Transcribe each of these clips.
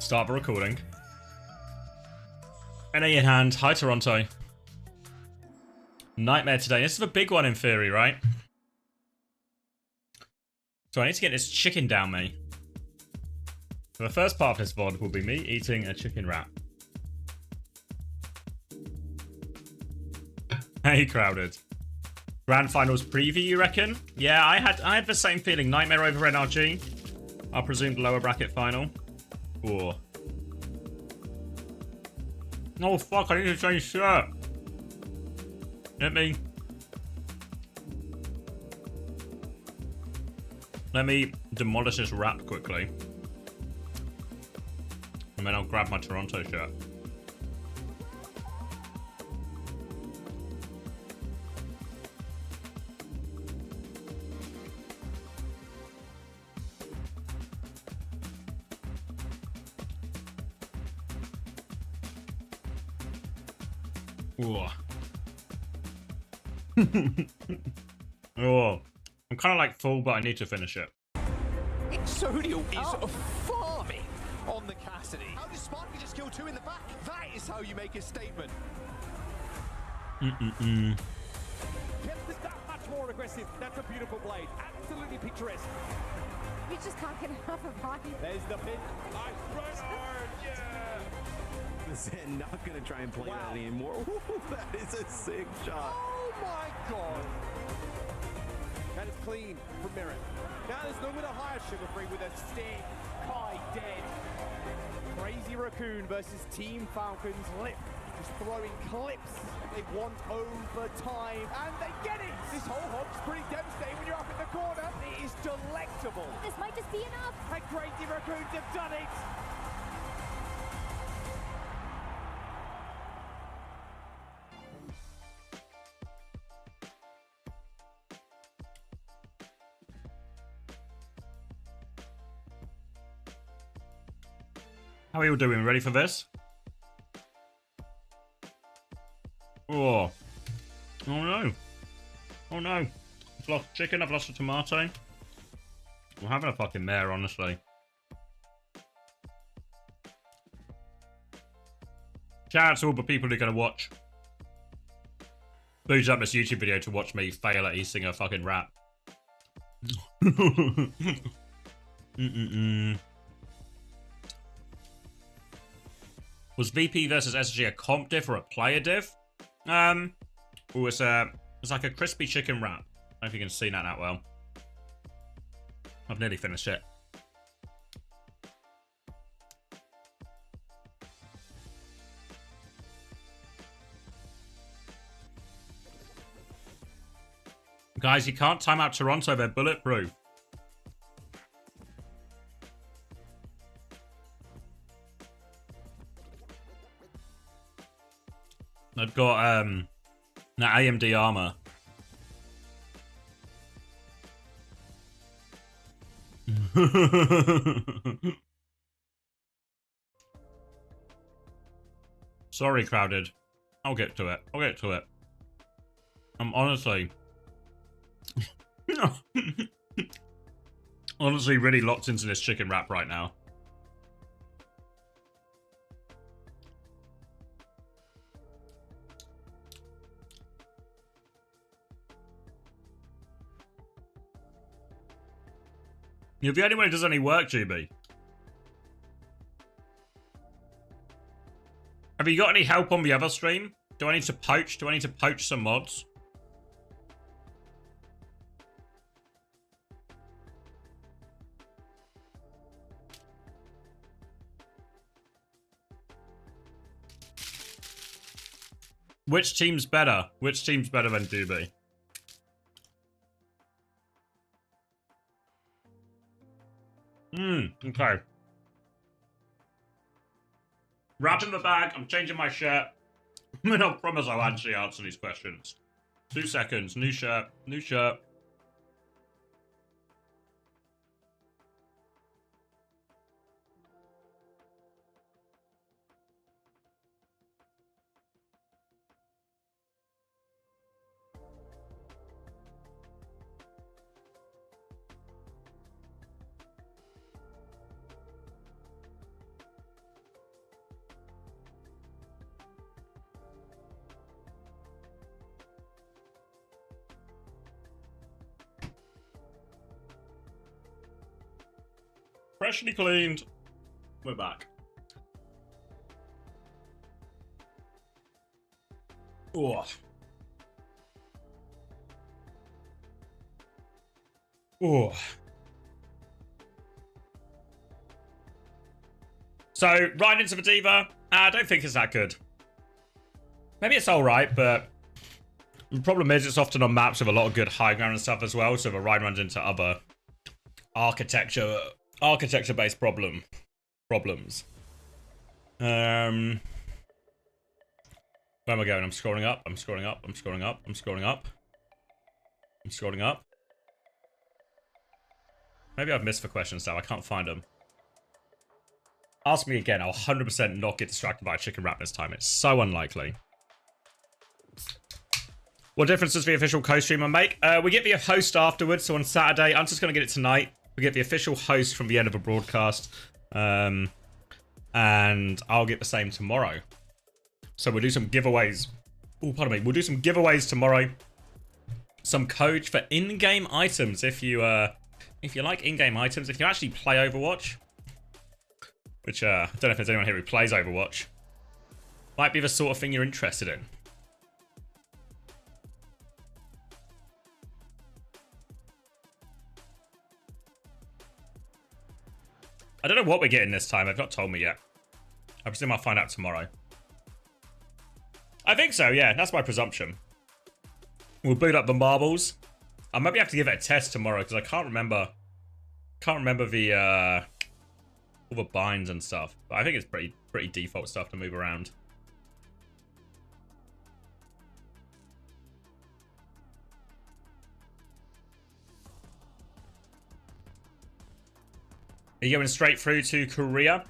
Start the recording. NA in hand. Hi, Toronto. Nightmare today. This is a big one in theory, right? So I need to get this chicken down me. So the first part of this VOD will be me eating a chicken wrap. Hey, Crowded. Grand Finals preview, you reckon? Yeah, I had the same feeling. Nightmare over NRG. Our presumed lower bracket final. Ooh. Oh, fuck, I need to change shirt. Let me demolish this wrap quickly. And then I'll grab my Toronto shirt. Ooh. Oh, I'm kind of like full, but I need to finish it. Exodial is farming on the Cassidy. How does Sparky just kill two in the back? That is how you make a statement. Kemp is that much more aggressive. That's a beautiful blade. Absolutely picturesque. You just can't get enough of Rocky. There's the pin. Nice run hard, yeah. Zen not gonna try and play that anymore. Ooh, that is a sick shot. Oh my god. That is clean from Merritt. Now there's no winner higher, Sugar Free with a stick. Kai dead. Crazy Raccoon versus Team Falcons. Lip just throwing clips. They want overtime and they get it. This whole hog's pretty devastating when you're up in the corner. It is delectable. This might just be enough. And Crazy Raccoons have done it. How are you doing? Ready for this? Oh. Oh no. Oh no. I've lost chicken, I've lost a tomato. I'm having a fucking mare, honestly. Shout out to all the people who are going to watch. Booze up this YouTube video to watch me fail at eating a fucking wrap. Was VP versus SG a comp diff or a player diff? It's like a crispy chicken wrap. I don't know if you can see that well. I've nearly finished it. Guys, you can't time out Toronto, they're bulletproof. I've got that AMD armor. Sorry, Crowded. I'll get to it. I'll get to it. I'm honestly honestly really locked into this chicken wrap right now. You're the only one who does any work, GB. Have you got any help on the other stream? Do I need to poach? Do I need to poach some mods? Which team's better? Which team's better than Doobie? Okay. Wrap in the bag, I'm changing my shirt. And I promise I'll actually answer these questions. 2 seconds, new shirt, new shirt. Freshly cleaned. We're back. Oh. Oh. So, right into the Diva. I don't think it's that good. Maybe it's alright, but the problem is it's often on maps with a lot of good high ground and stuff as well, so the ride runs into other architecture-based problems. Where am I going? I'm scrolling up. I'm scrolling up. I'm scrolling up. I'm scrolling up. I'm scrolling up. Maybe I've missed the questions now. I can't find them. Ask me again. I'll 100% not get distracted by a chicken wrap this time. It's so unlikely. What difference does the official co-streamer make? We get the host afterwards. So on Saturday, I'm just going to get it tonight. We get the official host from the end of a broadcast. And I'll get the same tomorrow. So we'll do some giveaways. Oh, pardon me. We'll do some giveaways tomorrow. Some codes for in-game items. If you like in-game items, if you actually play Overwatch, which I don't know if there's anyone here who plays Overwatch, might be the sort of thing you're interested in. I don't know what we're getting this time. They've not told me yet. I presume I'll find out tomorrow. I think so, yeah. That's my presumption. We'll boot up the marbles. I maybe have to give it a test tomorrow because I can't remember the all the binds and stuff. But I think it's pretty default stuff to move around. Are you going straight through to Korea?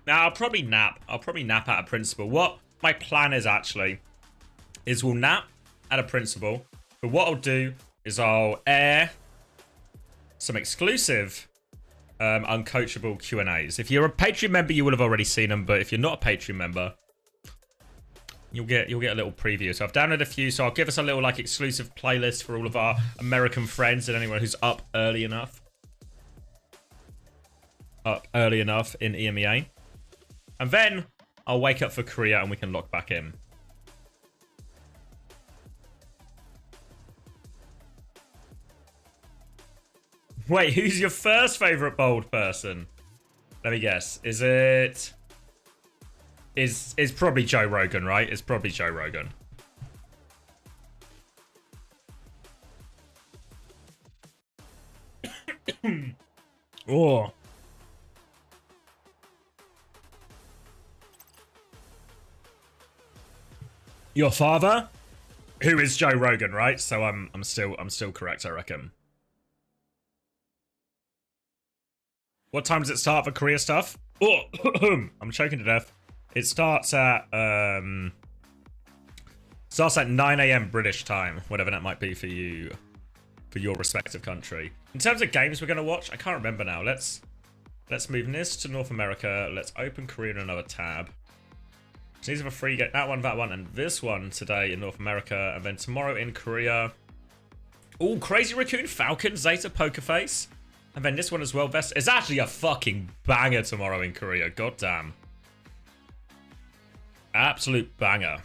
Now, I'll probably nap. I'll probably nap out of principal. What my plan is actually is we'll nap at a principal. But what I'll do is I'll air some exclusive uncoachable Q&As. If you're a Patreon member, you will have already seen them. But if you're not a Patreon member, you'll get a little preview. So I've downloaded a few. So I'll give us a little like exclusive playlist for all of our American friends and anyone who's up early enough. In EMEA. And then I'll wake up for Korea and we can lock back in. Wait, who's your first favorite bold person? Let me guess. Is it... Is probably Joe Rogan, right? It's probably Joe Rogan. Oh. Your father, who is Joe Rogan, right? So I'm still correct, I reckon. What time does it start for Korea stuff? Oh, I'm choking to death. It starts at 9 AM British time, whatever that might be for you, for your respective country. In terms of games we're gonna watch, I can't remember now. Let's move this to North America. Let's open Korea in another tab. So these are the free game. That one, and this one today in North America, and then tomorrow in Korea. Oh, Crazy Raccoon, Falcon, Zeta, Pokerface. And then this one as well, Vest. It's actually a fucking banger tomorrow in Korea. Goddamn. Absolute banger.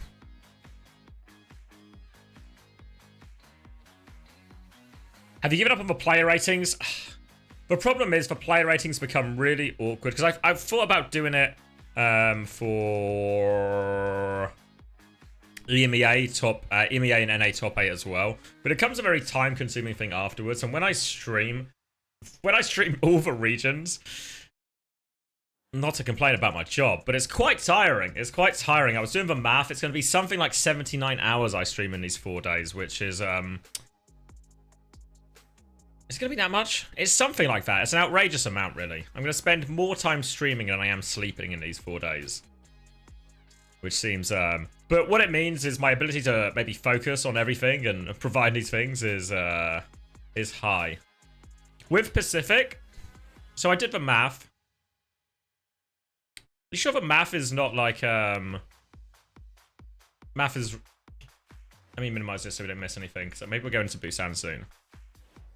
Have you given up on the player ratings? The problem is the player ratings become really awkward because I've thought about doing it for EMEA and NA top 8 as well, but it becomes a very time-consuming thing afterwards. And when I stream all the regions, not to complain about my job, but it's quite tiring. It's quite tiring. I was doing the math. It's going to be something like 79 hours I stream in these 4 days, which is it's going to be that much? It's something like that. It's an outrageous amount, really. I'm going to spend more time streaming than I am sleeping in these 4 days. Which seems... But what it means is my ability to maybe focus on everything and provide these things is high. With Pacific, so I did the math. You sure that math is not like... Math is... Let me minimize this so we don't miss anything. So maybe we're going to Busan soon.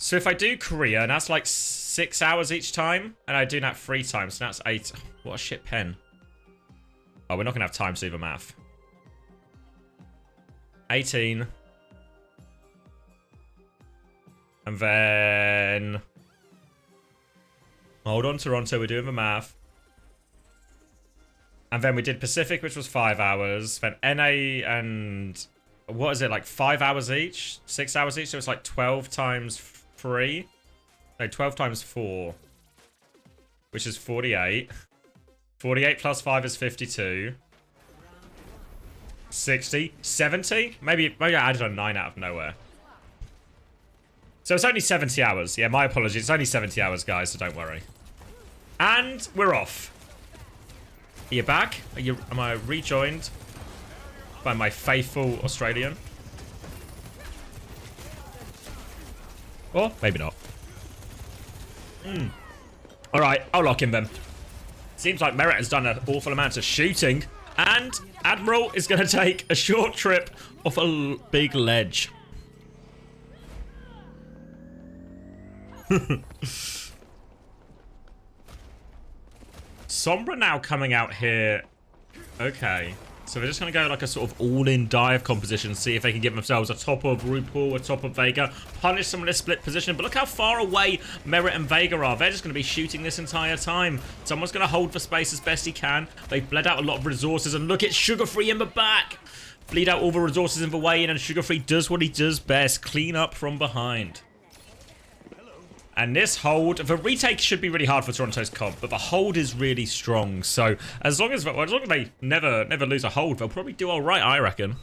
So if I do Korea, and that's like 6 6 hours each time, and I do that 3 times, so that's 8. What a shit pen. Oh, we're not going to have time to do the math. 18. And then... Hold on, Toronto, we're doing the math. And then we did Pacific, which was 5 hours. Then NA and... What is it, like 5 hours each? 6 hours each? So it's like 12 times 3. No, 12 times 4. Which is 48. 48 plus 5 is 52. 60. 70? Maybe I added a 9 out of nowhere. So it's only 70 hours. Yeah, my apologies. It's only 70 hours, guys, so don't worry. And we're off. Are you back? Am I rejoined by my faithful Australian? Or maybe not. Alright, I'll lock him then. Seems like Merit has done an awful amount of shooting. And Admiral is going to take a short trip off a big ledge. Sombra now coming out here. Okay. So they're just going to go like a sort of all-in dive composition, see if they can get themselves a top of RuPaul, a top of Vega, punish some of this split position. But look how far away Merit and Vega are. They're just going to be shooting this entire time. Someone's going to hold for space as best he can. They've bled out a lot of resources, and look, it's Sugar-Free in the back. Bleed out all the resources in the way in, and Sugar-Free does what he does best, clean up from behind. And this hold, the retake should be really hard for Toronto's comp, but the hold is really strong. So as long as they never lose a hold, they'll probably do all right, I reckon.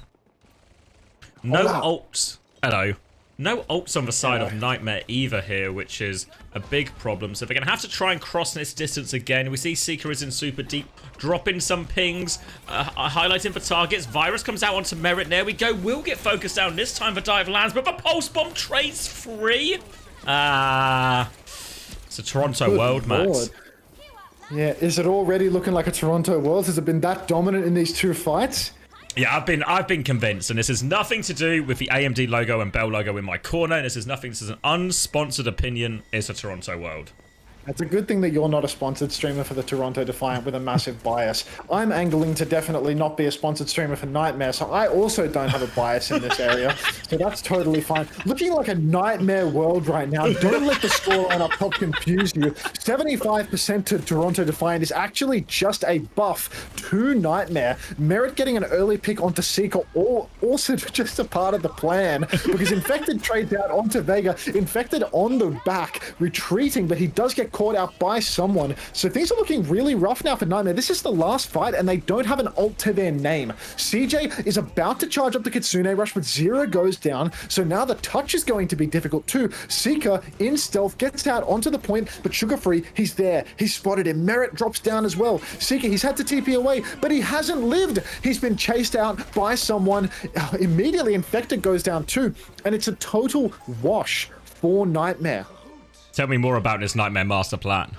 No ults. Hello. No ults on the side of Nightmare either here, which is a big problem. So they're going to have to try and cross this distance again. We see Seeker is in super deep, dropping some pings, highlighting for targets. Virus comes out onto Merit. There we go. Will get focused down. This time the dive lands, but the pulse bomb trades free. It's a Toronto World, Max. Yeah, is it already looking like a Toronto World? Has it been that dominant in these 2 fights? Yeah, I've been convinced, and this has nothing to do with the AMD logo and Bell logo in my corner. This is an unsponsored opinion. It's a Toronto World. It's a good thing that you're not a sponsored streamer for the Toronto Defiant with a massive bias. I'm angling to definitely not be a sponsored streamer for Nightmare, so I also don't have a bias in this area. So that's totally fine. Looking like a Nightmare world right now. Don't let the scoreline up top confuse you. 75% to Toronto Defiant is actually just a buff to Nightmare. Merit getting an early pick onto Seeker, also just a part of the plan, because Infected trades out onto Vega. Infected on the back, retreating, but he does get caught out by someone. So things are looking really rough now for Nightmare. This is the last fight, and they don't have an ult to their name. CJ is about to charge up the Kitsune Rush, but Zero goes down. So now the touch is going to be difficult too. Seeker in stealth gets out onto the point, but Sugar-Free, he's there. He's spotted him. Merit drops down as well. Seeker, he's had to TP away, but he hasn't lived. He's been chased out by someone. Immediately Infected goes down too, and it's a total wash for Nightmare. Tell me more about this Nightmare master plan.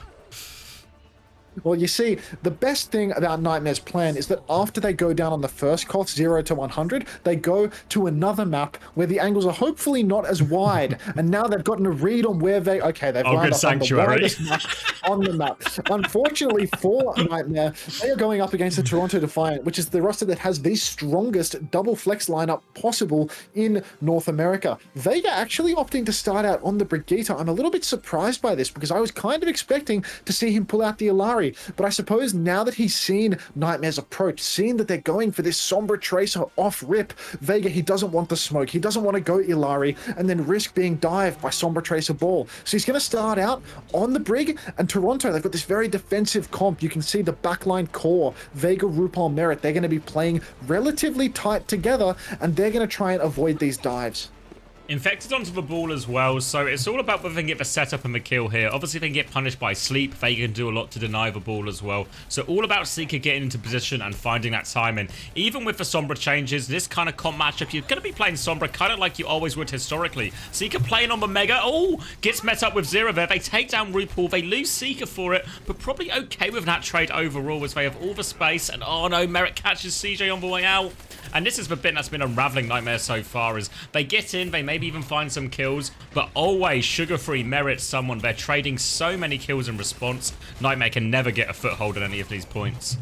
Well, you see, the best thing about Nightmare's plan is that after they go down on the first Koth, 0 to 100, they go to another map where the angles are hopefully not as wide. And now they've gotten a read on where they... Okay, they've lined up on the widest map on the map. Unfortunately for Nightmare, they are going up against the Toronto Defiant, which is the roster that has the strongest double flex lineup possible in North America. Vega actually opting to start out on the Brigitte. I'm a little bit surprised by this because I was kind of expecting to see him pull out the Illari. But I suppose now that he's seen Nightmare's approach, seen that they're going for this Sombra Tracer off rip, Vega, he doesn't want the smoke. He doesn't want to go Illari and then risk being dived by Sombra Tracer Ball. So he's going to start out on the Brig, and Toronto, they've got this very defensive comp. You can see the backline core, Vega, RuPaul, Merit. They're going to be playing relatively tight together, and they're going to try and avoid these dives. Infected onto the ball as well, so it's all about whether they can get the setup and the kill here. Obviously, if they can get punished by sleep, they can do a lot to deny the ball as well. So all about Seeker getting into position and finding that time. And even with the Sombra changes, this kind of comp matchup, you're going to be playing Sombra kind of like you always would historically. Seeker playing on the Mega. Oh, gets met up with Zero there. They take down RuPaul. They lose Seeker for it, but probably okay with that trade overall as they have all the space. And oh no, Merit catches CJ on the way out. And this is the bit that's been unraveling Nightmare so far, is they get in, they maybe even find some kills, but always Sugar-Free merits someone. They're trading so many kills in response. Nightmare can never get a foothold on any of these points.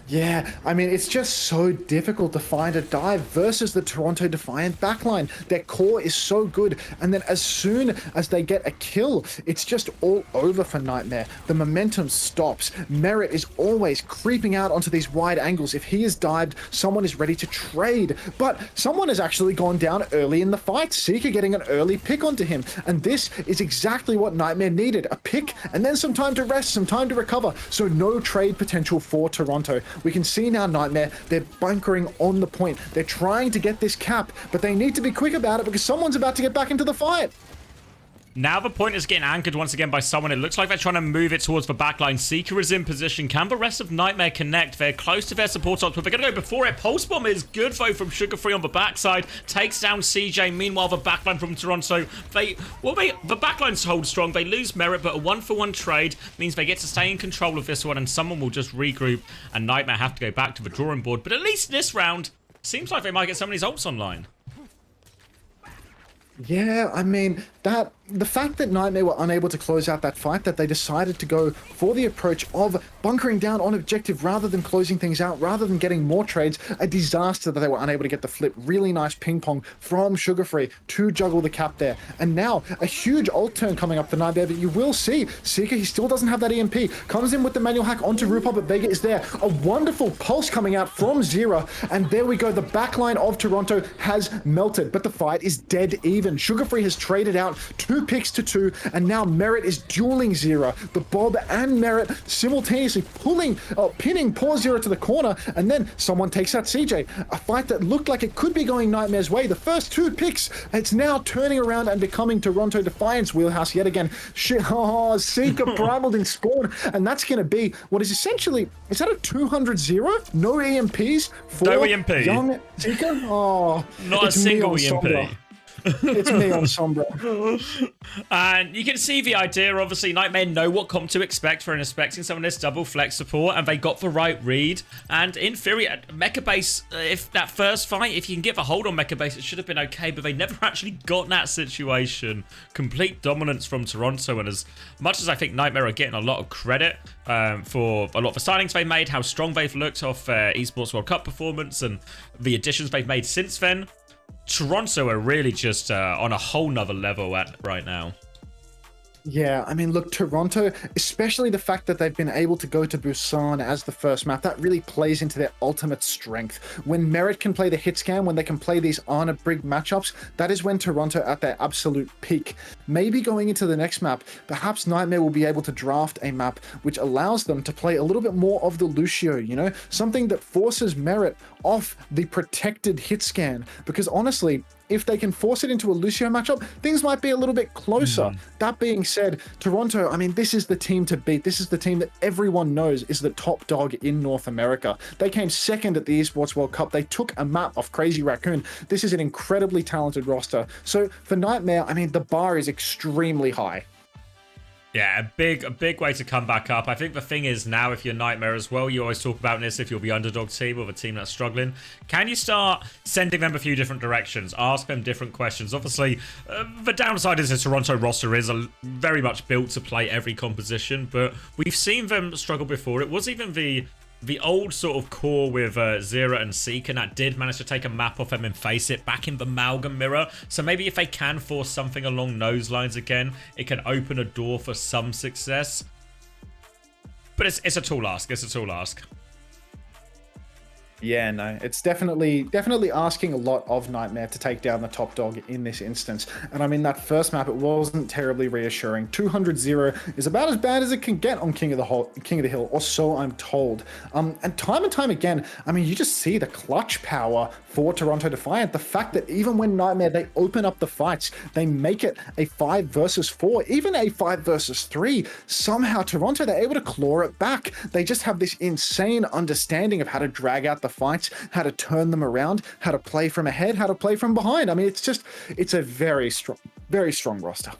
Yeah, I mean, it's just so difficult to find a dive versus the Toronto Defiant backline. Their core is so good, and then as soon as they get a kill, it's just all over for Nightmare. The momentum stops. Merit is always creeping out onto these wide angles. If he is dived, someone is ready to trade, but someone has actually gone down early in the fight. Seeker getting an early pick onto him, and this is exactly what Nightmare needed. A pick, and then some time to rest, some time to recover, so no trade potential for Toronto. We can see now Nightmare, they're bunkering on the point. They're trying to get this cap, but they need to be quick about it because someone's about to get back into the fight. Now the point is getting anchored once again by someone. It looks like they're trying to move it towards the backline. Seeker is in position. Can the rest of Nightmare connect? They're close to their support ops, but they're going to go before it. Pulse Bomb is good, though, from Sugar-Free on the backside. Takes down CJ. Meanwhile, the backline from Toronto, the backline's hold strong. They lose Merit, but a 1-for-1 trade means they get to stay in control of this one, and someone will just regroup, and Nightmare have to go back to the drawing board. But at least this round, seems like they might get some of these ults online. Yeah, I mean, the fact that Nightmare were unable to close out that fight, that they decided to go for the approach of bunkering down on objective rather than closing things out, rather than getting more trades, a disaster that they were unable to get the flip. Really nice ping pong from Sugar-Free to juggle the cap there. And now a huge ult turn coming up for Nightmare, but you will see Seeker, he still doesn't have that EMP. Comes in with the manual hack onto Rupop, but Vega is there. A wonderful pulse coming out from Zera, and there we go. The backline of Toronto has melted, but the fight is dead even. Sugar-Free has traded out 2 picks to 2, and now Merit is dueling Zera. The Bob and Merit simultaneously pinning poor Zera to the corner, and then someone takes out CJ. A fight that looked like it could be going Nightmare's way. The first 2 picks, it's now turning around and becoming Toronto Defiant's wheelhouse yet again. Seeker primaled in Spawn, and that's going to be what is essentially, is that a 200-0? No EMPs for no EMP. Young Seeker? Oh, not a single EMP. Sombra. It's me on Sombra. And you can see the idea. Obviously, Nightmare know what comp to expect for expecting some of this double flex support, and they got the right read. And in theory, at Mecha Base, if that first fight, if you can get the hold on Mecha Base, it should have been okay, but they never actually got that situation. Complete dominance from Toronto, and as much as I think Nightmare are getting a lot of credit for a lot of the signings they made, how strong they've looked off Esports World Cup performance, and the additions they've made since then, Toronto are really just on a whole nother level right now. Yeah, I mean, look, Toronto, especially the fact that they've been able to go to Busan as the first map, that really plays into their ultimate strength. When Merit can play the hit scan, when they can play these Arna Brig matchups, that is when Toronto at their absolute peak. Maybe going into the next map, perhaps Nightmare will be able to draft a map which allows them to play a little bit more of the Lucio, you know, something that forces Merit off the protected hit scan. Because honestly, if they can force it into a Lucio matchup, things might be a little bit closer. That being said, Toronto, I mean, this is the team to beat. This is the team that everyone knows is the top dog in North America. They came second at the Esports World Cup. They took a map off Crazy Raccoon. This is an incredibly talented roster. So for Nightmare, I mean, the bar is extremely high. Yeah, a big way to come back up. I think the thing is now, if you're Nightmare as well, you always talk about this if you're the underdog team or the team that's struggling. Can you start sending them a few different directions? Ask them different questions. Obviously, the downside is the Toronto roster is very much built to play every composition, but we've seen them struggle before. It was even the old sort of core with Zera and Seek, and that did manage to take a map off them and face it back in the Amalgam Mirror. So maybe if they can force something along those lines again, it can open a door for some success. But it's a tall ask. It's a tall ask. Yeah, no, it's definitely asking a lot of Nightmare to take down the top dog in this instance. And I mean, that first map, it wasn't terribly reassuring. 200-0 is about as bad as it can get on King of the Hill, or so I'm told. And time again, I mean, you just see the clutch power for Toronto Defiant. The fact that even when Nightmare, they open up the fights, they make it a 5 versus 4, even a 5 versus 3. Somehow Toronto, they're able to claw it back. They just have this insane understanding of how to drag out the fights, how to turn them around, how to play from ahead, how to play from behind. I mean, it's a very strong roster.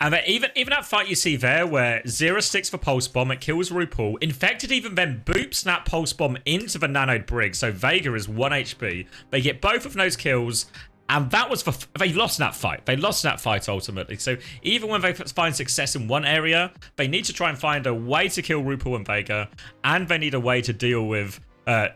And even that fight you see there where Zero sticks for Pulse Bomb, it kills RuPaul. Infected even then boop snap Pulse Bomb into the nanoed Brig, so Vega is 1 HP. They get both of those kills, and that was for... They lost that fight. They lost that fight ultimately. So even when they find success in one area, they need to try and find a way to kill RuPaul and Vega, and they need a way to deal with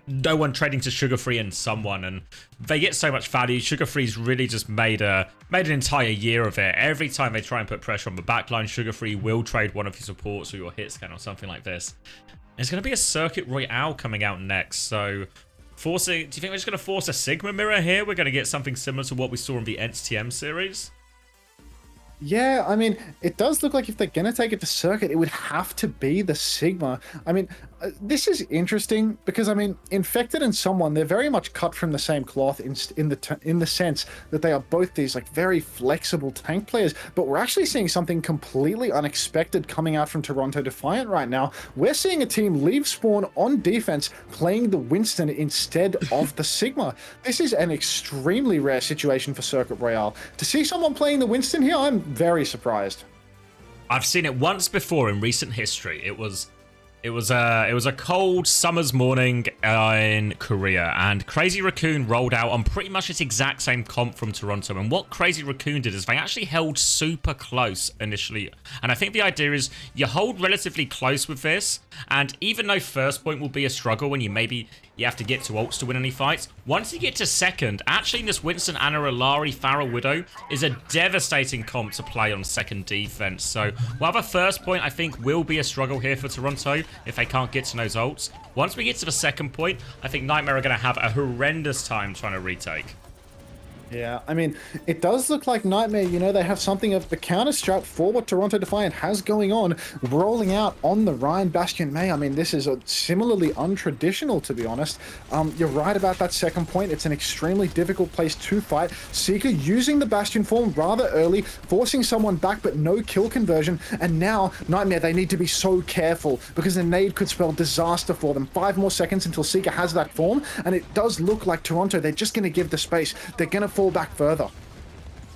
no one trading to Sugar Free and someone, and they get so much value. Sugar Free's really just made an entire year of it. Every time they try and put pressure on the backline, Sugar Free will trade one of your supports or your hit scan or something like this. There's going to be a Circuit Royale coming out next, so do you think we're just going to force a Sigma mirror here? We're going to get something similar to what we saw in the NTM series? Yeah, I mean, it does look like if they're going to take it to Circuit, it would have to be the Sigma. I mean, this is interesting because, I mean, Infected and Someone, they're very much cut from the same cloth in the sense that they are both these, like, very flexible tank players, but we're actually seeing something completely unexpected coming out from Toronto Defiant right now. We're seeing a team leave spawn on defense playing the Winston instead of the Sigma. This is an extremely rare situation for Circuit Royale. To see someone playing the Winston here, I'm very surprised. I've seen it once before in recent history. It was a cold summer's morning in Korea, and Crazy Raccoon rolled out on pretty much its exact same comp from Toronto. And what Crazy Raccoon did is they actually held super close initially. And I think the idea is you hold relatively close with this, and even though first point will be a struggle when you have to get to ults to win any fights, once you get to second, actually this Winston, Ana, Alari, Pharah, Widow is a devastating comp to play on second defense. So while the first point I think will be a struggle here for Toronto if they can't get to those ults, once we get to the second point, I think Nightmare are going to have a horrendous time trying to retake. Yeah, I mean, it does look like Nightmare, you know, they have something of the counter strat for what Toronto Defiant has going on, rolling out on the Ryan Bastion May. I mean, this is similarly untraditional, to be honest. You're right about that second point. It's an extremely difficult place to fight. Seeker using the Bastion form rather early, forcing someone back, but no kill conversion. And now, Nightmare, they need to be so careful because the nade could spell disaster for them. 5 more seconds until Seeker has that form, and it does look like Toronto, they're just going to give the space. They're going to fall back further.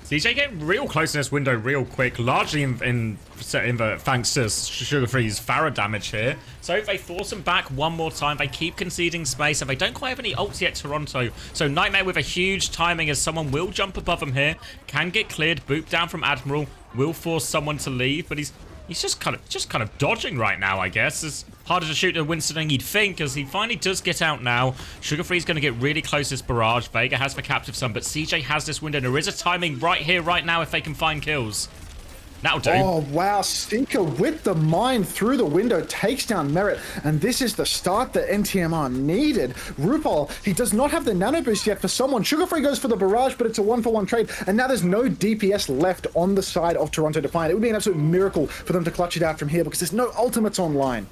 CJ get real close in this window real quick, largely in the thanks to Sugar Free's Pharah damage here. So if they force him back one more time, they keep conceding space, and they don't quite have any ults yet, Toronto. So Nightmare with a huge timing as someone will jump above him here, can get cleared, boop down from Admiral, will force someone to leave, but he's just kind of dodging right now, I guess. It's harder to shoot at Winston than you'd think, as he finally does get out now. Sugar Free's going to get really close to this barrage. Vega has the captive son, but CJ has this window. There is a timing right here, right now, if they can find kills. That'll do. Oh, wow. Seeker with the mine through the window takes down Merit, and this is the start that NTMR needed. RuPaul, he does not have the nano boost yet for someone. Sugar Free goes for the barrage, but it's a 1-for-1 trade, and now there's no DPS left on the side of Toronto Defiant. It would be an absolute miracle for them to clutch it out from here because there's no ultimates online.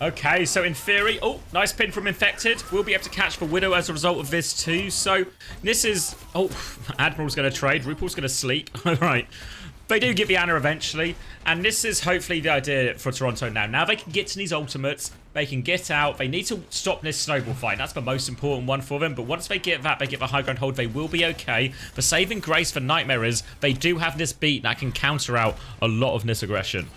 Okay, so in theory, oh, nice pin from Infected. We'll be able to catch the Widow as a result of this too. So this is, oh, Admiral's going to trade. RuPaul's going to sleep. All right. They do get the Ana eventually, and this is hopefully the idea for Toronto now. Now they can get to these ultimates, they can get out, they need to stop this snowball fight. That's the most important one for them, but once they get that, they get the high ground hold, they will be okay. The saving grace for Nightmare is they do have this beat that can counter out a lot of this aggression.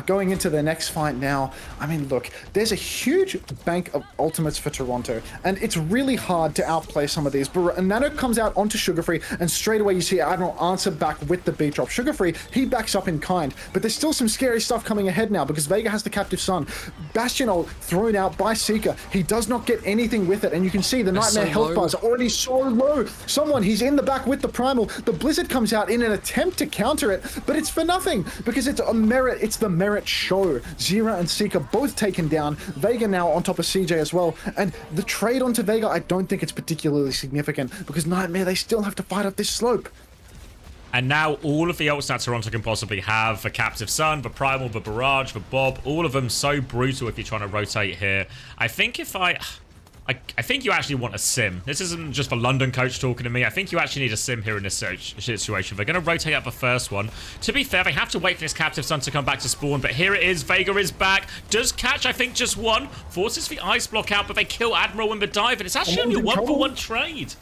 Going into the next fight now, I mean, look, there's a huge bank of ultimates for Toronto, and it's really hard to outplay some of these. But Nano comes out onto Sugar Free, and straight away you see Admiral answer back with the beat drop. Sugar Free, he backs up in kind, but there's still some scary stuff coming ahead now because Vega has the captive son. Bastion ult thrown out by Seeker. He does not get anything with it, and you can see the Nightmare health bars are already so low. Someone, he's in the back with the primal. The Blizzard comes out in an attempt to counter it, but it's for nothing because it's a Merit. It's the Merit show. Zira and Seeker both taken down. Vega now on top of CJ as well. And the trade onto Vega, I don't think it's particularly significant because Nightmare, they still have to fight up this slope. And now all of the ults that Toronto can possibly have, the Captive Sun, the Primal, the Barrage, the Bob, all of them so brutal if you're trying to rotate here. I think if I think you actually want a sim. This isn't just the London coach talking to me. I think you actually need a sim here in this situation. They're going to rotate up the first one. To be fair, they have to wait for this Captive Sun to come back to spawn, but here it is. Vega is back. Does catch, I think, just one. Forces the ice block out, but they kill Admiral in the dive, and it's actually only a 1-for-1 trade.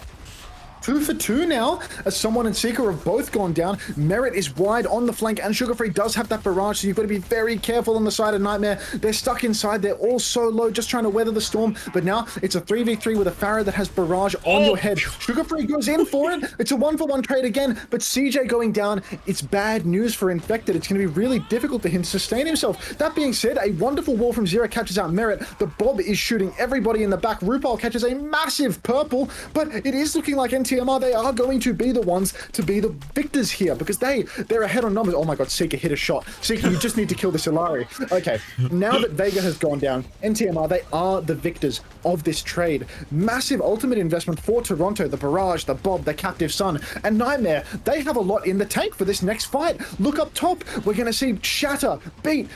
2 for 2 now, as someone and Seeker have both gone down. Merit is wide on the flank, and Sugar Free does have that barrage, so you've got to be very careful on the side of Nightmare. They're stuck inside. They're all so low, just trying to weather the storm. But now it's a 3v3 with a Farah that has barrage on your head. Sugar Free goes in for it. It's a 1-for-1 trade again, but CJ going down. It's bad news for Infected. It's going to be really difficult for him to sustain himself. That being said, a wonderful wall from Zero catches out Merit. The Bob is shooting everybody in the back. RuPaul catches a massive purple, but it is looking like NTMR, they are going to be the ones to be the victors here, because they're ahead on numbers. Oh my god, Seeker hit a shot. Seeker, you just need to kill the Solari. Okay, now that Vega has gone down, NTMR, they are the victors of this trade. Massive ultimate investment for Toronto, the Barrage, the Bob, the Captive Sun, and Nightmare. They have a lot in the tank for this next fight. Look up top, we're going to see Shatter, Beat,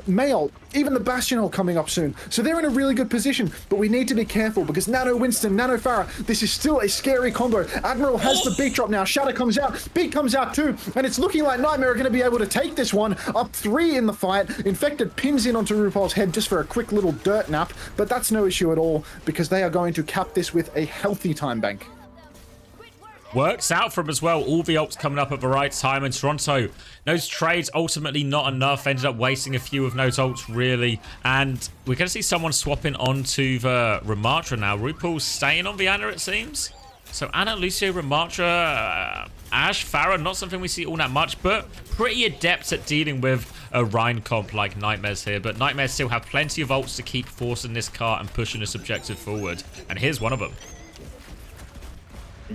Mail, even the Bastion all coming up soon. So they're in a really good position, but we need to be careful because Nano Winston, Nano Farah, this is still a scary combo. Admiral has the beat drop now. Shatter comes out, Beat comes out too, and it's looking like Nightmare are going to be able to take this one. Up 3 in the fight. Infected pins in onto RuPaul's head just for a quick little dirt nap, but that's no issue at all because they are going to cap this with a healthy time bank. Works out for him as well. All the ults coming up at the right time in Toronto. Those trades ultimately not enough. Ended up wasting a few of those ults really. And we're going to see someone swapping onto the Ramatra now. RuPaul's staying on the Ana, it seems. So Ana, Lucio, Ramatra, Ash, Farah, not something we see all that much, but pretty adept at dealing with a Rhine comp like Nightmares here. But Nightmares still have plenty of ults to keep forcing this cart and pushing this objective forward. And here's one of them.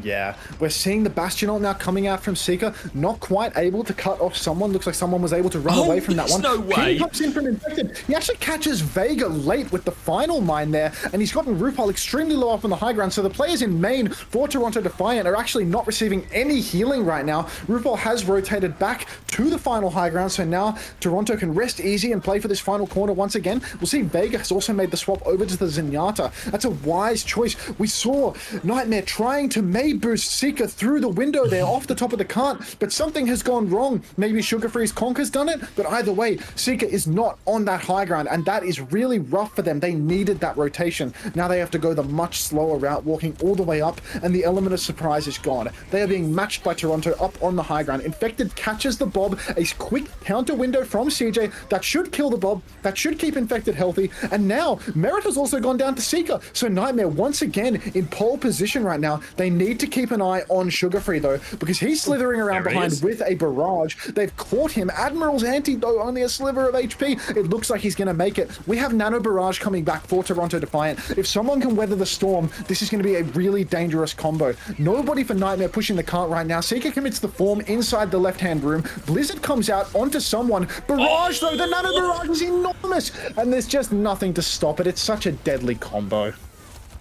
Yeah, we're seeing the Bastion ult now coming out from Seeker, not quite able to cut off someone. Looks like someone was able to run away from that one. No way. He pops in from Infected. He actually catches Vega late with the final mine there, and he's gotten RuPaul extremely low up on the high ground. So the players in main for Toronto Defiant are actually not receiving any healing right now. RuPaul has rotated back to the final high ground, so now Toronto can rest easy and play for this final corner once again. We'll see Vega has also made the swap over to the Zenyatta. That's a wise choice. We saw Nightmare trying to boost Seeker through the window there off the top of the cart, but something has gone wrong. Maybe Sugar Free's Conker's done it, but either way, Seeker is not on that high ground, and that is really rough for them. They needed that rotation. Now they have to go the much slower route, walking all the way up, and the element of surprise is gone. They are being matched by Toronto up on the high ground. Infected catches the Bob, a quick counter window from CJ that should kill the Bob, that should keep Infected healthy, and now Merit has also gone down to Seeker. So Nightmare once again in pole position right now. They need to keep an eye on Sugar Free though, because he's slithering around behind with a barrage. They've caught him. Admiral's anti though, only a sliver of HP. It looks like he's going to make it. We have Nano Barrage coming back for Toronto Defiant. If someone can weather the storm, this is going to be a really dangerous combo. Nobody for Nightmare pushing the cart right now. Seeker commits the form inside the left-hand room. Blizzard comes out onto someone. Barrage though, the Nano Barrage is enormous, and there's just nothing to stop it. It's such a deadly combo.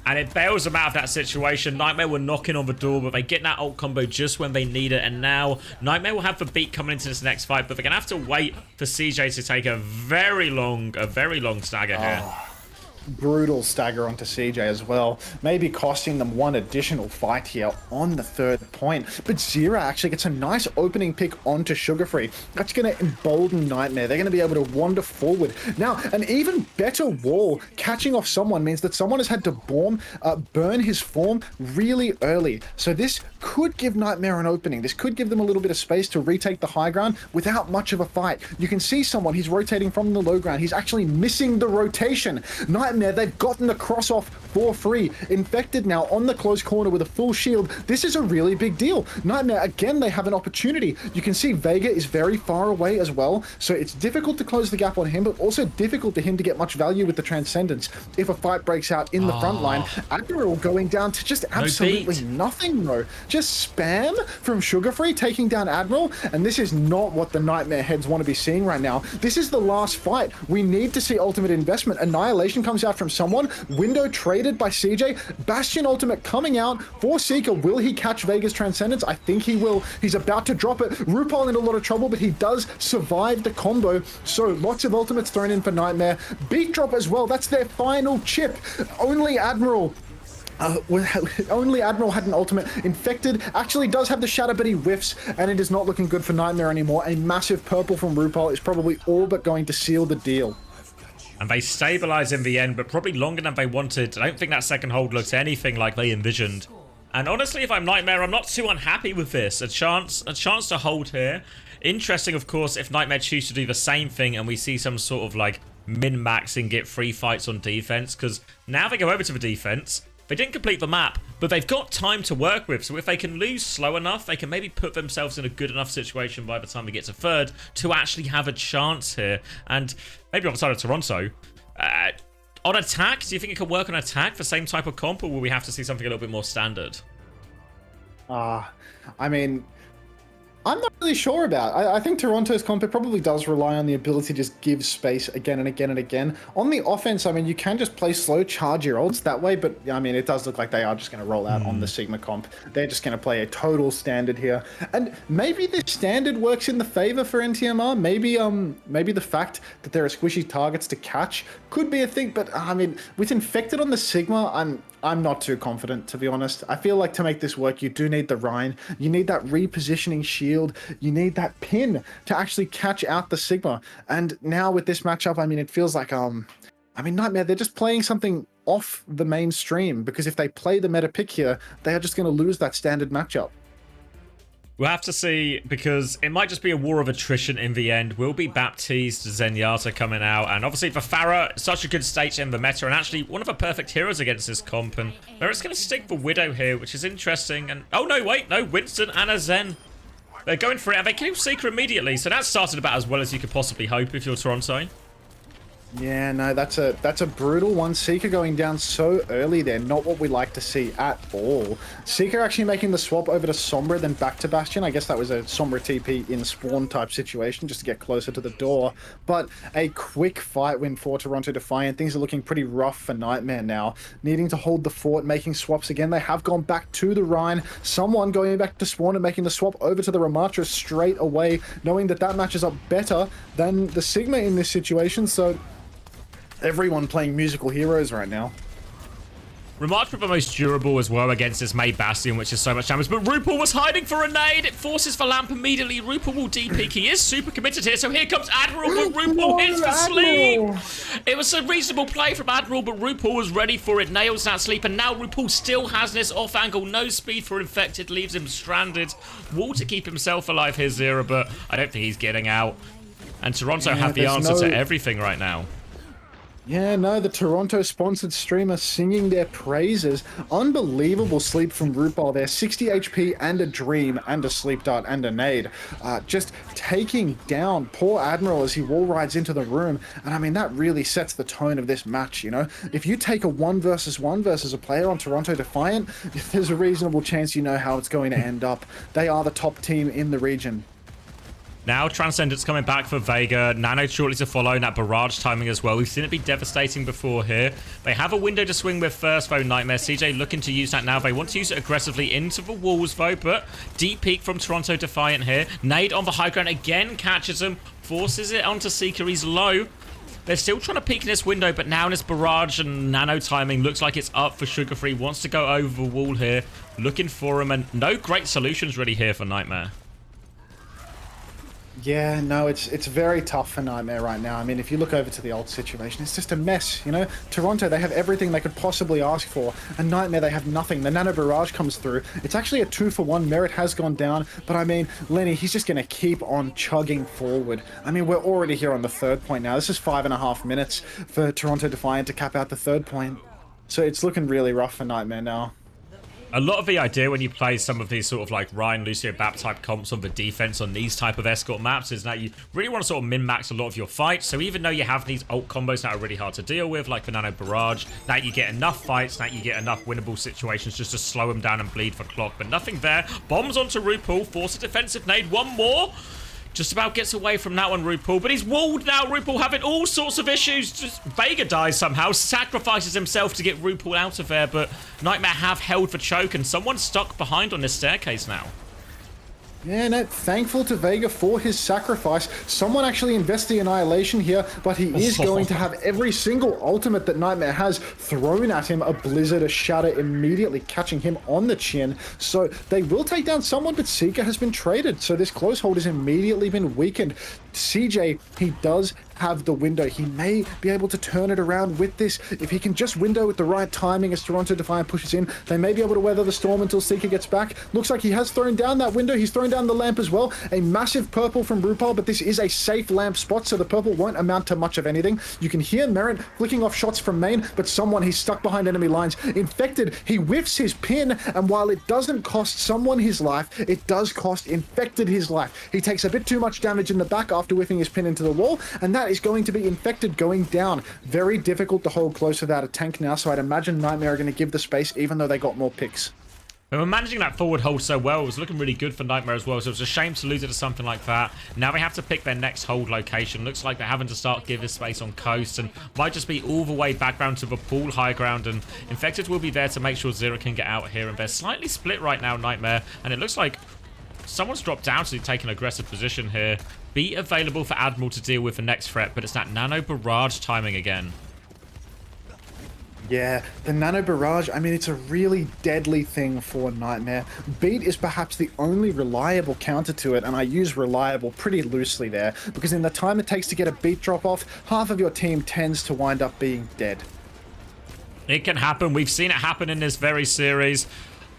And it bails them out of that situation. Nightmare were knocking on the door, but they get that ult combo just when they need it. And now Nightmare will have the beat coming into this next fight, but they're going to have to wait for CJ to take a very long stagger here. Brutal stagger onto CJ as well, maybe costing them one additional fight here on the 3rd point. But Zira actually gets a nice opening pick onto Sugar Free. That's going to embolden Nightmare. They're going to be able to wander forward. Now, an even better wall catching off someone means that someone has had to burn his form really early. So this could give Nightmare an opening. This could give them a little bit of space to retake the high ground without much of a fight. You can see someone, he's rotating from the low ground. He's actually missing the rotation. Nightmare, they've gotten the cross off for free. Infected now on the close corner with a full shield. This is a really big deal. Nightmare, again, they have an opportunity. You can see Vega is very far away as well, so it's difficult to close the gap on him, but also difficult for him to get much value with the Transcendence if a fight breaks out in the front line. Admiral going down to just absolutely nothing though. Just spam from Sugar Free taking down Admiral, and this is not what the Nightmare heads want to be seeing right now. This is the last fight. We need to see ultimate investment. Annihilation comes out from someone. Window traded by CJ. Bastion ultimate coming out for Seeker. Will he catch Vega's Transcendence? I think he will. He's about to drop it. RuPaul in a lot of trouble, but he does survive the combo. So lots of ultimates thrown in for Nightmare. Beat drop as well. That's their final chip. Only Admiral had an ultimate. Infected actually does have the shatter, but he whiffs, and it is not looking good for Nightmare anymore. A massive purple from RuPaul is probably all but going to seal the deal. And they stabilize in the end, but probably longer than they wanted. I don't think that second hold looks anything like they envisioned. And honestly, if I'm Nightmare, I'm not too unhappy with this. A chance to hold here. Interesting, of course, if Nightmare choose to do the same thing and we see some sort of like min-maxing, get free fights on defense, because now they go over to the defense. They didn't complete the map, but they've got time to work with. So if they can lose slow enough, they can maybe put themselves in a good enough situation by the time they get to third to actually have a chance here. And maybe on the side of Toronto, on attack, do you think it can work on attack, the same type of comp, or will we have to see something a little bit more standard? I mean, I'm not really sure about. I think Toronto's comp, it probably does rely on the ability to just give space again and again and again. On the offense, I mean, you can just play slow, charge your ults that way, but I mean, it does look like they are just going to roll out on the Sigma comp. They're just going to play a total standard here. And maybe the standard works in the favor for NTMR. Maybe the fact that there are squishy targets to catch could be a thing, but I mean, with Infected on the Sigma, I'm not too confident, to be honest. I feel like to make this work, you do need the Rhine. You need that repositioning shield. You need that pin to actually catch out the Sigma. And now with this matchup, I mean, it feels like, I mean, Nightmare, they're just playing something off the mainstream, because if they play the meta pick here, they are just going to lose that standard matchup. We'll have to see, because it might just be a war of attrition in the end. Will be Baptiste, Zenyatta coming out, and obviously for Pharah, such a good stage in the meta, and actually one of the perfect heroes against this comp, and they're just going to stick the Widow here, which is interesting, and oh no, wait, no, Winston and a Zen. They're going for it, and they kill Seeker immediately, so that started about as well as you could possibly hope if you're Toronto. Yeah, no, that's a brutal one. Seeker going down so early there, not what we like to see at all. Seeker actually making the swap over to Sombra, then back to Bastion. I guess that was a Sombra TP in spawn type situation, just to get closer to the door. But a quick fight win for Toronto Defiant. Things are looking pretty rough for Nightmare now. Needing to hold the fort, making swaps again. They have gone back to the Rhine. Someone going back to spawn and making the swap over to the Ramatra straight away, knowing that that matches up better than the Sigma in this situation. So everyone playing musical heroes right now. Ramatra the most durable as well against this May Bastion, which is so much damage. But RuPaul was hiding for a nade. It forces the lamp immediately. RuPaul will D-peek. He is super committed here. So here comes Admiral, but RuPaul hits the sleep. It was a reasonable play from Admiral, but RuPaul was ready for it. Nails that sleep. And now RuPaul still has this off angle. No speed for Infected. Leaves him stranded. Wall to keep himself alive here, Zera, but I don't think he's getting out. And Toronto have the answer to everything right now. Yeah, no, the Toronto-sponsored streamer singing their praises. Unbelievable sleep from RuPaul there. 60 HP and a dream and a sleep dart and a nade. Just taking down poor Admiral as he wall rides into the room. And I mean, that really sets the tone of this match, you know? If you take a 1 versus 1 versus a player on Toronto Defiant, there's a reasonable chance you know how it's going to end up. They are the top team in the region. Now Transcendent's coming back for Vega. Nano shortly to follow, and that barrage timing as well. We've seen it be devastating before here. They have a window to swing with first, though, Nightmare. CJ looking to use that now. They want to use it aggressively into the walls, though, but deep peek from Toronto Defiant here. Nade on the high ground again, catches him, forces it onto Seeker. He's low. They're still trying to peek in this window, but now in this barrage and nano timing, looks like it's up for Sugar Free. Wants to go over the wall here, looking for him, and no great solutions really here for Nightmare. Yeah, no, it's very tough for Nightmare right now. I mean, if you look over to the ult situation, it's just a mess, you know? Toronto, they have everything they could possibly ask for, and Nightmare, they have nothing. The Nano Barrage comes through. It's actually a 2-for-1. Merit has gone down, but I mean, Lenny, he's just going to keep on chugging forward. I mean, we're already here on the third point now. This is 5.5 minutes for Toronto Defiant to cap out the third point. So it's looking really rough for Nightmare now. A lot of the idea when you play some of these sort of like Ryan, Lucio, Bap type comps on the defense on these type of escort maps is that you really want to sort of min-max a lot of your fights. So even though you have these ult combos that are really hard to deal with, like the Nano Barrage, that you get enough fights, that you get enough winnable situations just to slow them down and bleed for clock. But nothing there. Bombs onto RuPaul, force a defensive nade, one more. Just about gets away from that one, RuPaul, but he's walled now. RuPaul having all sorts of issues. Just Vega dies somehow, sacrifices himself to get RuPaul out of there, but Nightmare have held for choke, and someone's stuck behind on this staircase now. Yeah, no, thankful to Vega for his sacrifice. Someone actually invests the Annihilation here, but he is going to have every single ultimate that Nightmare has thrown at him. A Blizzard, a Shatter, immediately catching him on the chin. So they will take down someone, but Seeker has been traded. So this close hold has immediately been weakened. CJ, he does have the window. He may be able to turn it around with this. If he can just window with the right timing as Toronto Defiant pushes in, they may be able to weather the storm until Seeker gets back. Looks like he has thrown down that window. He's thrown down the lamp as well. A massive purple from RuPaul, but this is a safe lamp spot, so the purple won't amount to much of anything. You can hear Merritt flicking off shots from main, but someone, he's stuck behind enemy lines. Infected, he whiffs his pin, and while it doesn't cost someone his life, it does cost Infected his life. He takes a bit too much damage in the back after whiffing his pin into the wall, and that is going to be Infected going down. Very difficult to hold close without a tank now, so I'd imagine Nightmare are going to give the space, even though they got more picks. They were managing that forward hold so well. It was looking really good for Nightmare as well. So it was a shame to lose it to something like that. Now they have to pick their next hold location. Looks like they're having to start giving space on coast. And might just be all the way back down to the pool high ground. And Infected will be there to make sure Zero can get out here. And they're slightly split right now, Nightmare. And it looks like someone's dropped down to take an aggressive position here. Be available for Admiral to deal with the next threat. But it's that Nano Barrage timing again. Yeah, the Nano Barrage, I mean, it's a really deadly thing for Nightmare. Beat is perhaps the only reliable counter to it, and I use reliable pretty loosely there, because in the time it takes to get a beat drop off, half of your team tends to wind up being dead. It can happen. We've seen it happen in this very series.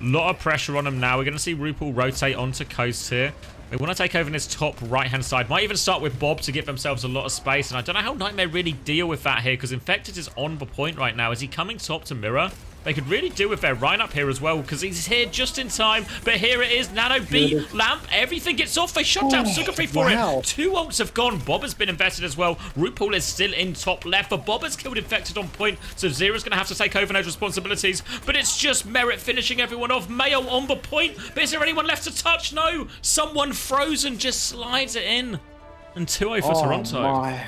A lot of pressure on them now. We're going to see RuPaul rotate onto coast here. They want to take over this top right-hand side. Might even start with Bob to give themselves a lot of space. And I don't know how Nightmare really deal with that here, because Infected is on the point right now. Is he coming top to mirror? They could really do with their Rhine up here as well, because he's here just in time. But here it is. Nano, beat, lamp, everything gets off. They shut down Sugarfree for it. 2 ults have gone. Bob has been invested as well. RuPaul is still in top left, but Bob has killed Infected on point, so Zero's going to have to take over those responsibilities. But it's just Merritt finishing everyone off. Mayo on the point. But is there anyone left to touch? No. Someone frozen just slides it in. And 2-0 for Toronto. My.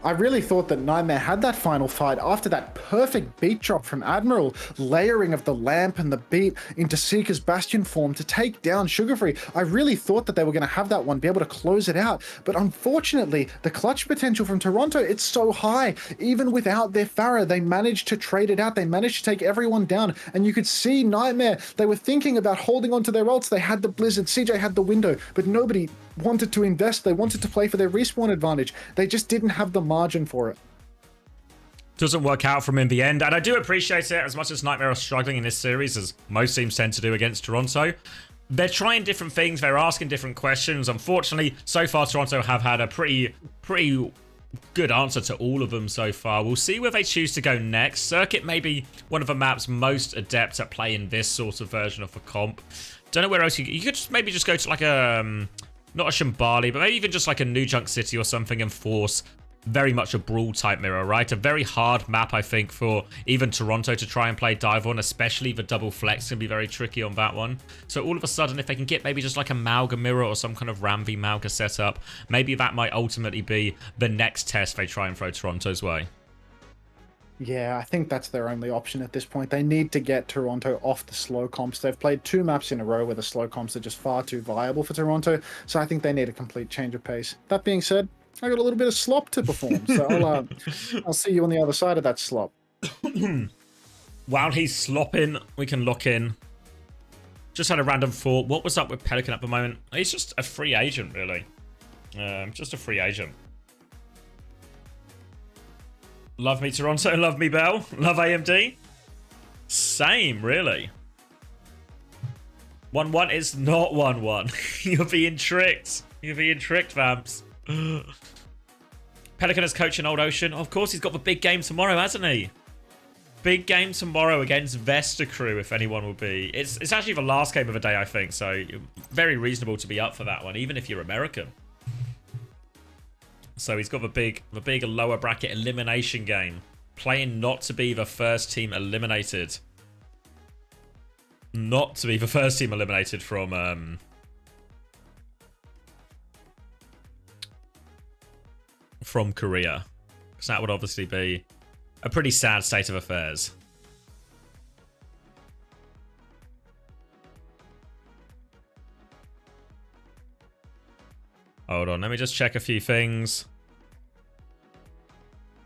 I really thought that Nightmare had that final fight after that perfect beat drop from Admiral, layering of the lamp and the beat into Seeker's Bastion form to take down Sugarfree. I really thought that they were going to have that one, be able to close it out. But unfortunately, the clutch potential from Toronto, it's so high. Even without their Pharah, they managed to trade it out. They managed to take everyone down. And you could see Nightmare, they were thinking about holding on to their ults. They had the Blizzard, CJ had the window, but nobody wanted to invest. They wanted to play for their respawn advantage. They just didn't have the margin for it. Doesn't work out from in the end, and I do appreciate it as much as Nightmare are struggling in this series, as most teams tend to do against Toronto. They're trying different things, they're asking different questions. Unfortunately, so far Toronto have had a pretty good answer to all of them so far. We'll see where they choose to go next. Circuit may be one of the maps most adept at playing this sort of version of a comp. Don't know where else you could just maybe just go to like a not a Shambali, but maybe even just like a New Junk City or something and force very much a brawl type mirror, right? A very hard map, I think, for even Toronto to try and play dive on, especially the double flex can be very tricky on that one. So all of a sudden, if they can get maybe just like a Malga mirror or some kind of Ramvi Malga setup, maybe that might ultimately be the next test they try and throw Toronto's way. Yeah, I think that's their only option at this point. They need to get Toronto off the slow comps. They've played 2 maps in a row where the slow comps are just far too viable for Toronto, so I think they need a complete change of pace. That being said, I got a little bit of slop to perform, so I'll see you on the other side of that slop. While he's slopping, we can lock in. Just had a random thought. What was up with Pelican at the moment? He's just a free agent, really. Just a free agent. Love me Toronto, love me Bell, love AMD. Same, really. 1-1 is not 1-1. You're being tricked. You're being tricked, Vamps. Pelican is coaching Old Ocean. Of course, he's got the big game tomorrow, hasn't he? Big game tomorrow against Vesta Crew, if anyone will be. It's actually the last game of the day, I think, so very reasonable to be up for that one, even if you're American. So he's got the big lower bracket elimination game. Playing not to be the first team eliminated. Not to be the first team eliminated from Korea. Because that would obviously be a pretty sad state of affairs. Hold on, let me just check a few things.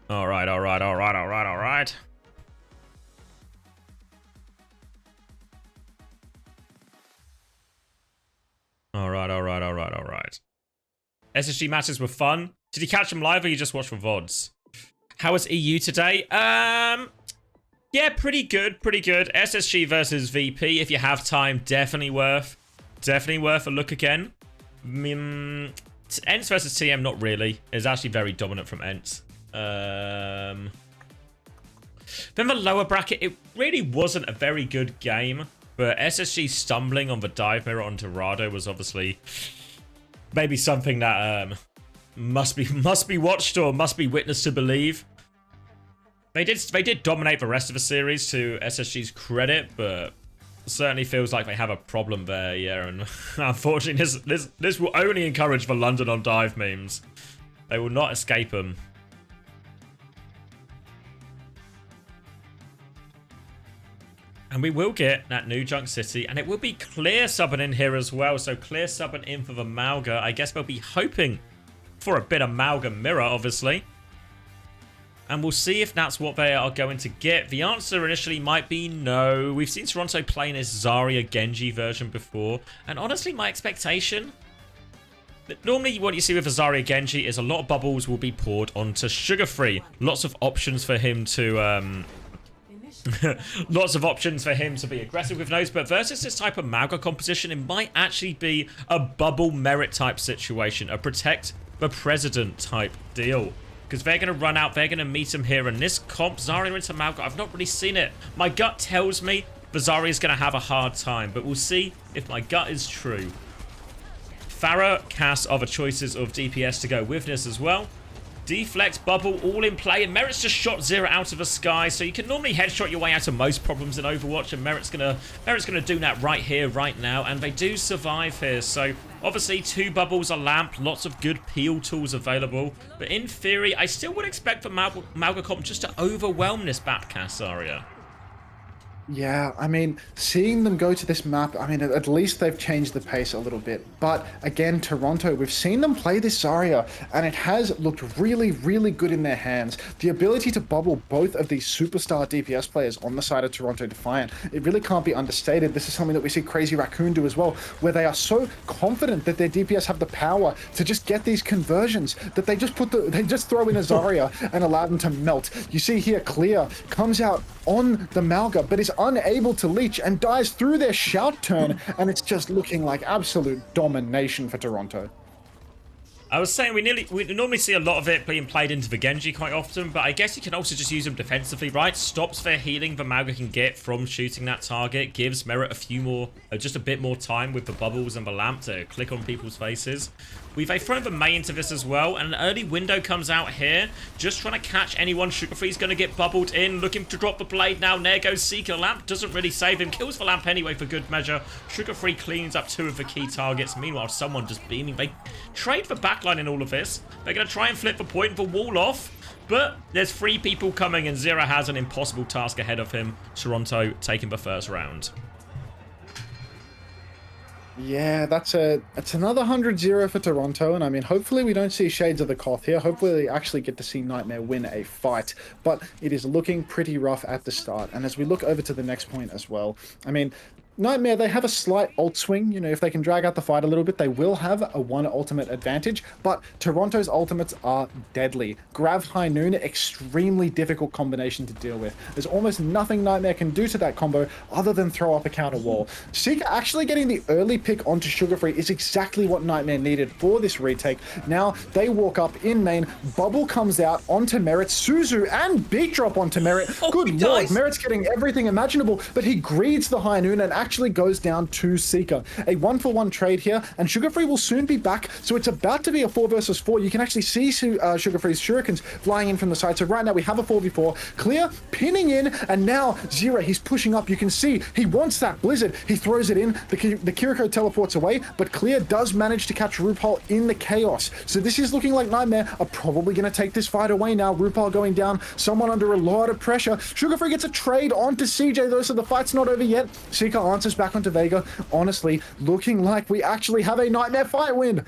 All right. All right. SSG matches were fun. Did you catch them live or you just watched from VODs? How was EU today? Yeah, pretty good, pretty good. SSG versus VP, if you have time, definitely worth a look again. ENTS versus TM, not really. It's actually very dominant from ENTS. Then the lower bracket, it really wasn't a very good game, but SSG stumbling on the dive mirror on Dorado was obviously maybe something that must be watched or must be witnessed to believe. They did dominate the rest of the series to SSG's credit, but certainly feels like they have a problem there, yeah. And unfortunately, this will only encourage the London on dive memes. They will not escape them. And we will get that new Junk City, and it will be Clear subbing in here as well. So Clear subbing in for the Malga. I guess they'll be hoping for a bit of Malga mirror, obviously. And we'll see if that's what they are going to get. The answer initially might be no. We've seen Toronto playing this Zarya Genji version before. And honestly, my expectation... Normally, what you see with a Zarya Genji is a lot of bubbles will be poured onto Sugar Free. Lots of options for him to... lots of options for him to be aggressive with those. But versus this type of Malga composition, it might actually be a bubble merit type situation. A protect the president type deal. Because they're going to run out, they're going to meet him here. And this comp, Zarya into Malga, I've not really seen it. My gut tells me the Zarya is going to have a hard time. But we'll see if my gut is true. Pharah, Cass are the choices of DPS to go with this as well. Deflect, bubble, all in play. And Merit's just shot Zero out of the sky. So you can normally headshot your way out of most problems in Overwatch. And Merit's gonna do that right here, right now. And they do survive here. So obviously 2 bubbles, a lamp, lots of good peel tools available. But in theory, I still would expect for Malga comp just to overwhelm this Batcast area. Yeah, I mean, seeing them go to this map, I mean, at least they've changed the pace a little bit. But again, Toronto, we've seen them play this Zarya, and it has looked really, really good in their hands. The ability to bubble both of these superstar DPS players on the side of Toronto Defiant, it really can't be understated. This is something that we see Crazy Raccoon do as well, where they are so confident that their DPS have the power to just get these conversions that they just throw in a Zarya and allow them to melt. You see here, Clear comes out on the Malga, but is unable to leech and dies through their shout turn, and it's just looking like absolute domination for Toronto. I was saying we normally see a lot of it being played into the Genji quite often, but I guess you can also just use them defensively, right? Stops their healing the Malga can get from shooting that target, gives Merit a few more, just a bit more time with the bubbles and the lamp to click on people's faces. We've thrown the Mei into this as well, and an early window comes out here, just trying to catch anyone. Sugar Free's going to get bubbled in, looking to drop the blade now. There goes Seeker. Lamp doesn't really save him, kills the Lamp anyway for good measure. Sugar Free cleans up 2 of the key targets. Meanwhile, someone just beaming. They trade for backline in all of this. They're going to try and flip the point for wall off, but there's 3 people coming, and Zero has an impossible task ahead of him. Toronto taking the first round. Yeah, it's another 100-0 for Toronto, and I mean, hopefully we don't see shades of the Koth here. Hopefully we actually get to see Nightmare win a fight, but it is looking pretty rough at the start. And as we look over to the next point as well, I mean, Nightmare, they have a slight ult swing. You know, if they can drag out the fight a little bit, they will have a 1 ultimate advantage, but Toronto's ultimates are deadly. Grav High Noon, extremely difficult combination to deal with. There's almost nothing Nightmare can do to that combo other than throw up a counter wall. Seeker actually getting the early pick onto Sugar Free is exactly what Nightmare needed for this retake. Now they walk up in main, Bubble comes out onto Merit, Suzu and Beat Drop onto Merit. Good lord, Merit's getting everything imaginable, but he greeds the High Noon and actually goes down to Seeker. A 1-for-1 trade here, and Sugar Free will soon be back, so it's about to be a 4 versus 4. You can actually see Sugar Free's shurikens flying in from the side, so right now we have a 4v4. Clear, pinning in, and now Zero, he's pushing up. You can see he wants that Blizzard. He throws it in, the Kiriko teleports away, but Clear does manage to catch RuPaul in the chaos. So this is looking like Nightmare are probably going to take this fight away now. RuPaul going down, someone under a lot of pressure. Sugar Free gets a trade onto CJ though, so the fight's not over yet. Seeker answers back onto Vega. Honestly, looking like we actually have a Nightmare fight win.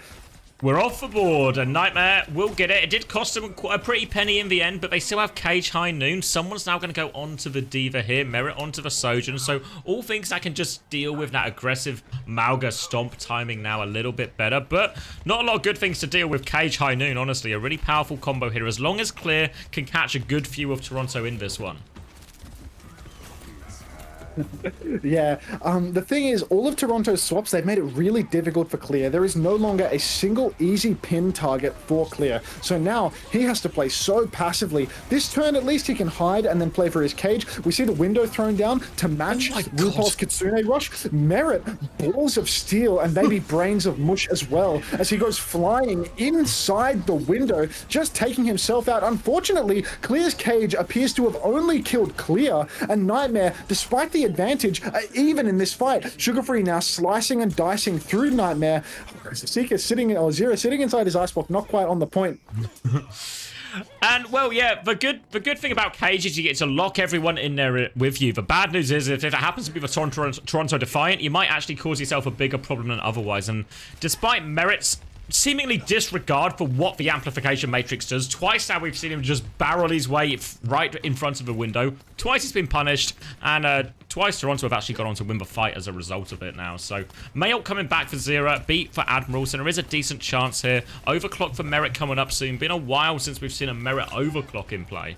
We're off the board, and Nightmare will get it. It did cost them a pretty penny in the end, but they still have Cage High Noon. Someone's now going to go onto the Diva here, Merit onto the Sojourn. So all things that can just deal with that aggressive Mauga stomp timing now a little bit better. But not a lot of good things to deal with Cage High Noon, honestly. A really powerful combo here, as long as Clear can catch a good few of Toronto in this one. Yeah, the thing is, all of Toronto's swaps, they've made it really difficult for Clear. There is no longer a single easy pin target for Clear. So now he has to play so passively. This turn, at least, he can hide and then play for his cage. We see the window thrown down to match RuPaul's Kitsune Rush. Merit, balls of steel and maybe brains of mush as well, as he goes flying inside the window, just taking himself out. Unfortunately, Clear's cage appears to have only killed Clear, and Nightmare, despite the advantage, even in this fight, Sugarfree now slicing and dicing through Nightmare. Seeker sitting, or Zero sitting inside his icebox, not quite on the point. And, well, yeah, the good thing about Cage is you get to lock everyone in there with you. The bad news is if it happens to be the Toronto Defiant, you might actually cause yourself a bigger problem than otherwise. And despite Merit's seemingly disregard for what the amplification matrix does, twice now we've seen him just barrel his way right in front of the window. Twice he's been punished, and twice Toronto have actually gone on to win the fight as a result of it now. So Mayot coming back for Zera, beat for Admiral, so there is a decent chance here. Overclock for Merit coming up soon. Been a while since we've seen a Merit overclock in play.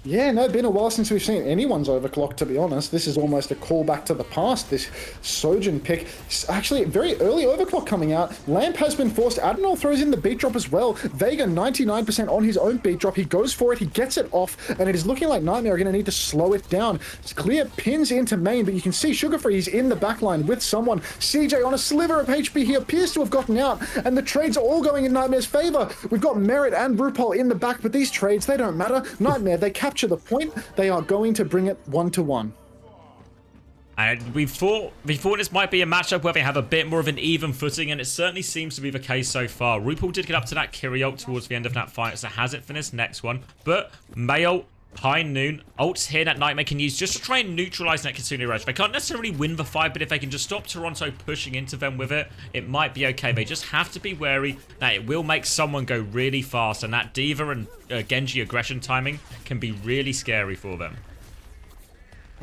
Yeah, no, been a while since we've seen anyone's overclock, to be honest. This is almost a callback to the past, this Sojourn pick. Actually, very early overclock coming out. Lamp has been forced. Admiral throws in the beat drop as well. Vega 99% on his own beat drop. He goes for it, he gets it off, and it is looking like Nightmare are going to need to slow it down. It's Clear pins into main, but you can see Sugarfree is in the backline with someone. CJ on a sliver of HP, he appears to have gotten out, and the trades are all going in Nightmare's favor. We've got Merit and RuPaul in the back, but these trades, they don't matter. Nightmare, they capture the point. They are going to bring it 1-1. And we thought this might be a matchup where they have a bit more of an even footing, and it certainly seems to be the case so far. RuPaul did get up to that Kiri ult towards the end of that fight, so hasn't finished next one. But Mayo, High Noon, ults here that Nightmare can use just to try and neutralize that Kitsune Rush. They can't necessarily win the fight, but if they can just stop Toronto pushing into them with it, it might be okay. They just have to be wary that it will make someone go really fast, and that Diva and Genji aggression timing can be really scary for them.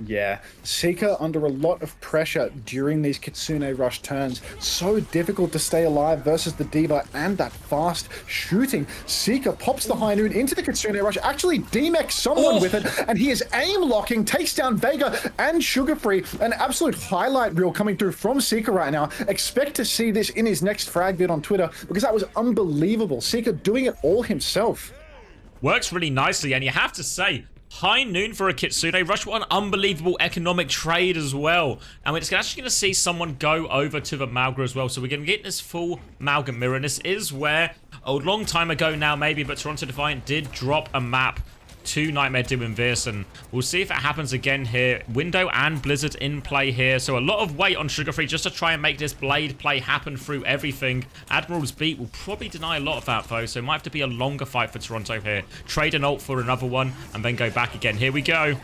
Yeah, Seeker under a lot of pressure during these Kitsune Rush turns. So difficult to stay alive versus the Diva and that fast shooting. Seeker pops the High Noon into the Kitsune Rush, actually demechs someone with it, and he is aim locking, takes down Vega and Sugarfree. An absolute highlight reel coming through from Seeker right now. Expect to see this in his next frag vid on Twitter, because that was unbelievable. Seeker doing it all himself. Works really nicely, and you have to say, High Noon for a Kitsune Rush. What an unbelievable economic trade as well. And we're just actually going to see someone go over to the Mauga as well. So we're going to get this full Mauga mirror. And this is where, a long time ago now maybe, but Toronto Defiant did drop a map to Nightmare doing this, and we'll see if it happens again here. Window and Blizzard in play here, so a lot of weight on Sugarfree just to try and make this Blade play happen through everything. Admiral's beat will probably deny a lot of that though, so it might have to be a longer fight for Toronto here. Trade an ult for another one, and then go back again. Here we go.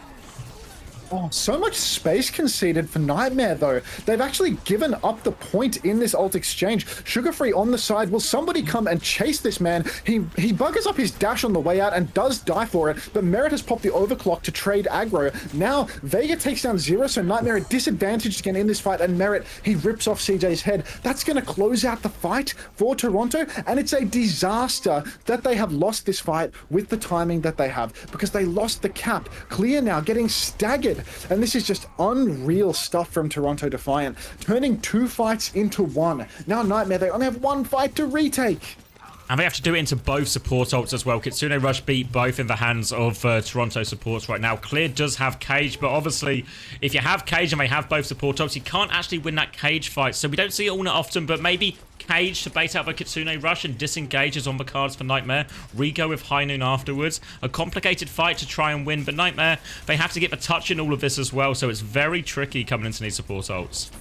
Oh, so much space conceded for Nightmare, though. They've actually given up the point in this ult exchange. Sugarfree on the side. Will somebody come and chase this man? He buggers up his dash on the way out and does die for it, but Merit has popped the overclock to trade aggro. Now, Vega takes down Zero, so Nightmare are disadvantaged again in this fight, and Merit, he rips off CJ's head. That's going to close out the fight for Toronto, and it's a disaster that they have lost this fight with the timing that they have, because they lost the cap. Clear now getting staggered. And this is just unreal stuff from Toronto Defiant, turning 2 fights into 1. Now Nightmare, they only have 1 fight to retake. And they have to do it into both support ults as well. Kitsune Rush beat both in the hands of Toronto supports right now. Clear does have Cage, but obviously, if you have Cage and they have both support ults, you can't actually win that Cage fight. So we don't see it all that often, but maybe Cage to bait out the Kitsune Rush and disengages on the cards for Nightmare. Re-go with High Noon afterwards. A complicated fight to try and win, but Nightmare, they have to get the touch in all of this as well, so it's very tricky coming into these support ults.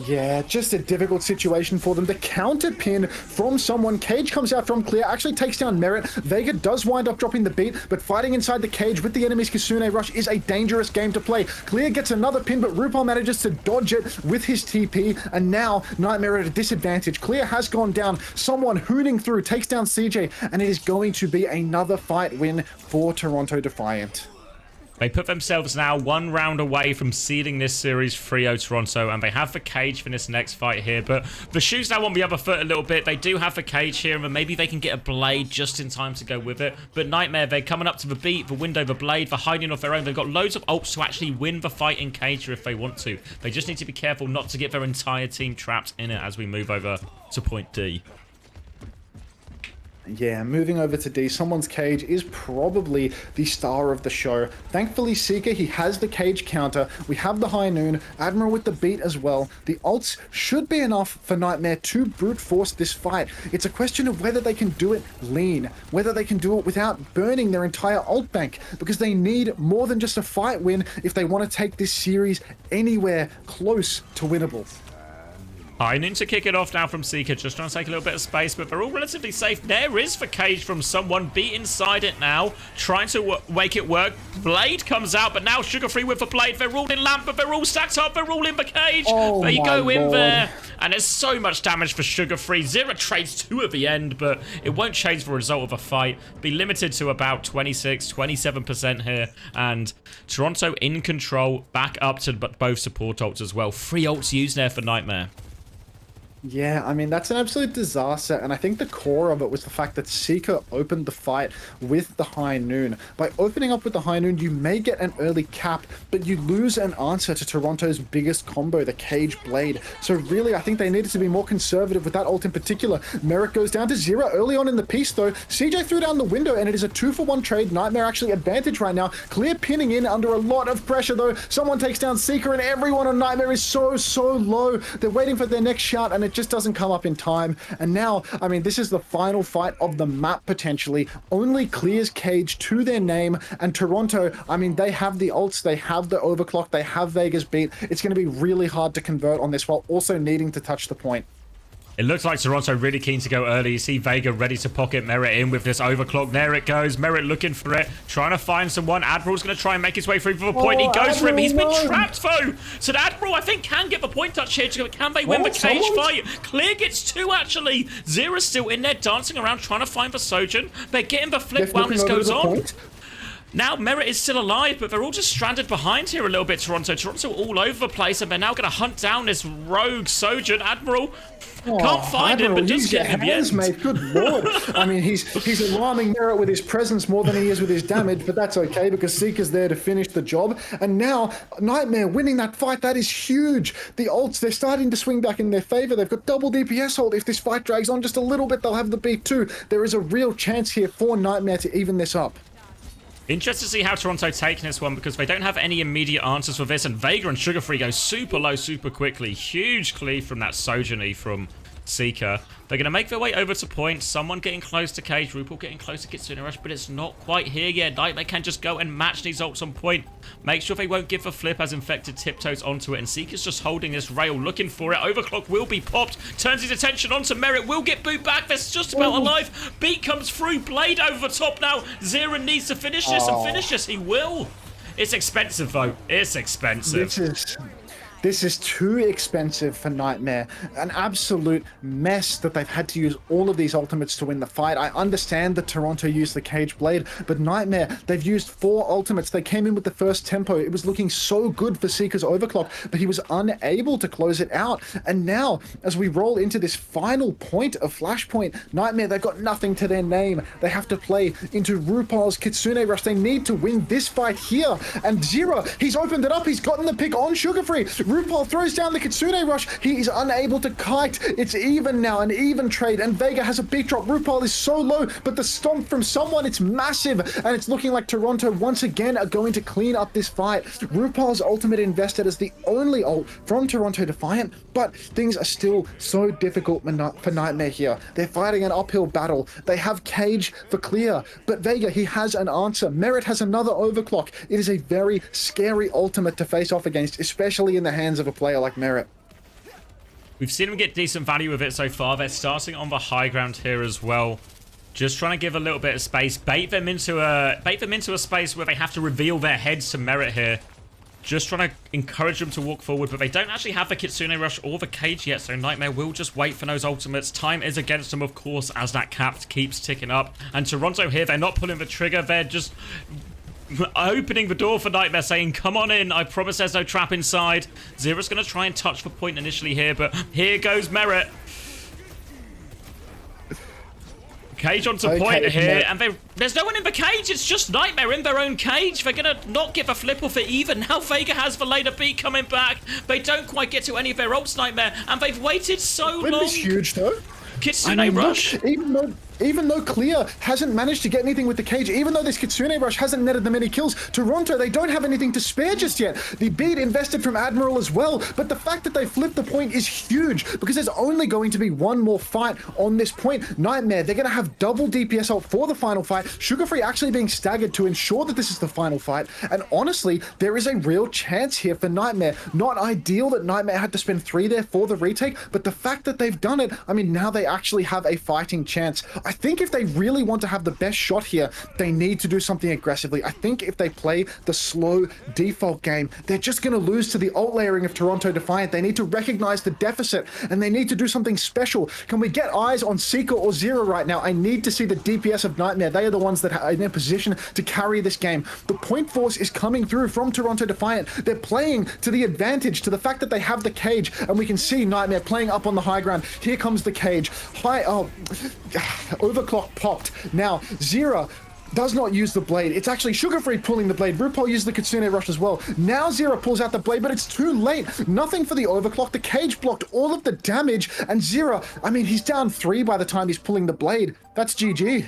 Yeah, just a difficult situation for them. The counter pin from someone. Cage comes out from clear, actually takes down Merit. Vega does wind up dropping the beat, but fighting inside the cage with the enemy's Kitsune Rush is a dangerous game to play. Clear gets another pin, but RuPaul manages to dodge it with his TP, and now Nightmare at a disadvantage. Clear has gone down. Someone hooning through takes down CJ, and it is going to be another fight win for Toronto Defiant. They put themselves now 1 round away from seeding this series 3-0 Toronto, and they have the cage for this next fight here. But the shoes now on the other foot a little bit. They do have the cage here, and maybe they can get a blade just in time to go with it. But Nightmare, they're coming up to the beat, the window, the blade, they're hiding off their own. They've got loads of ults to actually win the fight in cage here if they want to. They just need to be careful not to get their entire team trapped in it as we move over to point D. Yeah, moving over to D, someone's cage is probably the star of the show. Thankfully, Seeker, he has the cage counter. We have the High Noon, Admiral with the beat as well. The ults should be enough for Nightmare to brute force this fight. It's a question of whether they can do it lean, whether they can do it without burning their entire ult bank, because they need more than just a fight win if they want to take this series anywhere close to winnable. I need to kick it off now from Seeker, just trying to take a little bit of space, but they're all relatively safe. There is the cage from someone, beat inside it now, trying to make it work. Blade comes out, but now Sugar Free with the blade. They're all in lamp, but they're all stacked up. They're all in the cage. Oh, they go in Lord. there, and there's so much damage for Sugar Free. Zero trades 2 at the end, but it won't change the result of a fight. Be limited to about 26, 27% here, and Toronto in control, back up to both support ults as well. 3 ults used there for Nightmare. Yeah, I mean, that's an absolute disaster, and I think the core of it was the fact that Seeker opened the fight with the High Noon. By opening up with the High Noon, you may get an early cap, but you lose an answer to Toronto's biggest combo, the Cage Blade. So really, I think they needed to be more conservative with that ult in particular. Merrick goes down to 0 early on in the piece, though. CJ threw down the window, and it is a 2-for-1 trade. Nightmare actually advantage right now. Clear pinning in under a lot of pressure, though. Someone takes down Seeker, and everyone on Nightmare is so low. They're waiting for their next shout, and it just doesn't come up in time. And now, I mean, this is the final fight of the map potentially. Only Clear's cage to their name, and Toronto, I mean, they have the ults, they have the overclock, they have Vega's beat. It's going to be really hard to convert on this while also needing to touch the point. It looks like Toronto really keen to go early. You see Vega ready to pocket Merit in with this overclock. There it goes. Merit looking for it. Trying to find someone. Admiral's going to try and make his way through for the point. He goes for him. He's been trapped, though. So the Admiral, I think, can get the point touch here. Can they win the cage fight? Clear gets 2, actually. Zera's still in there dancing around trying to find the Sojourn. They're getting the flip while this goes on. Now, Merit is still alive, but they're all just stranded behind here a little bit, Toronto. Toronto all over the place, and they're now going to hunt down this rogue Sojourn. Admiral can't find him, but just get him in the end. Mate. Good lord. I mean, he's alarming Merit with his presence more than he is with his damage, but that's okay because Seeker's there to finish the job. And now, Nightmare winning that fight, that is huge. The ults, they're starting to swing back in their favor. They've got double DPS ult. If this fight drags on just a little bit, they'll have the beat too. There is a real chance here for Nightmare to even this up. Interested to see how Toronto take this one because they don't have any immediate answers for this, and Vega and Sugar Free go super low super quickly. Huge cleave from that Sojourn from Seeker. They're going to make their way over to point. Someone getting close to cage. RuPaul getting close to Kitsune Rush, but it's not quite here yet. They can just go and match these ults on point. Make sure they won't give a flip as Infected tiptoes onto it, and Seeker's just holding this rail, looking for it. Overclock will be popped. Turns his attention onto Merit. Will get booed back. They're just about alive. Beat comes through. Blade over the top now. Zera needs to finish this and finish this. He will. It's expensive, though. It's expensive. This is too expensive for Nightmare. An absolute mess that they've had to use all of these ultimates to win the fight. I understand that Toronto used the Cage Blade, but Nightmare, they've used 4 ultimates. They came in with the first tempo. It was looking so good for Seeker's overclock, but he was unable to close it out. And now, as we roll into this final point of Flashpoint, Nightmare, they've got nothing to their name. They have to play into RuPaul's Kitsune Rush. They need to win this fight here. And Zera, he's opened it up. He's gotten the pick on Sugar Free. RuPaul throws down the Kitsune Rush. He is unable to kite. It's even now, an even trade, and Vega has a beat drop. RuPaul is so low, but the stomp from someone, it's massive, and it's looking like Toronto once again are going to clean up this fight. RuPaul's ultimate invested as the only ult from Toronto Defiant, but things are still so difficult for Nightmare here. They're fighting an uphill battle. They have Cage for clear, but Vega, he has an answer. Merit has another overclock. It is a very scary ultimate to face off against, especially in the hands of a player like Merit. We've seen them get decent value with it so far. They're starting on the high ground here as well. Just trying to give a little bit of space. Bait them into a space where they have to reveal their heads to Merit here. Just trying to encourage them to walk forward, but they don't actually have the Kitsune Rush or the Cage yet, so Nightmare will just wait for those ultimates. Time is against them, of course, as that cap keeps ticking up. And Toronto here, they're not pulling the trigger. They're just opening the door for Nightmare, saying, come on in, I promise there's no trap inside. Zero's going to try and touch the point initially here, but here goes Merit. Cage onto point here, and there's no one in the cage. It's just Nightmare in their own cage. They're going to not give a flip off it either. Now Vega has the later beat coming back. They don't quite get to any of their ults, Nightmare, and they've waited so long. It's huge, though. Kitsune Rush. Look, even though Clear hasn't managed to get anything with the Cage, even though this Kitsune Rush hasn't netted them any kills, Toronto, they don't have anything to spare just yet. The beat invested from Admiral as well, but the fact that they flipped the point is huge, because there's only going to be one more fight on this point. Nightmare, they're going to have double DPS ult for the final fight. Sugarfree actually being staggered to ensure that this is the final fight, and honestly, there is a real chance here for Nightmare. Not ideal that Nightmare had to spend 3 there for the retake, but the fact that they've done it, I mean, now they actually have a fighting chance. I think if they really want to have the best shot here, they need to do something aggressively. I think if they play the slow default game, they're just going to lose to the ult layering of Toronto Defiant. They need to recognize the deficit, and they need to do something special. Can we get eyes on Seeker or Zero right now? I need to see the DPS of Nightmare. They are the ones that are in a position to carry this game. The point force is coming through from Toronto Defiant. They're playing to the advantage, to the fact that they have the Cage, and we can see Nightmare playing up on the high ground. Here comes the Cage. Overclock popped. Now, Zero does not use the blade. It's actually Sugarfree pulling the blade. RuPaul used the Kitsune Rush as well. Now Zero pulls out the blade, but it's too late. Nothing for the overclock. The Cage blocked all of the damage, and Zero, I mean, he's down 3 by the time he's pulling the blade. That's GG.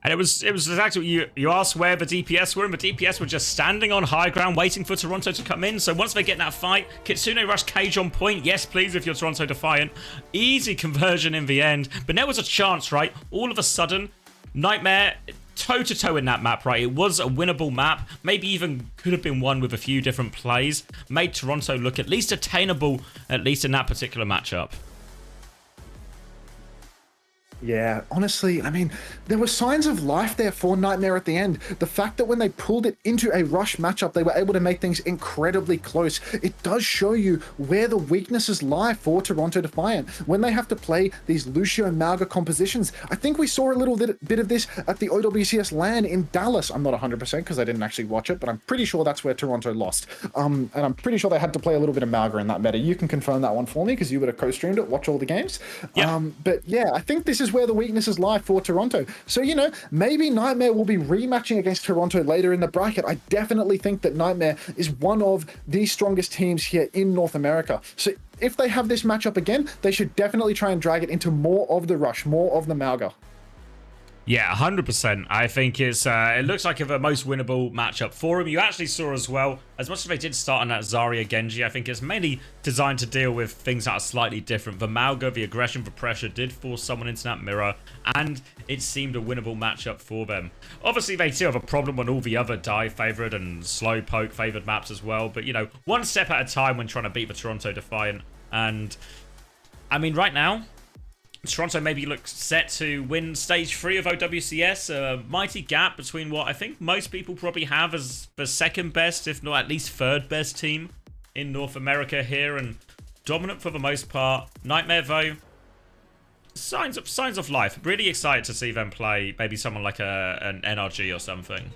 And it was exactly what you asked where the DPS were, and the DPS were just standing on high ground waiting for Toronto to come in. So once they get in that fight, Kitsune Rush Cage on point. Yes, please, if you're Toronto Defiant. Easy conversion in the end. But there was a chance, right? All of a sudden, Nightmare toe-to-toe in that map, right? It was a winnable map. Maybe even could have been won with a few different plays. Made Toronto look at least attainable, at least in that particular matchup. Yeah, honestly, I mean, there were signs of life there for Nightmare at the end. The fact that when they pulled it into a rush matchup, they were able to make things incredibly close. It does show you where the weaknesses lie for Toronto Defiant. When they have to play these Lucio Malga compositions, I think we saw a little bit of this at the OWCS LAN in Dallas. I'm not 100% because I didn't actually watch it, but I'm pretty sure that's where Toronto lost. And I'm pretty sure they had to play a little bit of Malga in that meta. You can confirm that one for me because you would have co-streamed it, watch all the games. Yeah. But yeah, I think this is where the weaknesses lie for Toronto. So, you know, maybe Nightmare will be rematching against Toronto later in the bracket. I definitely think that Nightmare is one of the strongest teams here in North America. So if they have this matchup again, they should definitely try and drag it into more of the rush, more of the Malga. Yeah, 100%. I think it looks like the most winnable matchup for him. You actually saw as well, as much as they did start on that Zarya Genji, I think it's mainly designed to deal with things that are slightly different. The Malga, the aggression, the pressure did force someone into that mirror, and it seemed a winnable matchup for them. Obviously, they still have a problem on all the other dive favored and slow poke favored maps as well, but you know, one step at a time when trying to beat the Toronto Defiant. And I mean, right now, Toronto maybe looks set to win stage 3 of OWCS, a mighty gap between what I think most people probably have as the second best, if not at least third best team in North America here, and dominant for the most part. Nightmare though, signs of life. Really excited to see them play maybe someone like an NRG or something.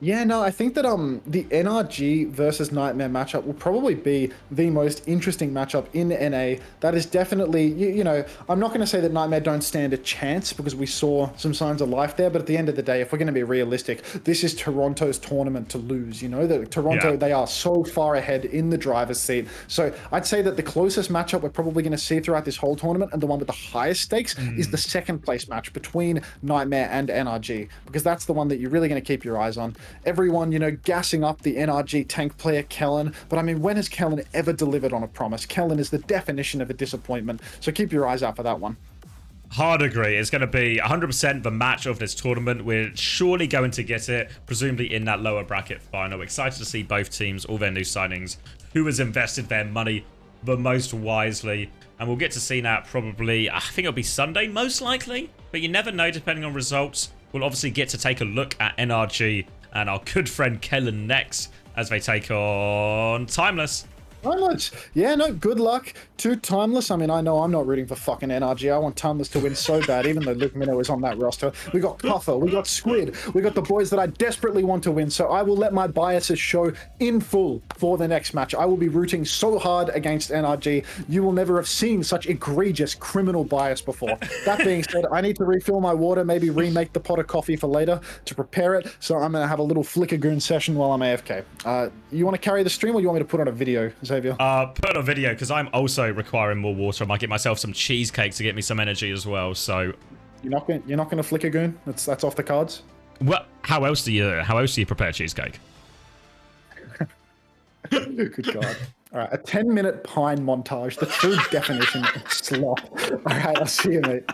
Yeah, no, I think that the NRG versus Nightmare matchup will probably be the most interesting matchup in NA. That is definitely, you know, I'm not going to say that Nightmare don't stand a chance because we saw some signs of life there, but at the end of the day, if we're going to be realistic, this is Toronto's tournament to lose, you know? That Toronto, yeah, they are so far ahead in the driver's seat. So I'd say that the closest matchup we're probably going to see throughout this whole tournament, and the one with the highest stakes, is the second place match between Nightmare and NRG, because that's the one that you're really going to keep your eyes on. Everyone, you know, gassing up the NRG tank player Kellen, but I mean, when has Kellen ever delivered on a promise? Kellen is the definition of a disappointment, so keep your eyes out for that one. Hard agree. It's going to be 100% the match of this tournament. We're surely going to get it, presumably in that lower bracket final. Excited to see both teams, all their new signings, who has invested their money the most wisely. And we'll get to see that probably, I think it'll be Sunday, most likely. But you never know, depending on results. We'll obviously get to take a look at NRG and our good friend Kellen next as they take on Timeless. Timeless. Yeah, no, good luck to Timeless. I mean, I know I'm not rooting for fucking NRG. I want Timeless to win so bad, even though Luke Minnow is on that roster. We got Puffer, we got Squid, we got the boys that I desperately want to win, so I will let my biases show in full for the next match. I will be rooting so hard against NRG. You will never have seen such egregious criminal bias before. That being said, I need to refill my water, maybe remake the pot of coffee for later to prepare it, so I'm going to have a little Flickagoon session while I'm AFK. You want to carry the stream, or you want me to put on a video, Xavier? Put on a video, because I'm also requiring more water. I might get myself some cheesecake to get me some energy as well. So you're not gonna flick a goon? That's off the cards. Well, how else do you prepare cheesecake? Good God. All right, a 10-minute pine montage, the true definition of sloth. All right, I'll see you, mate.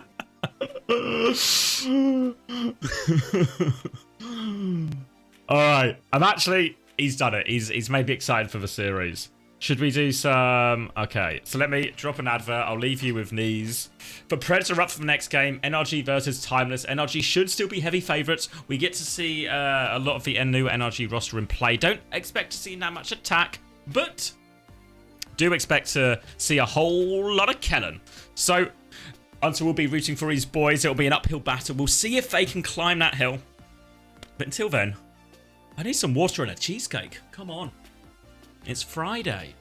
All right, he's done it. He's made me excited for the series. Should we do some... Okay, so let me drop an advert. I'll leave you with these. The Preds are up for the next game. NRG versus Timeless. NRG should still be heavy favourites. We get to see a lot of the new NRG roster in play. Don't expect to see that much attack, but do expect to see a whole lot of Kellen. So, until we'll be rooting for these boys, it'll be an uphill battle. We'll see if they can climb that hill. But until then, I need some water and a cheesecake. Come on. It's Friday.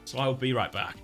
So I'll be right back.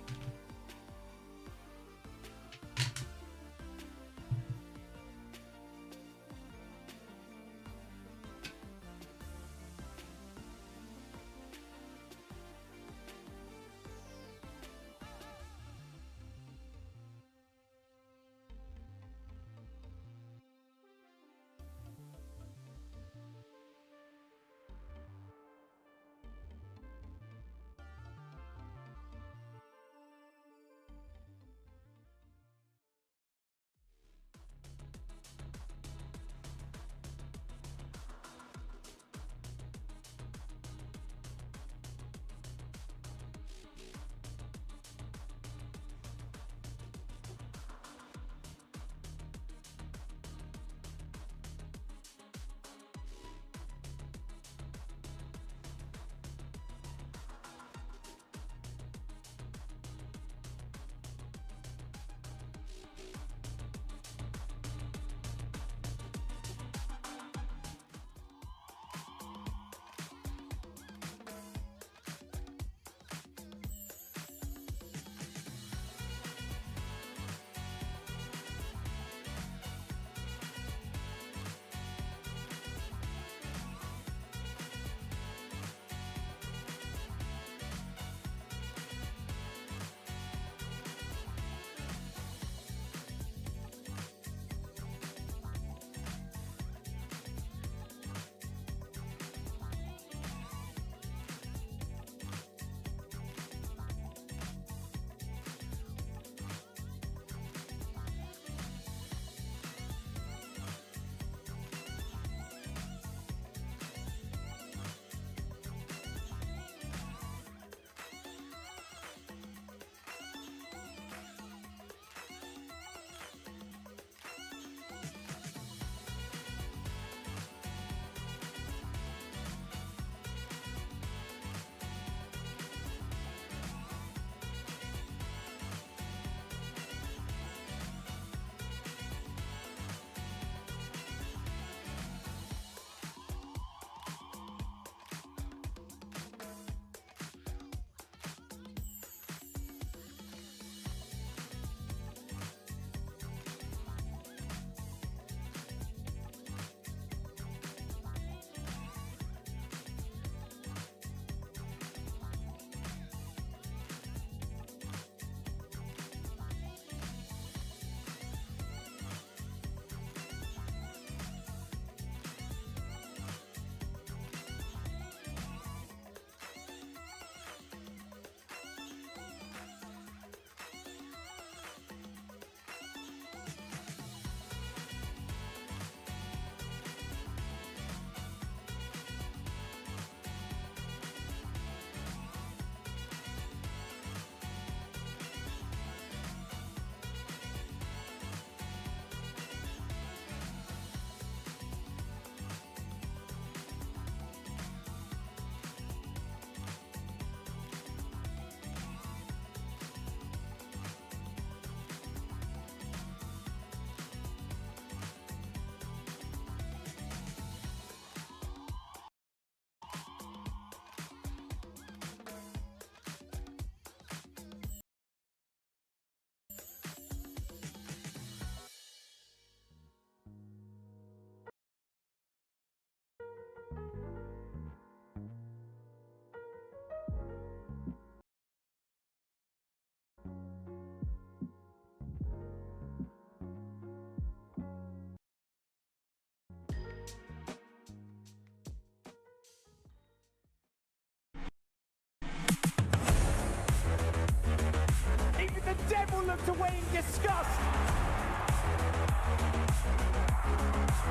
discussed.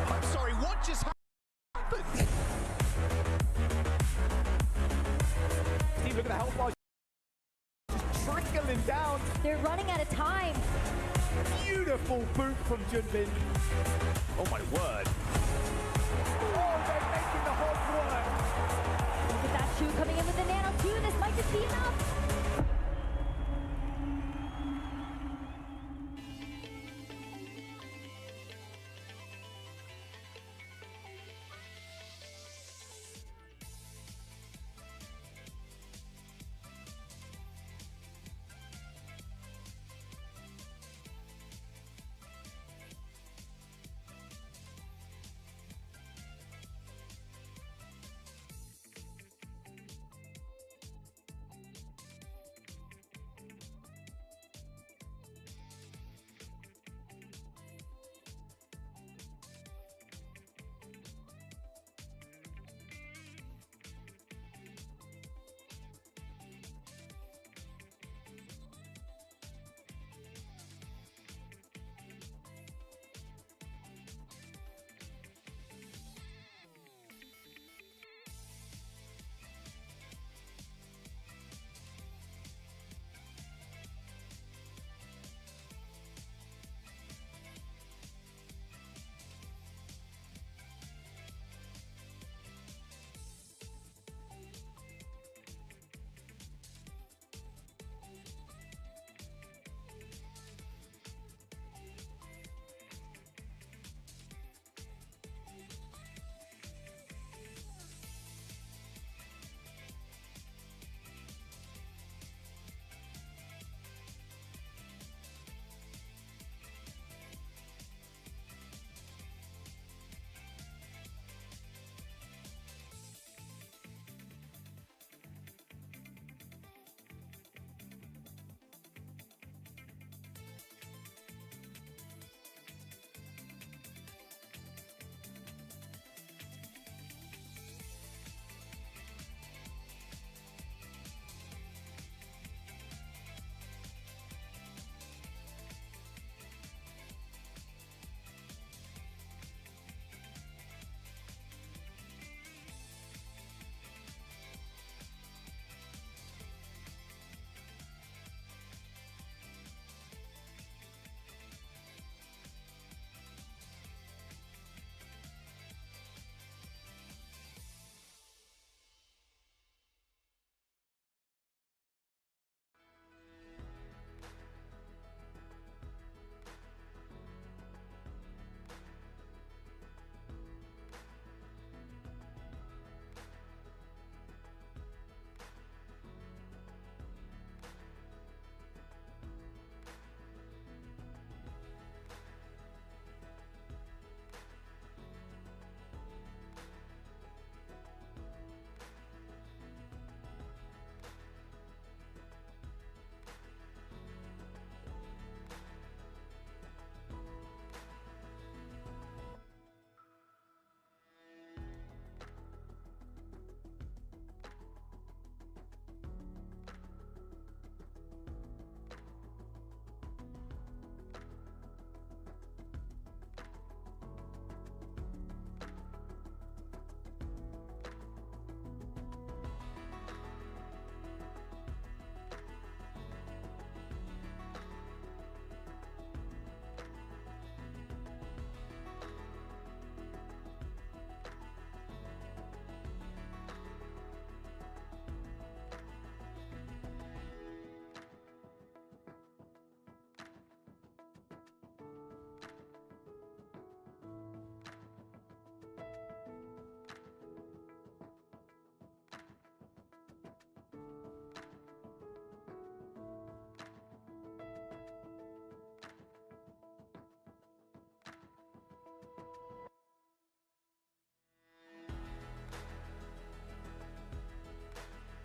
I'm sorry, what just happened? Steve, look at the health bar. Just trickling down. They're running out of time. Beautiful boot from Junbin. Oh my word. Oh, they're making the hog work. Look at that shoe coming in with the nano 2. This might just be enough.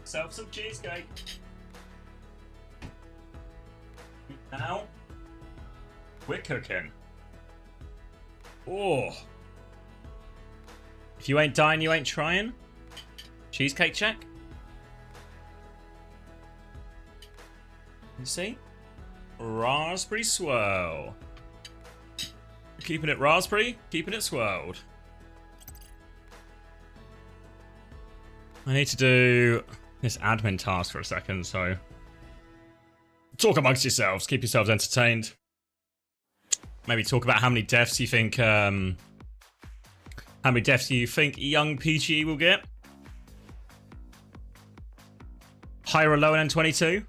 Self some cheesecake. Now we're cooking. Oh. If you ain't dying, you ain't trying. Cheesecake check. You see? Raspberry swirl. Keeping it raspberry, keeping it swirled. I need to do this admin task for a second, so talk amongst yourselves, keep yourselves entertained. Maybe talk about how many deaths you think young PGE will get. Higher or lower than 22?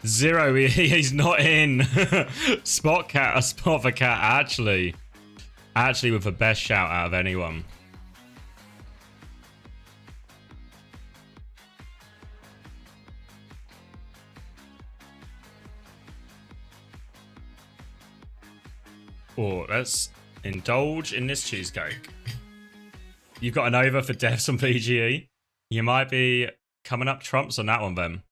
Zero, he's not in. Spot cat, a spot for cat, actually with the best shout out of anyone. Oh, let's indulge in this cheesecake. You've got an over for deaths on PGE. You might be coming up trumps on that one, then.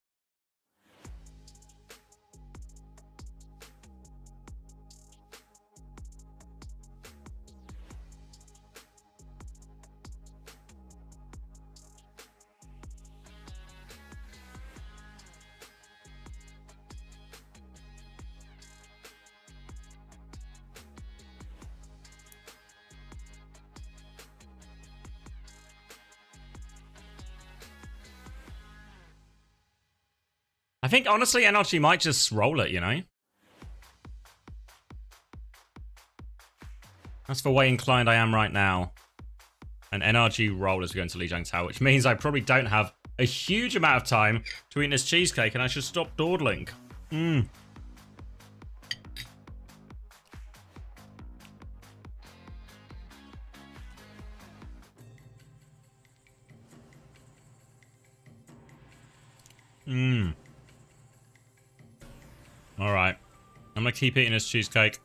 I think, honestly, NRG might just roll it, you know? That's the way inclined I am right now. An NRG roll as we go into Lijiang Tower, which means I probably don't have a huge amount of time to eat this cheesecake, and I should stop dawdling. Mmm. Mmm. Alright. I'm gonna keep eating this cheesecake.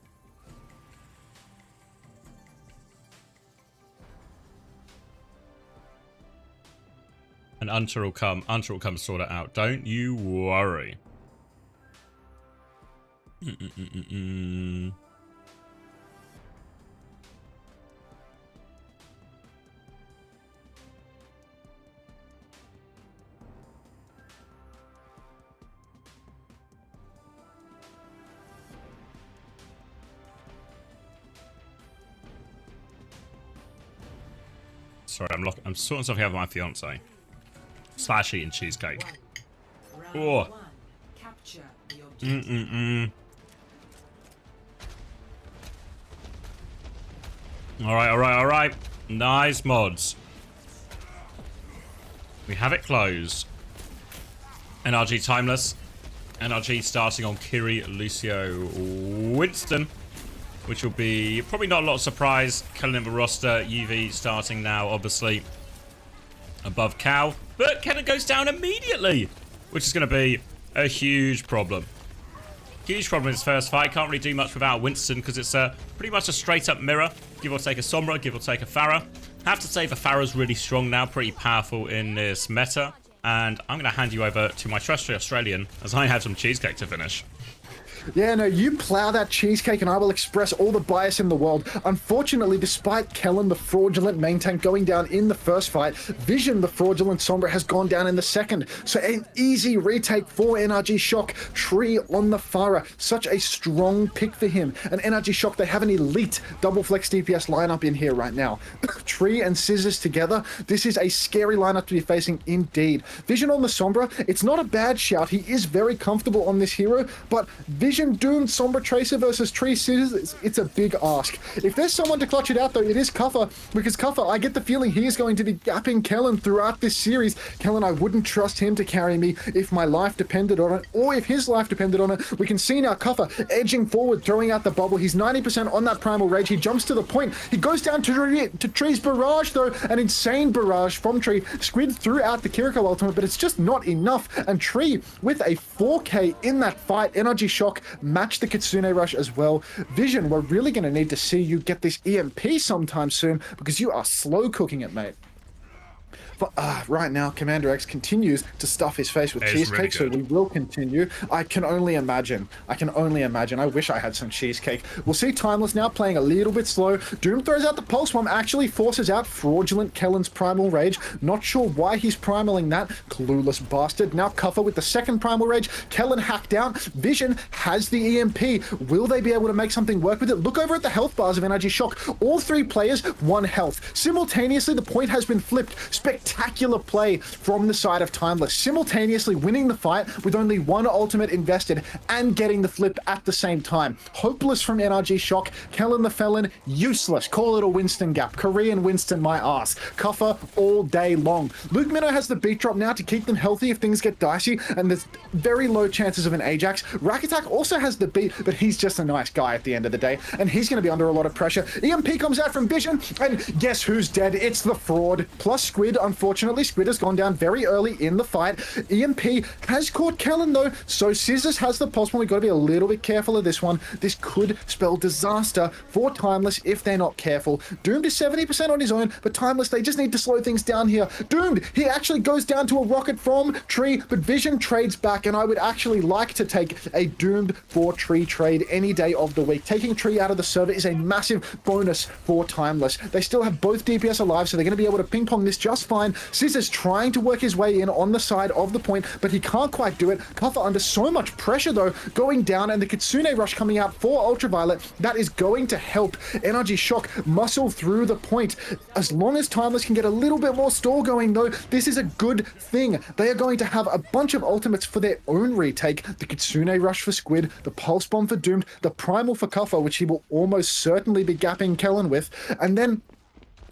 And Unter will come. Unter will come sort it out. Don't you worry. Sorry, I'm sorting something out with my fiance. Slash eating cheesecake. Oh. Alright. Nice mods. We have it closed. NRG timeless. NRG starting on Kiri, Lucio, Winston. Which will be probably not a lot of surprise. Kellan in the roster. UV starting now, obviously. Above Cow. But Kellan goes down immediately. Which is going to be a huge problem. Huge problem in his first fight. Can't really do much without Winston because it's pretty much a straight up mirror. Give or take a Sombra, give or take a Pharah. Have to say the Pharah's really strong now. Pretty powerful in this meta. And I'm going to hand you over to my trusty Australian as I have some cheesecake to finish. Yeah, no, you plow that cheesecake and I will express all the bias in the world. Unfortunately, despite Kellan, the fraudulent main tank, going down in the first fight, Vision, the fraudulent Sombra, has gone down in the second. So an easy retake for NRG Shock. Tree on the Pharah. Such a strong pick for him. And NRG Shock, they have an elite double flex DPS lineup in here right now. Tree and Scissors together. This is a scary lineup to be facing indeed. Vision on the Sombra, it's not a bad shout. He is very comfortable on this hero, but Vision, Doom, Sombra, Tracer versus Tree, Scissors, it's a big ask. If there's someone to clutch it out, though, it is Kuffer, because Kuffer, I get the feeling he is going to be gapping Kellan throughout this series. Kellan, I wouldn't trust him to carry me if my life depended on it, or if his life depended on it. We can see now Kuffer edging forward, throwing out the bubble. He's 90% on that Primal Rage. He jumps to the point. He goes down to Tree's barrage, though. An insane barrage from Tree. Squid threw out the Kiriko ultimate, but it's just not enough. And Tree, with a 4K in that fight, NRG Shock match the Kitsune Rush as well. Vision, we're really going to need to see you get this EMP sometime soon because you are slow cooking it, mate. Right now, CommanderX continues to stuff his face with It's cheesecake, really so we will continue. I can only imagine. I wish I had some cheesecake. We'll see Timeless now playing a little bit slow. Doom throws out the Pulse Bomb, actually forces out Fraudulent Kellen's Primal Rage. Not sure why he's primaling that. Clueless bastard. Now Cuffer with the second Primal Rage. Kellen hacked out. Vision has the EMP. Will they be able to make something work with it? Look over at the health bars of NRG Shock. All three players, 1 health. Simultaneously, the point has been flipped. Spectacular play from the side of Timeless. Simultaneously winning the fight with only 1 ultimate invested and getting the flip at the same time. Hopeless from NRG Shock. Kellen the Felon, useless. Call it a Winston gap. Korean Winston, my ass. Cuffer all day long. Luke Minnow has the beat drop now to keep them healthy if things get dicey, and there's very low chances of an Ajax. Rack Attack also has the beat, but he's just a nice guy at the end of the day, and he's going to be under a lot of pressure. EMP comes out from Vision, and guess who's dead? It's the Fraud, plus Squid. Unfortunately, Squid has gone down very early in the fight. EMP has caught Kellen, though, so Scissors has the Pulse Bomb. We've got to be a little bit careful of this one. This could spell disaster for Timeless if they're not careful. Doomed is 70% on his own, but Timeless, they just need to slow things down here. Doomed, he actually goes down to a rocket from Tree, but Vision trades back, and I would actually like to take a Doomed for Tree trade any day of the week. Taking Tree out of the server is a massive bonus for Timeless. They still have both DPS alive, so they're going to be able to ping pong this just fine. Scissors trying to work his way in on the side of the point, but he can't quite do it. Cuffer under so much pressure, though, going down, and the Kitsune Rush coming out for Ultraviolet. That is going to help NRG Shock muscle through the point. As long as Timeless can get a little bit more stall going, though, this is a good thing. They are going to have a bunch of ultimates for their own retake. The Kitsune Rush for Squid, the Pulse Bomb for Doomed, the Primal for Cuffer, which he will almost certainly be gapping Kellen with, and then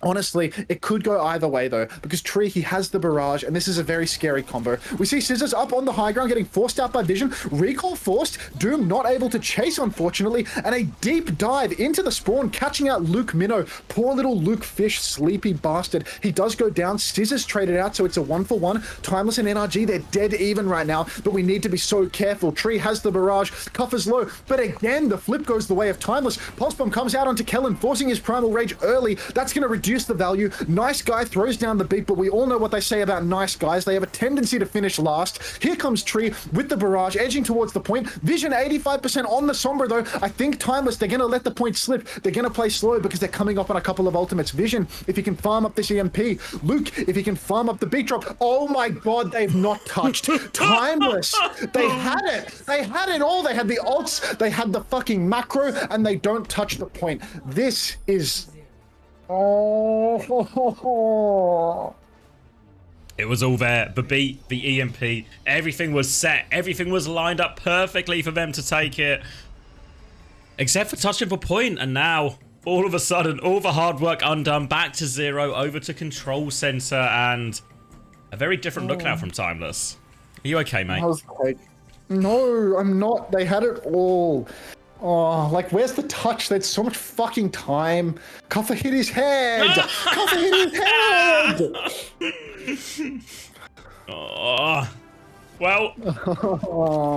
honestly, it could go either way, though, because Tree, he has the barrage, and this is a very scary combo. We see Scissors up on the high ground, getting forced out by Vision. Recall forced. Doom not able to chase, unfortunately, and a deep dive into the spawn, catching out Luke Minnow. Poor little Luke Fish, sleepy bastard. He does go down. Scissors traded out, so it's a 1-for-1. Timeless and NRG, they're dead even right now, but we need to be so careful. Tree has the barrage. Cuffer's low, but again, the flip goes the way of Timeless. Pulse Bomb comes out onto Kellen, forcing his Primal Rage early. That's going to reduce the value. Nice guy throws down the beat, but we all know what they say about nice guys. They have a tendency to finish last. Here comes Tree with the barrage, edging towards the point. Vision 85% on the Sombra, though. I think Timeless, they're going to let the point slip. They're going to play slow because they're coming up on a couple of ultimates. Vision, if he can farm up this EMP. Luke, if he can farm up the beat drop. Oh my god, they've not touched. Timeless. They had it. They had it all. They had the ults, they had the fucking macro, and they don't touch the point. This is... Oh, it was all there. The beat, the EMP, everything was set. Everything was lined up perfectly for them to take it. Except for touching the point, and now, all of a sudden, all the hard work undone, back to 0, over to Control Center, and a very different look now from Timeless. Are you okay, mate? I was like, no, I'm not. They had it all. Oh, like, where's the touch? There's so much fucking time. Cuffer hit his head! Cuffer hit his head! Oh. Well,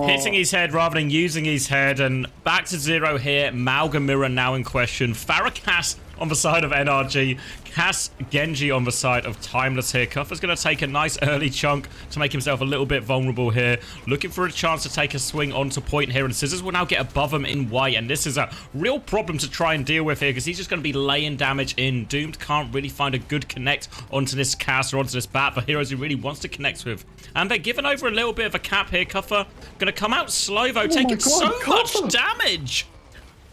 hitting his head rather than using his head, and back to 0 here. Malga Mirror now in question. Farrakhan on the side of NRG. Cass Genji on the side of Timeless here. Cuffer's going to take a nice early chunk to make himself a little bit vulnerable here. Looking for a chance to take a swing onto point here, and Scissors will now get above him in white, and this is a real problem to try and deal with here because he's just going to be laying damage in. Doomed can't really find a good connect onto this Cass or onto this bat for heroes he really wants to connect with. And they're giving over a little bit of a cap here. Cuffer going to come out slow, though, taking so much damage.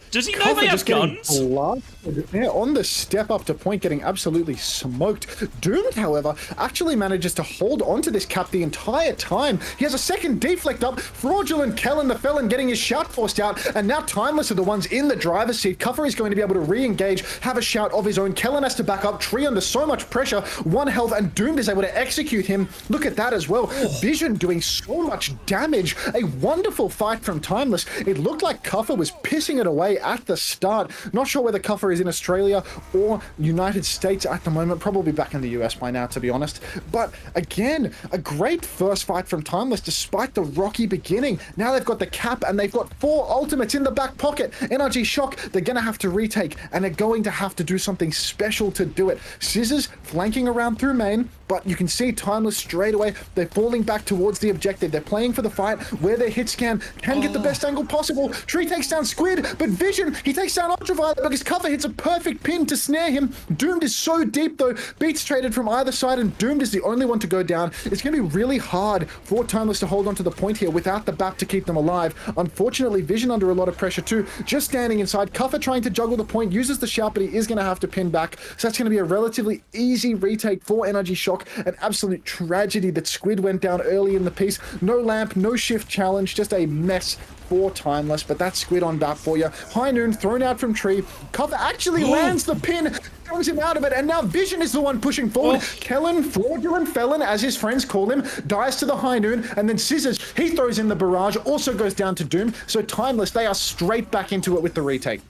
Does he know they have guns? Yeah, on the step up to point, getting absolutely smoked. Doomed, however, actually manages to hold onto this cap the entire time. He has a second deflect up. Fraudulent Kellen the Felon getting his shout forced out, and now Timeless are the ones in the driver's seat. Cuffer is going to be able to re-engage, have a shout of his own. Kellen has to back up. Tree under so much pressure, 1 health, and Doomed is able to execute him. Look at that as well. Vision doing so much damage. A wonderful fight from Timeless. It looked like Cuffer was pissing it away away at the start. Not sure whether Cuffer is in Australia or United States at the moment. Probably back in the US by now, to be honest. But again, a great first fight from Timeless despite the rocky beginning. Now they've got the cap and they've got 4 ultimates in the back pocket. NRG Shock, they're going to have to retake and they're going to have to do something special to do it. Scissors flanking around through main, but you can see Timeless straight away. They're falling back towards the objective. They're playing for the fight where their hit scan can get the best angle possible. Tree takes down Squid, but Vision, he takes down Ultraviolet because Cover hits a perfect pin to snare him. Doomed is so deep though. Beats traded from either side and Doomed is the only one to go down. It's going to be really hard for Timeless to hold on to the point here without the BAP to keep them alive. Unfortunately, Vision under a lot of pressure too. Just standing inside. Cuffer trying to juggle the point, uses the shout, but he is going to have to pin back. So that's going to be a relatively easy retake for NRG Shock. An absolute tragedy that Squid went down early in the piece. No lamp, no shift challenge, just a mess for Timeless, but that's Squid on BAP for you. High Noon thrown out from Tree. Cuffer actually lands the pin, throws him out of it, and now Vision is the one pushing forward. Kellen, fraudulent felon, as his friends call him, dies to the High Noon, and then Scissors, he throws in the barrage, also goes down to Doom. So Timeless, they are straight back into it with the retake.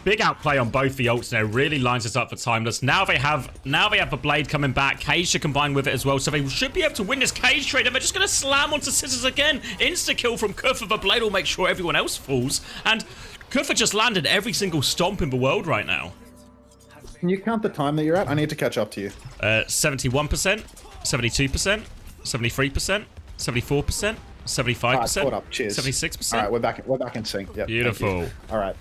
Big outplay on both the ults there. Really lines us up for Timeless. Now they have the Blade coming back. Cage to combine with it as well. So they should be able to win this Cage trade. And they're just going to slam onto Scissors again. Insta-kill from Kuffer. The Blade will make sure everyone else falls. And Kuffer just landed every single stomp in the world right now. Can you count the time that you're at? I need to catch up to you. 71%, 72%, 73%, 74%, 75%, caught up. Cheers. 76%. All right, we're back in sync. Yep, beautiful. All right.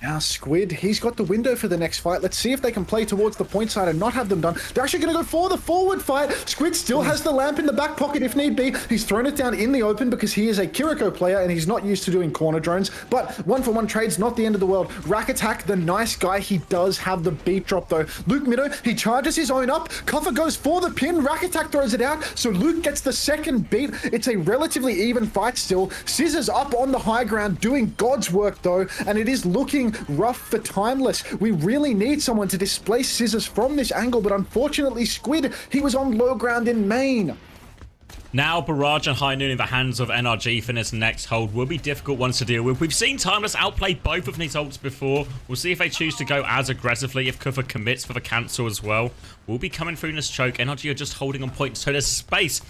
Now Squid, he's got the window for the next fight. Let's see if they can play towards the point side and not have them done. They're actually going to go for the forward fight. Squid still has the lamp in the back pocket if need be. He's thrown it down in the open because he is a Kiriko player and he's not used to doing corner drones. But 1-for-1 trade's not the end of the world. Rack Attack, the nice guy, he does have the beat drop though. Luke Middo, he charges his own up. Cuffer goes for the pin. Rack Attack throws it out. So Luke gets the second beat. It's a relatively even fight still. Scissors up on the high ground doing God's work though. And it is looking rough for Timeless. We really need someone to displace Scissors from this angle, but unfortunately Squid, he was on low ground in main. Now, Barrage and High Noon in the hands of NRG for this next hold will be difficult ones to deal with. We've seen Timeless outplay both of these ults before. We'll see if they choose to go as aggressively, if Kuffer commits for the cancel as well. We'll be coming through in this choke. NRG are just holding on point, so there's space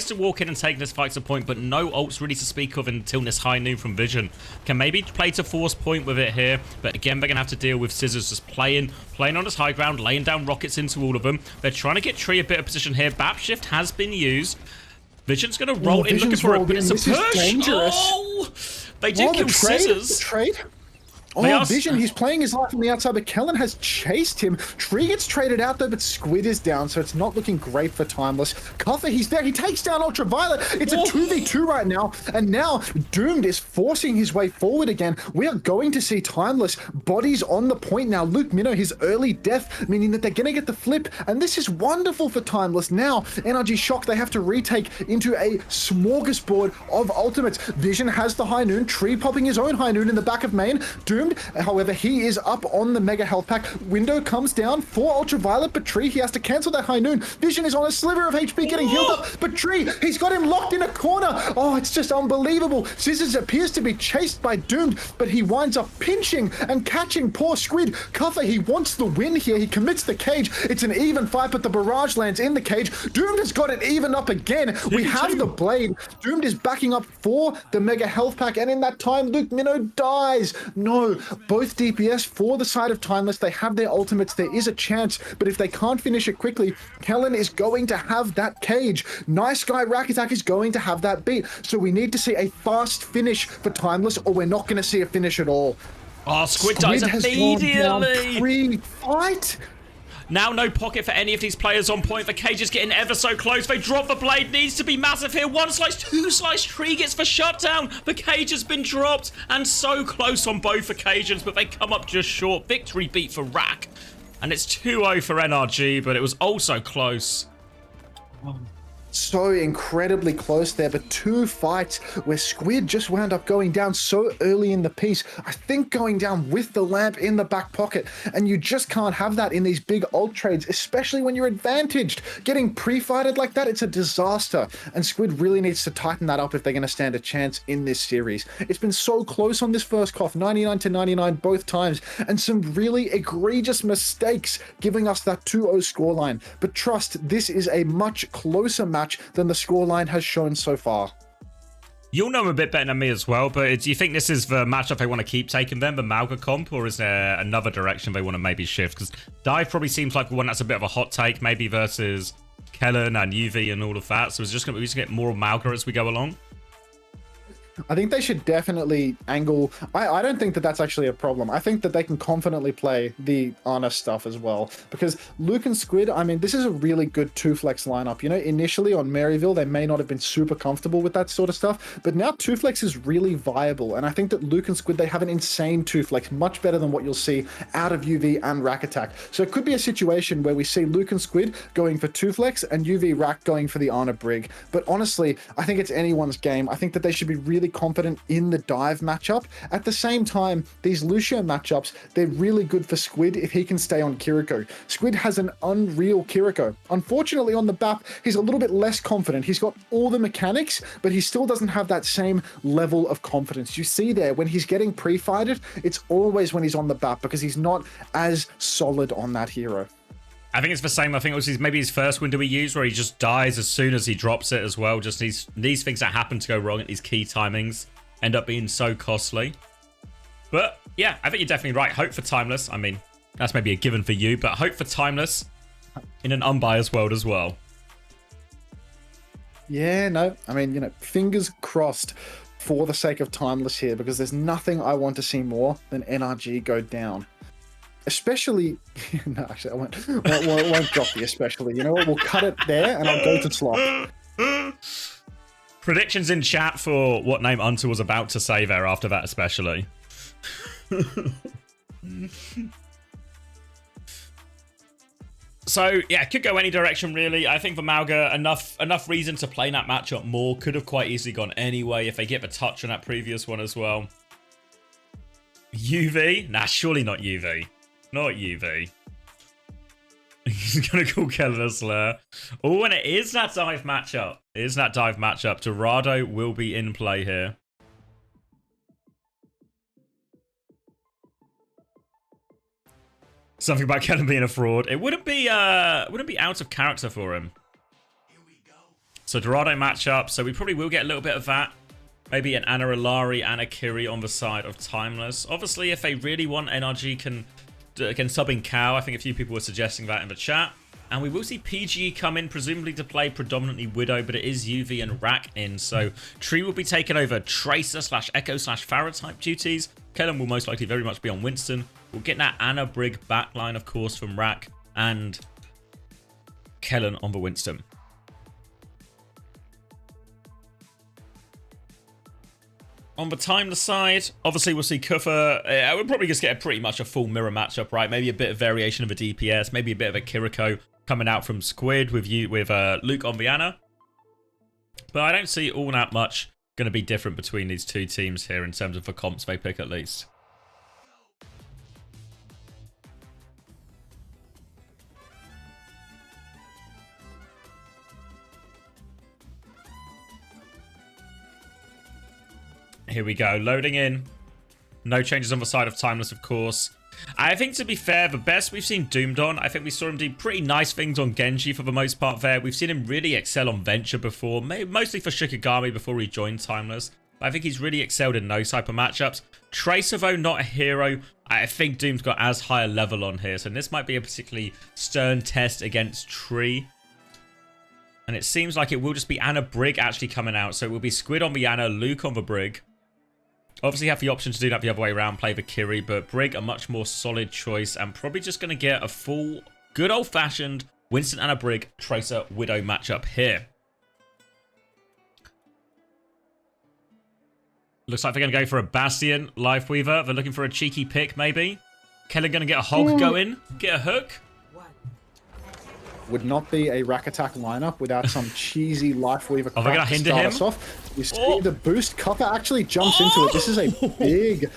to walk in and take this fight to point, but no ults really to speak of until this High Noon from Vision. Can maybe play to force point with it here, but again, they're going to have to deal with Scissors just playing on this high ground, laying down rockets into all of them. They're trying to get Tree a bit of position here. BAP shift has been used. Vision's going to roll in looking for it, but it's a push. Oh, they did kill Scissors. Oh, Vision, he's playing his life on the outside, but Kellen has chased him. Tree gets traded out though, but Squid is down, so it's not looking great for Timeless. Cuffer, he's there. He takes down Ultraviolet. It's a 2v2 right now, and now Doomed is forcing his way forward again. We are going to see Timeless bodies on the point now. Luke Minnow, his early death, meaning that they're going to get the flip, and this is wonderful for Timeless. Now, NRG Shock, they have to retake into a smorgasbord of ultimates. Vision has the High Noon. Tree popping his own High Noon in the back of main. Doomed, however, he is up on the mega health pack. Window comes down for Ultraviolet, but Tree, he has to cancel that High Noon. Vision is on a sliver of HP getting healed up, but Tree, he's got him locked in a corner. Oh, it's just unbelievable. Scissors appears to be chased by Doomed, but he winds up pinching and catching poor Squid. Cuffer, he wants the win here. He commits the cage. It's an even fight, but the barrage lands in the cage. Doomed has got it even up again. We have the blade. Doomed is backing up for the mega health pack, and in that time, Luke Minnow dies. No, both DPS for the side of Timeless. They have their ultimates. There is a chance, but if they can't finish it quickly, Kellen is going to have that cage. Nice Guy Rack Attack is going to have that beat. So we need to see a fast finish for Timeless, or we're not going to see a finish at all. Oh, Squid dies immediately. Pre-fight. Now no pocket for any of these players on point. The cage is getting ever so close. They drop the blade. Needs to be massive here. One slice, two slice. Tree gets the shutdown. The cage has been dropped and so close on both occasions, but they come up just short. Victory beat for Rack. And it's 2-0 for NRG, but it was also close. so incredibly close there, but 2 fights where Squid just wound up going down so early in the piece. I think going down with the lamp in the back pocket, and you just can't have that in these big ult trades, especially when you're advantaged. Getting pre-fighted like that, it's a disaster, and Squid really needs to tighten that up if they're going to stand a chance in this series. It's been so close on this first KOF, 99 to 99 both times, and some really egregious mistakes giving us that 2-0 scoreline. But trust, this is a much closer match than the scoreline has shown so far. You'll know him a bit better than me as well, but do you think this is the matchup they want to keep taking them, the Malga comp, or is there another direction they want to maybe shift? Because Dive probably seems like one that's a bit of a hot take, maybe versus Kellen and UV and all of that. So it's just going to get more Malga as we go along. I think they should definitely angle. I don't think that that's actually a problem. I think that they can confidently play the Ana stuff as well, because Luke and Squid, I mean, this is a really good 2-flex lineup. You know, initially on Maryville, they may not have been super comfortable with that sort of stuff, but now 2-flex is really viable. And I think that Luke and Squid, they have an insane 2-flex, much better than what you'll see out of UV and Rack Attack. So it could be a situation where we see Luke and Squid going for 2-flex and UV Rack going for the Ana Brig. But honestly, I think it's anyone's game. I think that they should be really confident in the dive matchup. At the same time, these Lucio matchups, they're really good for Squid if he can stay on Kiriko. Squid has an unreal Kiriko. Unfortunately, on the BAP, he's a little bit less confident. He's got all the mechanics, but he still doesn't have that same level of confidence. You see there, when he's getting pre-fighted, it's always when he's on the BAP because he's not as solid on that hero. I think it's the same. I think it was maybe his first window he used where he just dies as soon as he drops it as well. Just these things that happen to go wrong at these key timings end up being so costly. But yeah, I think you're definitely right. Hope for Timeless. I mean, that's maybe a given for you, but hope for Timeless in an unbiased world as well. Yeah, no, I mean, you know, fingers crossed for the sake of Timeless here, because there's nothing I want to see more than NRG go down. Especially, no, actually, I won't drop the especially. You know what? We'll cut it there, and I'll go to slot. Predictions in chat for what name Unter was about to say there after that, especially. So yeah, it could go any direction really. I think for Malga, enough reason to play that matchup more. Could have quite easily gone anyway if they get the touch on that previous one as well. UV? Nah, surely not UV. Not UV. He's going to call Kellen a slur. Oh, and it is that dive matchup. It is that dive matchup. Dorado will be in play here. Something about Kellen being a fraud. It wouldn't be out of character for him. So Dorado matchup. So we probably will get a little bit of that. Maybe an Ana Ilari and a Kiri on the side of Timeless. Obviously, if they really want, NRG can sub in Cow. I think a few people were suggesting that in the chat. And we will see PGE come in, presumably to play predominantly Widow, but it is UV and Rack in. So Tree will be taking over Tracer / Echo / Farah type duties. Kellen will most likely very much be on Winston. We'll get that Ana Brig backline, of course, from Rack and Kellen on the Winston. On the Timeless side, obviously we'll see Kufa. We'll probably just get pretty much a full mirror matchup, right? Maybe a bit of variation of a DPS, maybe a bit of a Kiriko coming out from Squid with Luke on the Ana. But I don't see all that much going to be different between these two teams here in terms of the comps they pick at least. Here we go, loading in. No changes on the side of Timeless, of course. I think, to be fair, the best we've seen Doomed on, I think we saw him do pretty nice things on Genji for the most part there. We've seen him really excel on Venture before, mostly for Shikigami before he joined Timeless. But I think he's really excelled in those type of matchups. Tracer, though, not a hero. I think Doom's got as high a level on here, so this might be a particularly stern test against Tree. And it seems like it will just be Ana Brig actually coming out. So it will be Squid on the Ana, Luke on the Brig. Obviously, you have the option to do that the other way around, play the Kiri, but Brig, a much more solid choice, and probably just going to get a full, good old-fashioned Winston Ana Brig Tracer Widow matchup here. Looks like they're going to go for a Bastion Lifeweaver. They're looking for a cheeky pick, maybe. Kellen going to get a Hog going, get a hook. would not be a Rack Attack lineup without some cheesy Life Weaver Oh, we're gonna crack to hinder start him? us off. You see the boost. Cuffer actually jumps into it. This is a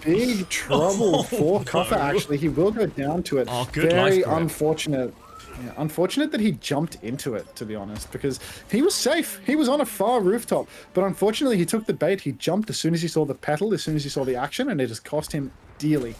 big trouble for Cuffer, actually. He will go down to it. Oh, good Very life grip. unfortunate. Yeah, unfortunate that he jumped into it, to be honest, because he was safe. He was on a far rooftop, but unfortunately he took the bait. He jumped as soon as he saw the petal, as soon as he saw the action, and it has cost him dearly.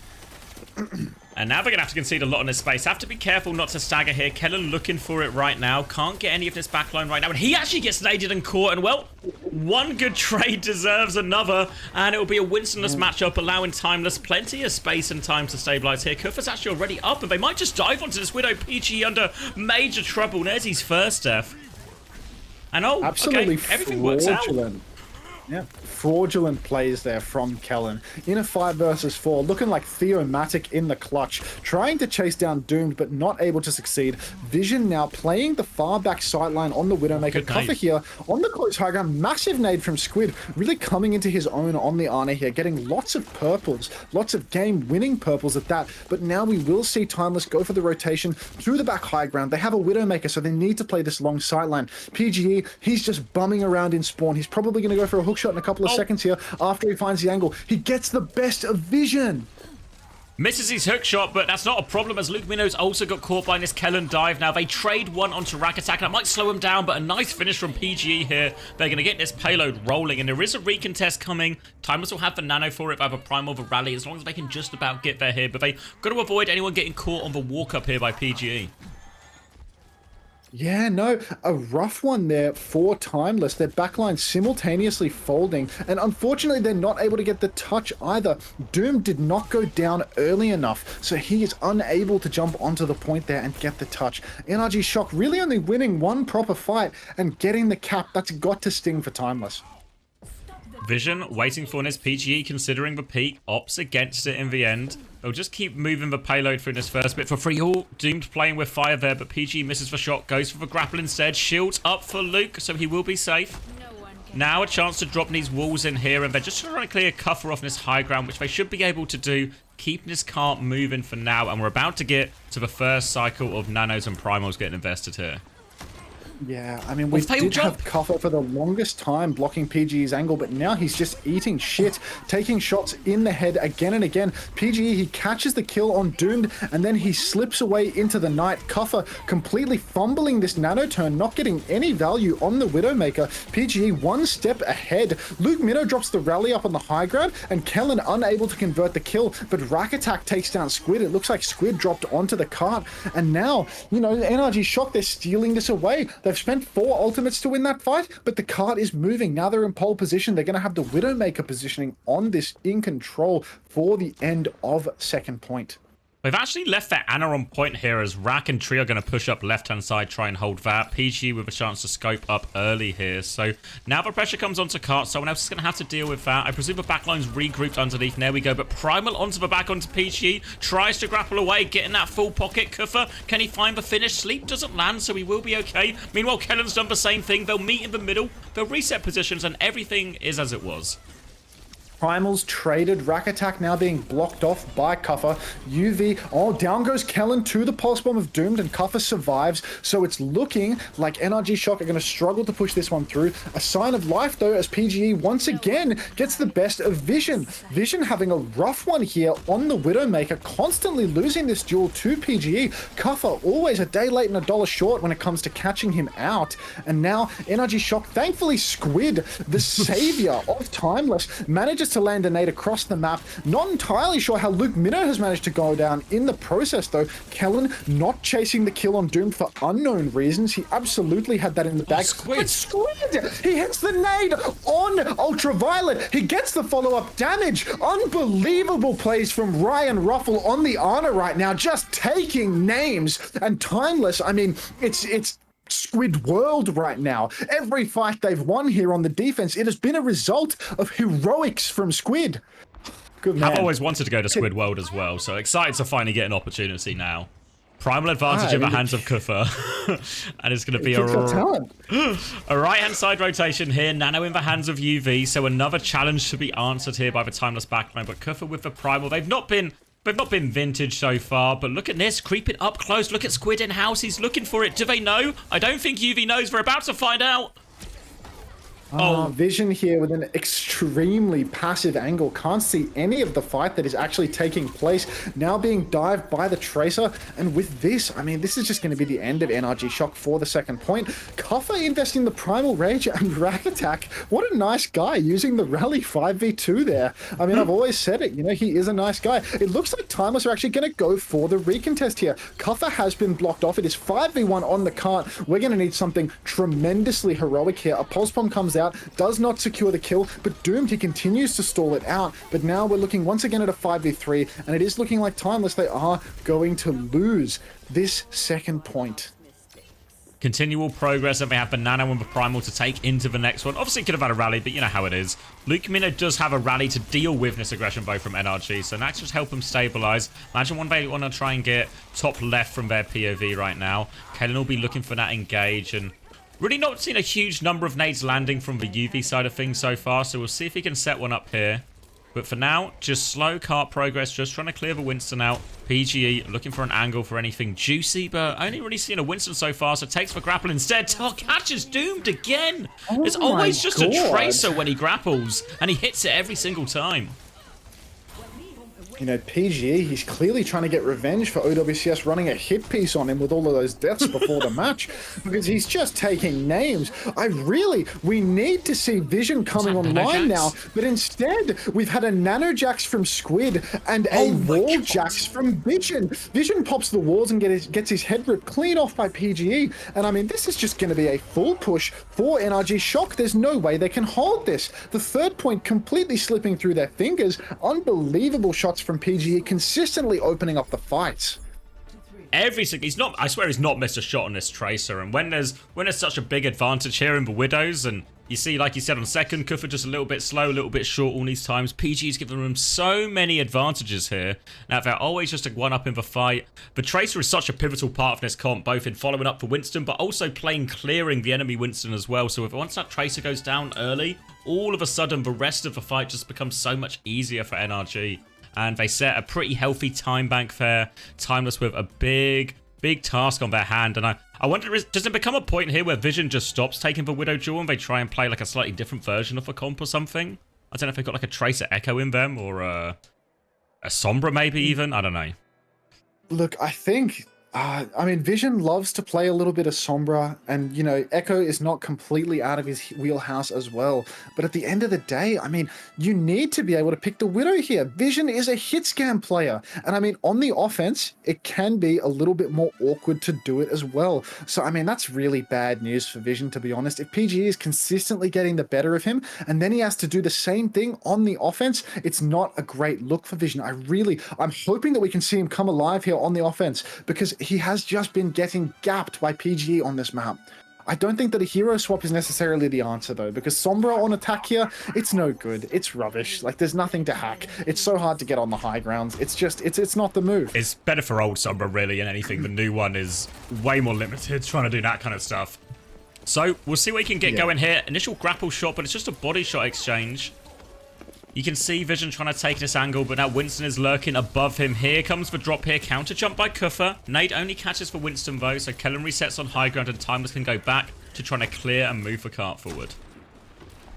And now they're going to have to concede a lot on this space. Have to be careful not to stagger here. Kellen looking for it right now. Can't get any of this backline right now. And he actually gets naded and caught. And, well, one good trade deserves another. And it will be a Winstonless matchup, allowing Timeless plenty of space and time to stabilize here. Kuffer's actually already up, and they might just dive onto this Widow. PG under major trouble. There's his first death. And, oh, Absolutely okay, everything works out. Yeah, fraudulent plays there from Kellen. In a 5 versus 4, looking like Theomatic in the clutch, trying to chase down Doomed, but not able to succeed. Vision now playing the far back sideline on the Widowmaker. Cuffer here on the close high ground. Massive nade from Squid, really coming into his own on the Ana here, getting lots of purples, lots of game-winning purples at that. But now we will see Timeless go for the rotation through the back high ground. They have a Widowmaker, so they need to play this long sideline. PGE, he's just bumming around in spawn. He's probably going to go for a hook shot in a couple of seconds here after he finds the angle. He gets the best of Vision. Misses his hook shot, but that's not a problem as Luke Minnows also got caught by this Kellen dive. Now they trade one onto Rack Attack, and that might slow him down, but a nice finish from PGE here. They're going to get this payload rolling, and there is a recontest coming. Timeless will have the nano for it. They have a primal of a rally as long as they can just about get there here, but they got to avoid anyone getting caught on the walk up here by PGE. Yeah, no, a rough one there for Timeless. Their backline simultaneously folding, and unfortunately they're not able to get the touch either. Doom did not go down early enough, so he is unable to jump onto the point there and get the touch. NRG Shock really only winning one proper fight and getting the cap. That's got to sting for Timeless. Vision waiting for this. PGE considering the peak, opts against it in the end. They'll just keep moving the payload through this first bit for free. All Doomed playing with fire there, but PGE misses the shot, goes for the grapple instead. Shields up for Luke, so he will be safe. Now a chance to drop these walls in here, and they're just trying to clear Cuffer off this high ground, which they should be able to do, keeping this cart moving for now. And we're about to get to the first cycle of nanos and primals getting invested here. Yeah, I mean, we did have Cuffer for the longest time blocking PGE's angle, but now he's just eating shit, taking shots in the head again and again. PGE, he catches the kill on Doomed, and then he slips away into the night. Cuffer completely fumbling this nano turn, not getting any value on the Widowmaker. PGE one step ahead. Luke Minnow drops the rally up on the high ground, and Kellen unable to convert the kill, but Rack Attack takes down Squid. It looks like Squid dropped onto the cart, and now, you know, NRG Shock, they're stealing this away. They've spent 4 ultimates to win that fight, but the cart is moving. Now they're in pole position. They're going to have the Widowmaker positioning on this in control for the end of second point. We've actually left their Ana on point here as Rack and Tree are going to push up left-hand side, try and hold that. PG with a chance to scope up early here. So now the pressure comes onto Cart. Someone else is going to have to deal with that. I presume the backline's regrouped underneath. And there we go. But Primal onto the back onto PG. Tries to grapple away, getting that full pocket. Kuffer, can he find the finish? Sleep doesn't land, so he will be okay. Meanwhile, Kellen's done the same thing. They'll meet in the middle. They'll reset positions, and everything is as it was. Primals traded. Rack Attack now being blocked off by Cuffer. UV. Oh, down goes Kellen to the Pulse Bomb of Doomed, and Cuffer survives. So it's looking like NRG Shock are going to struggle to push this one through. A sign of life, though, as PGE once again gets the best of Vision. Vision having a rough one here on the Widowmaker, constantly losing this duel to PGE. Cuffer always a day late and a dollar short when it comes to catching him out. And now NRG Shock, thankfully Squid, the savior of Timeless, manages to land a nade across the map. Not entirely sure how Luke Minnow has managed to go down in the process, though. Kellen not chasing the kill on Doom for unknown reasons. He absolutely had that in the bag. But Squid! He hits the nade on Ultraviolet. He gets the follow-up damage. Unbelievable plays from Ryan Ruffle on the Ana right now, just taking names. And Timeless, I mean, it's Squid world right now. Every fight they've won here on the defense, it has been a result of heroics from Squid. Good man. I've always wanted to go to Squid World as well, so excited to finally get an opportunity now. Primal advantage in the hands of Kuffer. And it's going to be a right-hand side rotation here. Nano in the hands of UV, so another challenge to be answered here by the Timeless backline. But Kuffer with the Primal, they've not been They've not been vintage so far, but look at this. Creeping up close. Look at Squid in house. He's looking for it. Do they know? I don't think UV knows. We're about to find out. Vision here with an extremely passive angle. Can't see any of the fight that is actually taking place. Now being dived by the Tracer. And with this, I mean, this is just going to be the end of NRG Shock for the second point. Kuffer investing the Primal Rage and Rack Attack. What a nice guy using the Rally 5v2 there. I mean, I've always said it. You know, he is a nice guy. It looks like Timeless are actually going to go for the recontest here. Kuffer has been blocked off. It is 5v1 on the cart. We're going to need something tremendously heroic here. A Pulse Bomb comes out, does not secure the kill, but Doomed, he continues to stall it out. But now we're looking once again at a 5v3, and it is looking like Timeless, they are going to lose this second point. Continual progress, and we have Banana and the Primal to take into the next one. Obviously, could have had a rally, but you know how it is. Luke Mino does have a rally to deal with this aggression bow from NRG, so Nax just help him stabilize. Imagine one they want to try and get top left from their POV right now. Kellen will be looking for that engage, and really not seen a huge number of nades landing from the UV side of things so far, so we'll see if he can set one up here. But for now, just slow cart progress, just trying to clear the Winston out. PGE looking for an angle for anything juicy, but only really seen a Winston so far, so takes the grapple instead. Oh, catches Doomed again! It's always just a Tracer when he grapples, and he hits it every single time. You know, PGE, he's clearly trying to get revenge for OWCS running a hit piece on him with all of those deaths before the match, because he's just taking names. We need to see Vision coming online now, but instead, we've had a Nanojax from Squid and a Walljax from Vision. Vision pops the walls and gets his head ripped clean off by PGE, and I mean, this is just going to be a full push for NRG Shock. There's no way they can hold this. The third point completely slipping through their fingers. Unbelievable shots from PGE, consistently opening up the fights. I swear he's not missed a shot on this Tracer, and when there's such a big advantage here in the Widows, and you see, like you said on second, Kuffer just a little bit slow, a little bit short all these times. PG's giving them so many advantages here. Now, they're always just a one-up in the fight. The Tracer is such a pivotal part of this comp, both in following up for Winston, but also playing clearing the enemy Winston as well. So once that Tracer goes down early, all of a sudden, the rest of the fight just becomes so much easier for NRG. And they set a pretty healthy time bank there. Timeless with a big task on their hand. And I wonder, does it become a point here where Vision just stops taking the Widow Jewel and they try and play like a slightly different version of a comp or something? I don't know if they've got like a Tracer Echo in them or a Sombra maybe even. I don't know. Look, I think... I mean, Vision loves to play a little bit of Sombra, and, you know, Echo is not completely out of his wheelhouse as well. But at the end of the day, I mean, you need to be able to pick the Widow here. Vision is a hit scam player. And, I mean, on the offense, it can be a little bit more awkward to do it as well. So, I mean, that's really bad news for Vision, to be honest. If PGE is consistently getting the better of him, and then he has to do the same thing on the offense, it's not a great look for Vision. I'm hoping that we can see him come alive here on the offense, because he has just been getting gapped by PGE on this map. I don't think that a hero swap is necessarily the answer though, because Sombra on attack here, it's no good. It's rubbish. Like, there's nothing to hack. It's so hard to get on the high grounds. It's just, it's not the move. It's better for old Sombra really, and anything. The new one is way more limited trying to do that kind of stuff. So we'll see what we can get going here. Initial grapple shot, but it's just a body shot exchange. You can see Vision trying to take this angle, but now Winston is lurking above him. Here comes the drop here. Counter jump by Kuffer. Nade only catches for Winston though, so Kellen resets on high ground and Timeless can go back to trying to clear and move the cart forward.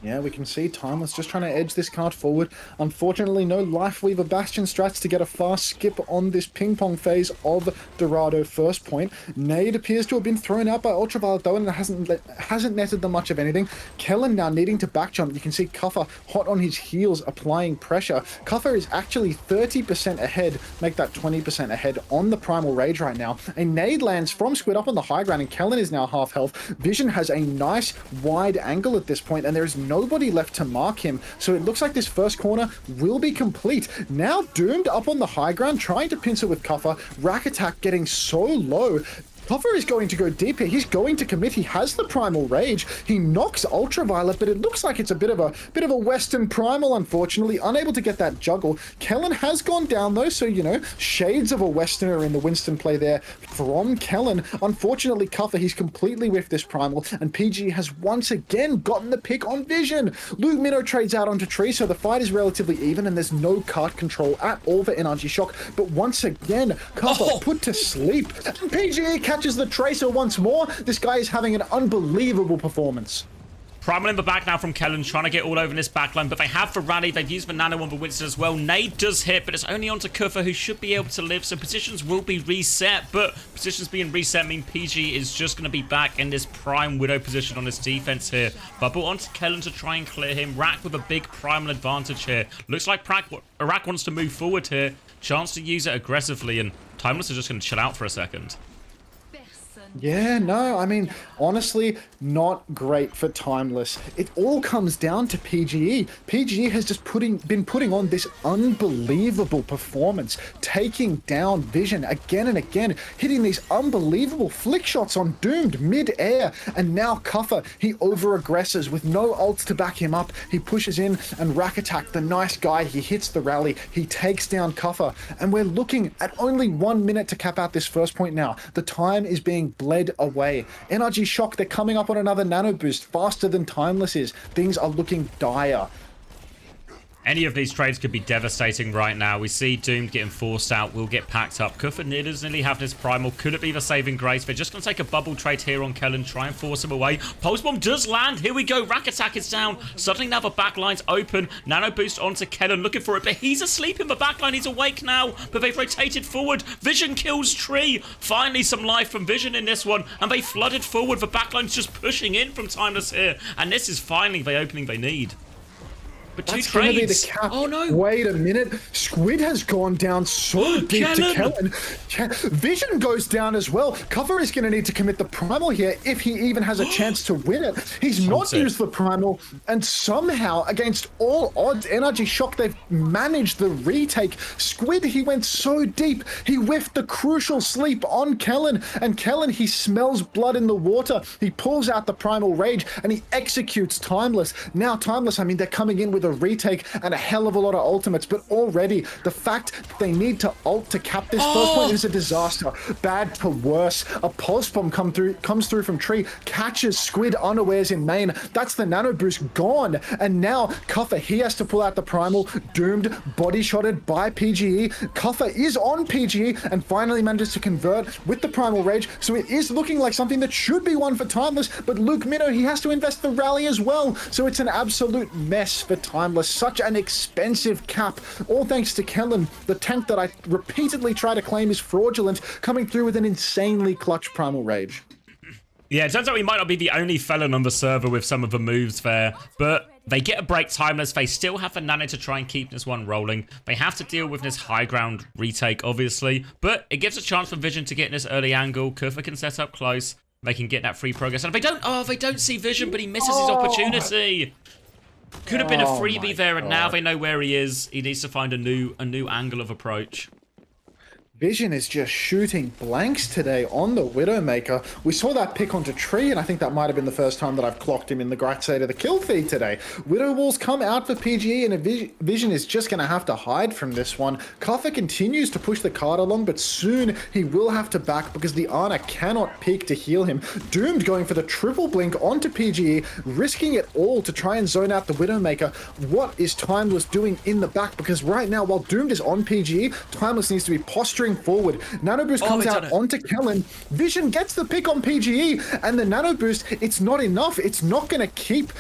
Yeah, we can see Timeless just trying to edge this card forward. Unfortunately, no Lifeweaver Bastion strats to get a fast skip on this ping-pong phase of Dorado first point. Nade appears to have been thrown out by Ultraviolet though, and it hasn't netted them much of anything. Kellen now needing to back jump. You can see Kuffer hot on his heels, applying pressure. Kuffer is actually 30% ahead, make that 20% ahead on the Primal Rage right now. A nade lands from Squid up on the high ground, and Kellen is now half health. Vision has a nice wide angle at this point, and there is nobody left to mark him, so it looks like this first corner will be complete. Now Doomed up on the high ground, trying to pincer with Kuffer. Rack Attack getting so low. Kuffer is going to go deep here. He's going to commit. He has the Primal Rage. He knocks Ultraviolet, but it looks like it's a bit of a Western Primal, unfortunately. Unable to get that juggle. Kellen has gone down, though, so, you know, shades of a Westerner in the Winston play there from Kellen. Unfortunately, Kuffer, he's completely whiffed this Primal, and PG has once again gotten the pick on Vision. Luke Minnow trades out onto Tree, so the fight is relatively even, and there's no card control at all for NRG Shock. But once again, Kuffer put to sleep. And PG catches the Tracer once more. This guy is having an unbelievable performance. Primal in the back now from Kellen, trying to get all over in this backline, but they have the rally. They've used the nano on the Winston as well. Nade does hit, but it's only onto Kuffer, who should be able to live, so positions will be reset, but positions being reset mean PG is just going to be back in this prime Widow position on his defense here. Bubble onto Kellen to try and clear him. Rack with a big Primal advantage here. Looks like Rack wants to move forward here. Chance to use it aggressively, and Timeless is just going to chill out for a second. Yeah, no, I mean, honestly, not great for Timeless. It all comes down to PGE. PGE has just been putting on this unbelievable performance, taking down Vision again and again, hitting these unbelievable flick shots on Doomed mid-air, and now Kuffer, he over-aggresses with no ults to back him up. He pushes in, and Rack Attack, the nice guy, he hits the rally, he takes down Kuffer, and we're looking at only 1 minute to cap out this first point now. The time is being bled away. NRG Shock, they're coming up on another nano boost faster than Timeless is. Things are looking dire. Any of these trades could be devastating right now. We see Doomed getting forced out, will get packed up. Kuffer does nearly have this Primal. Could it be the saving grace? They're just going to take a bubble trade here on Kellen, try and force him away. Pulse Bomb does land. Here we go. Rack Attack is down. Suddenly now the backline's open. Nano boost onto Kellen, looking for it, but he's asleep in the backline. He's awake now, but they've rotated forward. Vision kills Tree. Finally some life from Vision in this one, and they flooded forward. The backline's just pushing in from Timeless here, and this is finally the opening they need. But That's going to be the cap. Oh no! Wait a minute. Squid has gone down so deep to Kellen. Vision goes down as well. Kuffer is going to need to commit the Primal here if he even has a chance to win it. He's not used the Primal, and somehow, against all odds, NRG Shock, they've managed the retake. Squid, he went so deep. He whiffed the crucial sleep on Kellen, and Kellen, he smells blood in the water. He pulls out the Primal Rage, and he executes Timeless. Now, Timeless, I mean, they're coming in with a retake and a hell of a lot of ultimates, but already the fact that they need to ult to cap this first point is a disaster. Bad to worse. A pulse bomb comes through from Tree, catches Squid unawares in main. That's the nano boost gone, and now Kuffer, he has to pull out the Primal. Doomed, body shotted by PGE. Kuffer is on PGE and finally manages to convert with the Primal Rage, so it is looking like something that should be one for Timeless, but Luke Minnow, he has to invest the rally as well, so it's an absolute mess for Timeless. Such an expensive cap, all thanks to Kellen, the tank that I repeatedly try to claim is fraudulent, coming through with an insanely clutch Primal Rage. Yeah, it turns out we might not be the only felon on the server with some of the moves there, but they get a break Timeless. They still have the nano to try and keep this one rolling. They have to deal with this high ground retake, obviously, but it gives a chance for Vision to get in this early angle. Kuffer can set up close. They can get that free progress, and if they don't see Vision, but he misses his opportunity. Could have been a freebie there, and now they know where he is. He needs to find a new angle of approach. Vision is just shooting blanks today on the Widowmaker. We saw that pick onto Tree, and I think that might have been the first time that I've clocked him in the right side of the kill feed today. Widow Walls come out for PGE, and Vision is just going to have to hide from this one. Kuffer continues to push the card along, but soon he will have to back because the Ana cannot peek to heal him. Doomed going for the triple blink onto PGE, risking it all to try and zone out the Widowmaker. What is Timeless doing in the back? Because right now, while Doomed is on PGE, Timeless needs to be posturing forward. Nano Boost comes out onto Kellen. Vision gets the pick on PGE, and the Nano Boost, it's not enough. It's not going to keep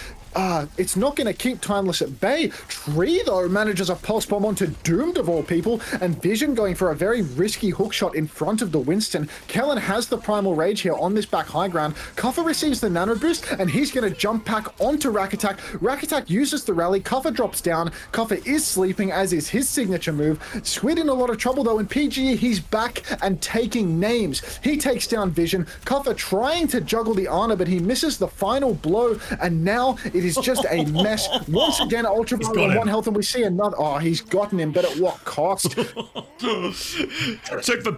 Timeless at bay. Tree, though, manages a pulse bomb onto Doomed of all people, and Vision going for a very risky hook shot in front of the Winston. Kellen has the Primal Rage here on this back high ground. Kuffer receives the Nano Boost, and he's going to jump back onto Rack Attack. Rack Attack uses the rally. Kuffer drops down. Kuffer is sleeping, as is his signature move. Squid in a lot of trouble, though, and PGE, he's back and taking names. He takes down Vision. Kuffer trying to juggle the Ana, but he misses the final blow, and now it It is just a mess. Once again, Ultraviolet on 1 health, and we see another. Oh, he's gotten him, but at what cost? Took the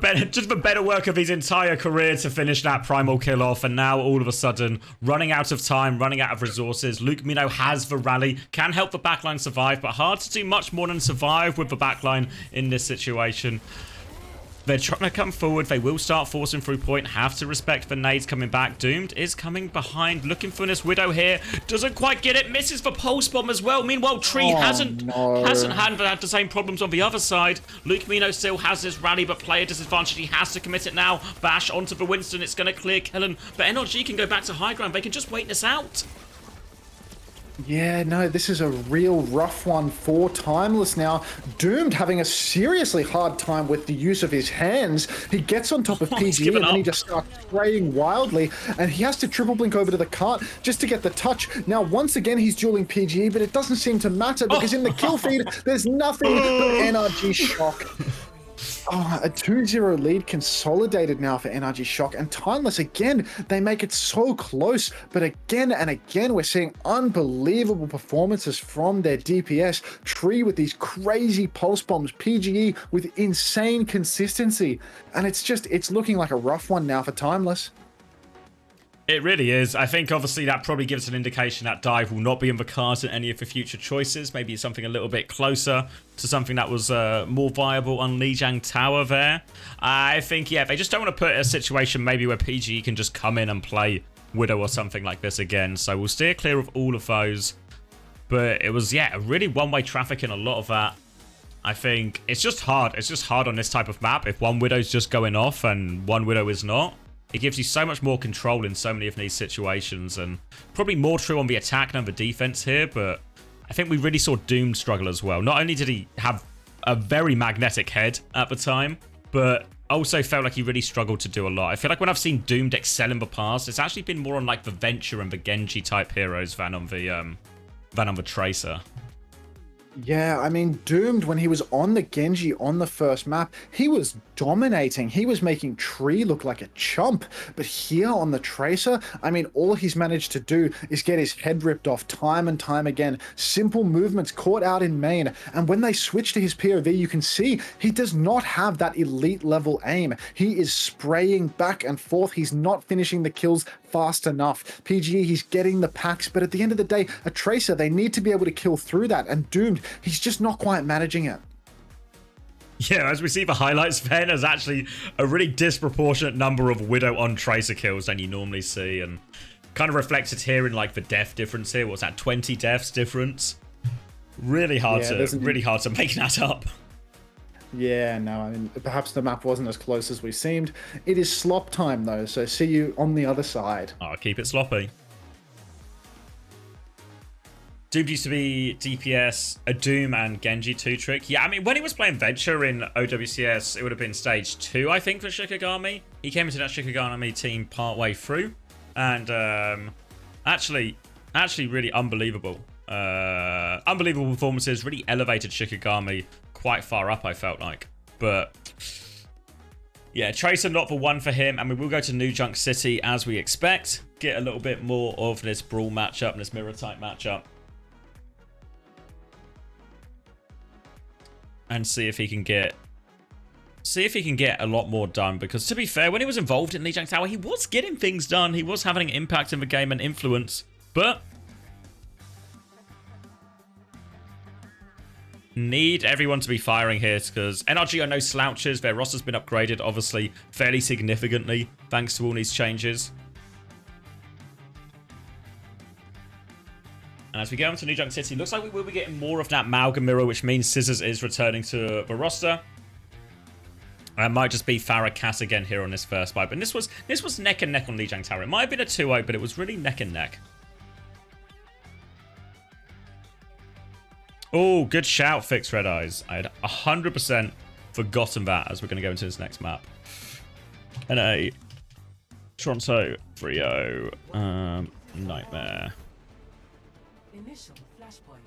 better work of his entire career to finish that primal kill off, and now all of a sudden, running out of time, running out of resources. Luke Mino has the rally, can help the backline survive, but hard to do much more than survive with the backline in this situation. They're trying to come forward. They will start forcing through point. Have to respect the nades coming back. Doomed is coming behind, looking for this Widow here. Doesn't quite get it. Misses the pulse bomb as well. Meanwhile, Tree hasn't had the same problems on the other side. Luke Mino still has this rally, but player disadvantage. He has to commit it now. Bash onto the Winston. It's going to clear Kellen, but NRG can go back to high ground. They can just wait this out. Yeah, no, this is a real rough one for Timeless now. Doomed having a seriously hard time with the use of his hands. He gets on top of PGE and then he just starts spraying wildly, and he has to triple blink over to the cart just to get the touch. Now, once again, he's dueling PGE, but it doesn't seem to matter because in the kill feed, there's nothing but NRG Shock. Oh, a 2-0 lead consolidated now for NRG Shock, and Timeless again, they make it so close, but again and again we're seeing unbelievable performances from their DPS. Tree with these crazy pulse bombs, PGE with insane consistency, and it's looking like a rough one now for Timeless. It really is. I think obviously that probably gives an indication that dive will not be in the cards in any of the future choices. Maybe it's something a little bit closer to something that was more viable on Lijiang Tower there. I think, yeah, they just don't want to put it in a situation maybe where PGE can just come in and play Widow or something like this again. So we'll steer clear of all of those. But it was, yeah, a really one-way traffic in a lot of that. I think it's just hard. It's just hard on this type of map if one Widow's just going off and one Widow is not. It gives you so much more control in so many of these situations, and probably more true on the attack than the defense here, but I think we really saw Doomed struggle as well. Not only did he have a very magnetic head at the time, but also felt like he really struggled to do a lot. I feel like when I've seen Doomed excel in the past, it's actually been more on like the Venture and the Genji type heroes than on the Tracer. Yeah, I mean, Doomed, when he was on the Genji on the first map, he was dominating. He was making Tree look like a chump. But here on the Tracer, I mean, all he's managed to do is get his head ripped off time and time again. Simple movements caught out in main. And when they switch to his POV, you can see he does not have that elite level aim. He is spraying back and forth. He's not finishing the kills fast enough. PGE, he's getting the packs, but at the end of the day, a Tracer, they need to be able to kill through that, and Doomed, he's just not quite managing it. Yeah, as we see the highlights, then there's actually a really disproportionate number of Widow on Tracer kills than you normally see, and kind of reflected here in like the death difference here. What's that, 20 deaths difference? Really hard to make that up. Yeah, no, I mean, perhaps the map wasn't as close as we seemed. It is slop time, though, so see you on the other side. Oh, keep it sloppy. Doom used to be DPS, a Doom and Genji 2-trick. Yeah, I mean, when he was playing Venture in OWCS, it would have been stage 2, I think, for Shikigami. He came into that Shikigami team partway through, and actually really unbelievable. Unbelievable performances, really elevated Shikigami quite far up, I felt like. But yeah, Tracer not the one for him, and we will go to New Junk City as we expect. Get a little bit more of this brawl matchup and this mirror type matchup, and see if he can get a lot more done. Because to be fair, when he was involved in Lijiang Tower, he was getting things done. He was having an impact in the game and influence, but need everyone to be firing here because NRG are no slouches. Their roster's been upgraded, obviously, fairly significantly thanks to all these changes. And as we go into New Junk City, looks like we will be getting more of that Malga mirror, which means Scissors is returning to the roster. And it might just be Farah Cass again here on this first fight. But this was neck and neck on Lijiang Tower. It might have been a 2-0, but it was really neck and neck. Oh, good shout, Fix Red Eyes. I had 100% forgotten that as we're going to go into this next map. And a Toronto 3-0 Nightmare. Initial flashpoint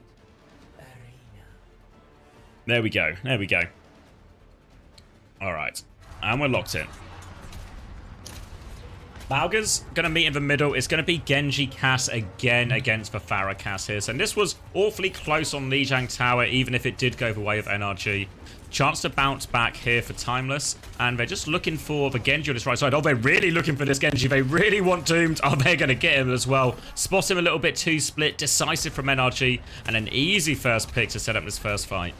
arena. There we go. There we go. All right. And we're locked in. Mauga's going to meet in the middle. It's going to be Genji Cass again against the Pharah Cass here. So this was awfully close on Lijiang Tower, even if it did go the way of NRG. Chance to bounce back here for Timeless. And they're just looking for the Genji on this right side. Oh, they're really looking for this Genji. They really want Doomed. Oh, they're going to get him as well. Spot him a little bit too split. Decisive from NRG. And an easy first pick to set up this first fight.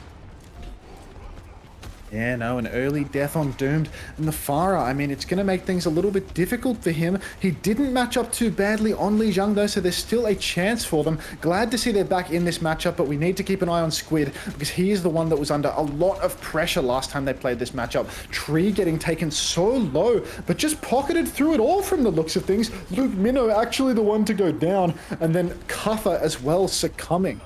Yeah, no, an early death on Doomed. And the Pharah, I mean, it's going to make things a little bit difficult for him. He didn't match up too badly on Lijiang, though, so there's still a chance for them. Glad to see they're back in this matchup, but we need to keep an eye on Squid, because he is the one that was under a lot of pressure last time they played this matchup. Tree getting taken so low, but just pocketed through it all from the looks of things. Luke Minnow actually the one to go down, and then Kuffer as well succumbing.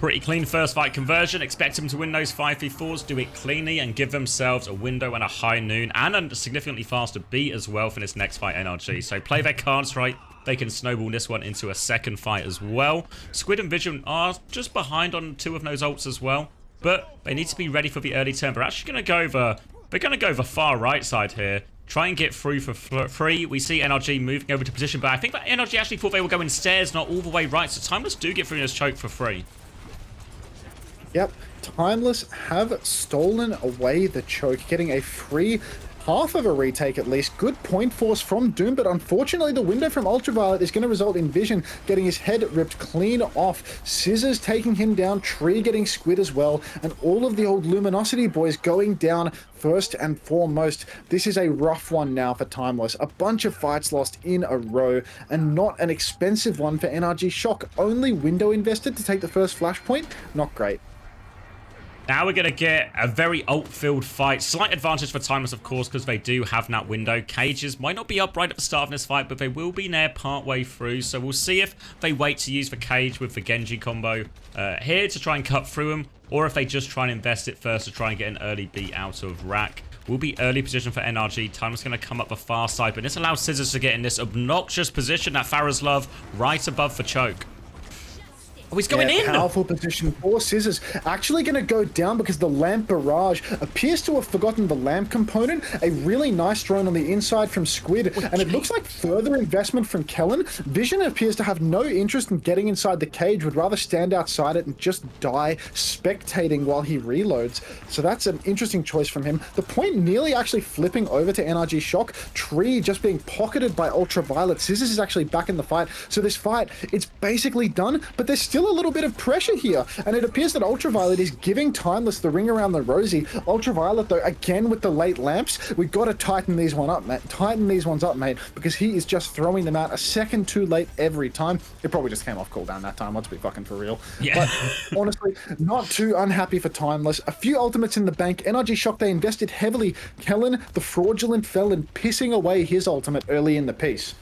Pretty clean first fight conversion. Expect them to win those 5v4s, do it cleanly, and give themselves a window and a high noon, and a significantly faster beat as well for this next fight, NRG. So play their cards right. They can snowball this one into a second fight as well. Squid and Vision are just behind on 2 of those ults as well, but they need to be ready for the early turn. They're actually going to go the far right side here. Try and get through for free. We see NRG moving over to position, but I think that NRG actually thought they were going stairs, not all the way right. So Timeless do get through this choke for free. Yep, Timeless have stolen away the choke, getting a free half of a retake at least. Good point force from Doom, but unfortunately the window from Ultraviolet is going to result in Vision getting his head ripped clean off. Scissors taking him down, Tree getting Squid as well, and all of the old Luminosity boys going down first and foremost. This is a rough one now for Timeless. A bunch of fights lost in a row, and not an expensive one for NRG Shock. Only window invested to take the first flashpoint. Not great. Now we're going to get a very ult-filled fight. Slight advantage for Timeless, of course, because they do have that window. Cages might not be up right at the start of this fight, but they will be there partway through. So we'll see if they wait to use the Cage with the Genji combo here to try and cut through them, or if they just try and invest it first to try and get an early beat out of Rack. Will be early position for NRG. Timeless going to come up the far side, but this allows Scissors to get in this obnoxious position that Farah's love right above for choke. Oh, he's going in! Powerful position for Scissors. Actually going to go down because the Lamp Barrage appears to have forgotten the Lamp component. A really nice drone on the inside from Squid, and it looks like further investment from Kellen. Vision appears to have no interest in getting inside the cage, would rather stand outside it and just die spectating while he reloads. So that's an interesting choice from him. The point nearly actually flipping over to NRG Shock. Tree just being pocketed by Ultraviolet. Scissors is actually back in the fight. So this fight, it's basically done, but there's still a little bit of pressure here, and it appears that Ultraviolet is giving Timeless the ring around the rosy. Ultraviolet, though, again with the late lamps. We've got to tighten these ones up, mate. Tighten these ones up, mate, because he is just throwing them out a second too late every time. It probably just came off cooldown that time. Let's be fucking for real. Yeah. But honestly, not too unhappy for Timeless. A few ultimates in the bank. NRG Shock, they invested heavily. Kellen, the fraudulent felon, pissing away his ultimate early in the piece.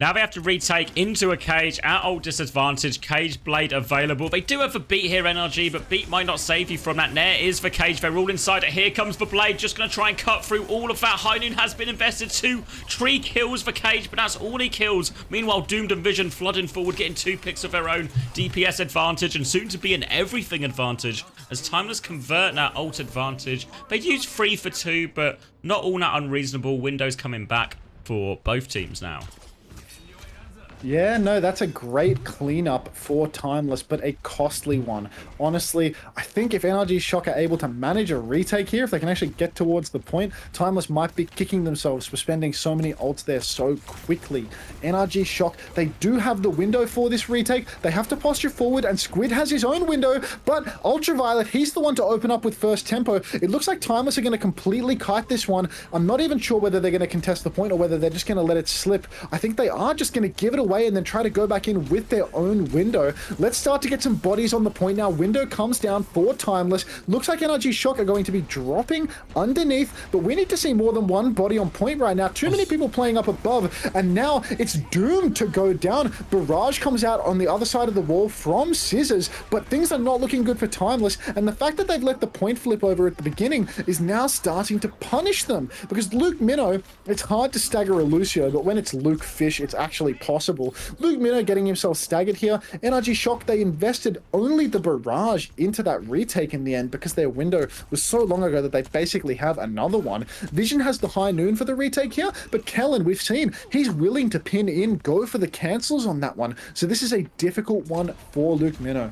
Now they have to retake into a cage at ult disadvantage. Cage Blade available. They do have a beat here, NRG, but beat might not save you from that. There is the cage. They're all inside it. Here comes the Blade. Just going to try and cut through all of that. High Noon has been invested too. Tree kills the cage, but that's all he kills. Meanwhile, Doomed and Vision flooding forward, getting 2 picks of their own. DPS advantage and soon to be an everything advantage as Timeless convert that ult advantage. They use 3 for 2, but not all that unreasonable. Windows coming back for both teams now. Yeah, no, that's a great cleanup for Timeless, but a costly one. Honestly, I think if NRG Shock are able to manage a retake here, if they can actually get towards the point, Timeless might be kicking themselves for spending so many ults there so quickly. NRG Shock, they do have the window for this retake. They have to posture forward, and Squid has his own window, but Ultraviolet, he's the one to open up with first tempo. It looks like Timeless are going to completely kite this one. I'm not even sure whether they're going to contest the point or whether they're just going to let it slip. I think they are just going to give it away and then try to go back in with their own window. Let's start to get some bodies on the point now. Window comes down for Timeless. Looks like NRG Shock are going to be dropping underneath, but we need to see more than one body on point right now. Too many people playing up above, and now it's doomed to go down. Barrage comes out on the other side of the wall from Scissors, but things are not looking good for Timeless, and the fact that they've let the point flip over at the beginning is now starting to punish them, because Luke Minnow, it's hard to stagger a Lucio, but when it's Luke Fish, it's actually possible. possible. Luke Minnow getting himself staggered here. NRG Shock, they invested only the barrage into that retake in the end because their window was so long ago that they basically have another one. Vision has the high noon for the retake here, but Kellen, we've seen, he's willing to pin in, go for the cancels on that one. So this is a difficult one for Luke Minnow.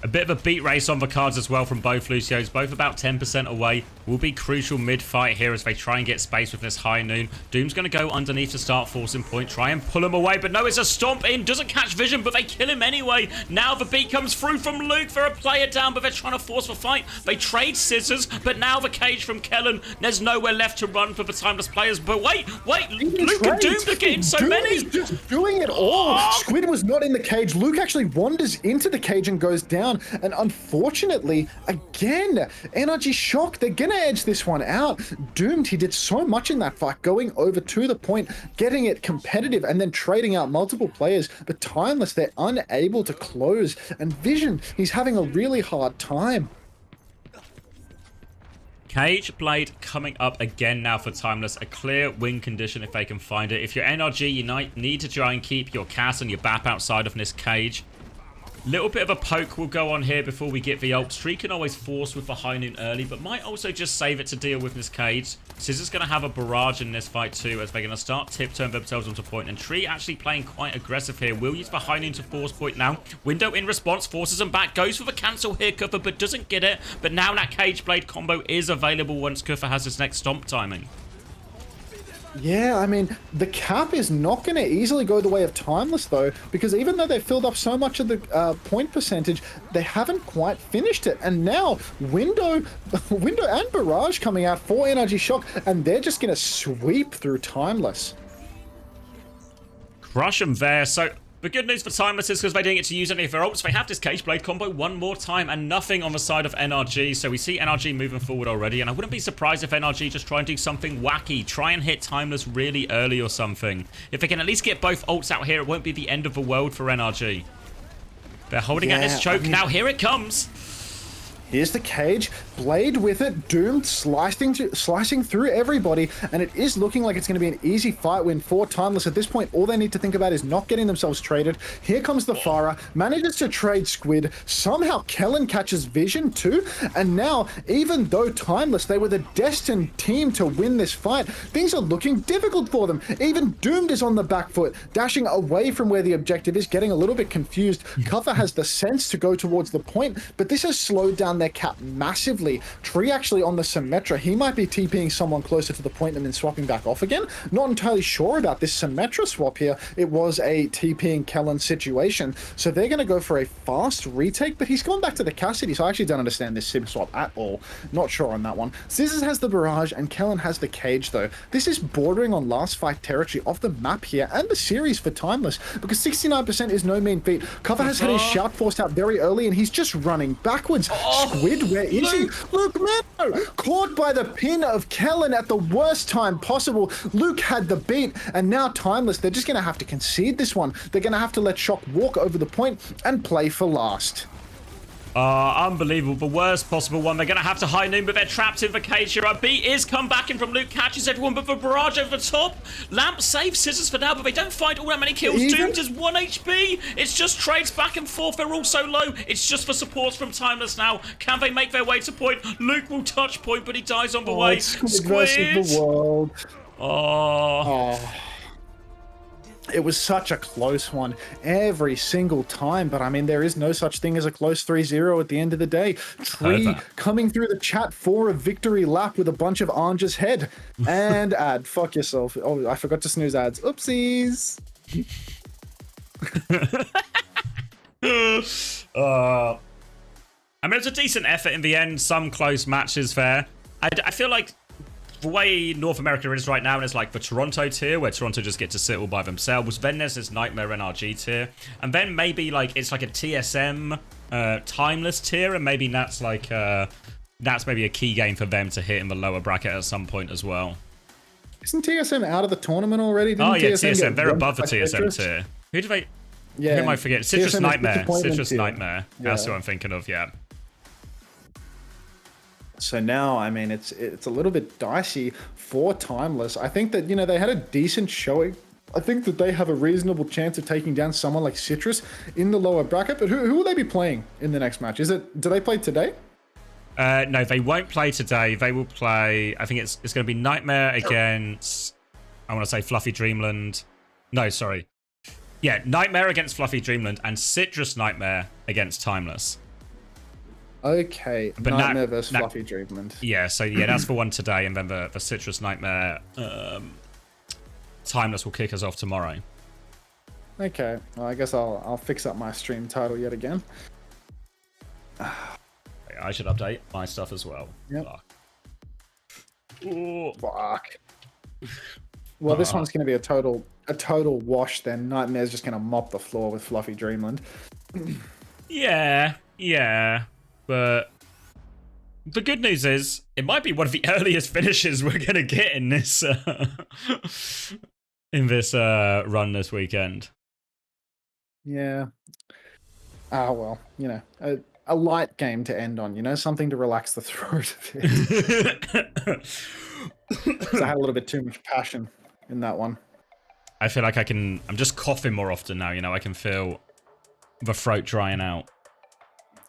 A bit of a beat race on the cards as well from both Lucios, both about 10% away. Will be crucial mid-fight here as they try and get space with this high noon. Doom's going to go underneath to start forcing point, try and pull him away, but no, it's a stomp in, doesn't catch Vision, but they kill him anyway. Now the beat comes through from Luke for a player down, but they're trying to force the fight. They trade scissors, but now the cage from Kellen. There's nowhere left to run for the timeless players, but wait, Luke and Doom are getting so Doom many. is just doing it all. Squid was not in the cage. Luke actually wanders into the cage and goes down. And unfortunately, again, NRG Shock, they're gonna edge this one out. Doomed, he did so much in that fight, going over to the point, getting it competitive, and then trading out multiple players. But Timeless, they're unable to close. And Vision, he's having a really hard time. Cage Blade coming up again now for Timeless. A clear win condition if they can find it. If you're NRG, you need to try and keep your Cass and your BAP outside of this cage. Little bit of a poke will go on here before we get the ult. Tree can always force with the high noon early, but might also just save it to deal with this cage. Scissor's going to have a barrage in this fight too, as they're going to start tiptoeing themselves onto point. And Tree actually playing quite aggressive here. Will use the high noon to force point now. Window in response, forces them back, goes for the cancel here, Kuffer, but doesn't get it. But now that Cage Blade combo is available once Kuffer has his next stomp timing. Yeah, I mean, the cap is not going to easily go the way of Timeless, though, because even though they filled up so much of the point percentage, they haven't quite finished it. And now, Window and Barrage coming out for NRG Shock, and they're just going to sweep through Timeless. Crush them there. So the good news for Timeless is because they didn't get to use any of their ults, they have this Cage Blade combo one more time and nothing on the side of NRG. So we see NRG moving forward already, and I wouldn't be surprised if NRG just try and do something wacky, try and hit Timeless really early or something. If they can at least get both ults out here, it won't be the end of the world for NRG. They're holding at this choke. Now here it comes. Here's the cage, Blade with it, Doomed, slicing through everybody, and it is looking like it's going to be an easy fight win for Timeless. At this point, all they need to think about is not getting themselves traded. Here comes the Farah, manages to trade Squid, somehow Kellen catches Vision too, and now, even though Timeless, they were the destined team to win this fight, things are looking difficult for them. Even Doomed is on the back foot, dashing away from where the objective is, getting a little bit confused. Kuffer has the sense to go towards the point, but this has slowed down their cap massively. Tree actually on the Symmetra, he might be TPing someone closer to the point and then swapping back off again. Not entirely sure about this Symmetra swap here. It was a TPing Kellen situation, so they're going to go for a fast retake, but he's gone back to the Cassidy, so I actually don't understand this Sim swap at all. Not sure on that one. Scissors has the Barrage and Kellen has the Cage though. This is bordering on last fight territory of the map here and the series for Timeless, because 69% is no mean feat. Kuffer has had his shout forced out very early and he's just running backwards. Squid, where is he? Luke Minnow, caught by the pin of Kellen at the worst time possible. Luke had the beat, and now Timeless, they're just going to have to concede this one. They're going to have to let Shock walk over the point and play for last. Unbelievable. The worst possible one. They're going to have to high noon, but they're trapped in the cage here. A beat is come back in from Luke, catches everyone, but the barrage over the top. Lamp saves Scissors for now, but they don't find all that many kills. Doomed is 1 HP. It's just trades back and forth. They're all so low. It's just for supports from Timeless now. Can they make their way to point? Luke will touch point, but he dies on the way. It's Squid versus the world. It was such a close one every single time, but I mean, there is no such thing as a close 3-0 at the end of the day. Tree coming through the chat for a victory lap with a bunch of Anja's head. And ad, fuck yourself. Oh, I forgot to snooze ads. Oopsies. I mean, it was a decent effort in the end. Some close matches there. I feel like the way North America is right now, and it's like the Toronto tier, where Toronto just get to sit all by themselves. Then there's this Nightmare NRG tier. And then maybe like it's like a TSM Timeless tier, and maybe that's like that's maybe a key game for them to hit in the lower bracket at some point as well. Isn't TSM out of the tournament already? Didn't TSM. They're above the TSM tier. Who do they... Yeah, who am I forgetting? Citrus Nightmare. Citrus Nightmare. Yeah. That's what I'm thinking of, yeah. So now, I mean, it's a little bit dicey for Timeless. I think that, you know, they had a decent showing I think that they have a reasonable chance of taking down someone like Citrus in the lower bracket. But who will they be playing in the next match? Do they play today? No, they won't play today. They will play. I think it's going to be Nightmare against. I want to say Fluffy Dreamland. No, sorry. Yeah, Nightmare against Fluffy Dreamland and Citrus Nightmare against Timeless. Okay, But Nightmare versus Fluffy Dreamland. Yeah, so yeah, that's for one today, and then the Citrus Nightmare Timeless will kick us off tomorrow. Okay, well, I guess I'll fix up my stream title yet again. I should update my stuff as well. Yep. Fuck. Ooh. Fuck. Well, this one's going to be a total wash then. Nightmare's just going to mop the floor with Fluffy Dreamland. Yeah. But the good news is, it might be one of the earliest finishes we're going to get in this run this weekend. Yeah. Ah, well, you know, a light game to end on, something to relax the throat a bit. So I had a little bit too much passion in that one. I feel like I'm just coughing more often now, I can feel the throat drying out.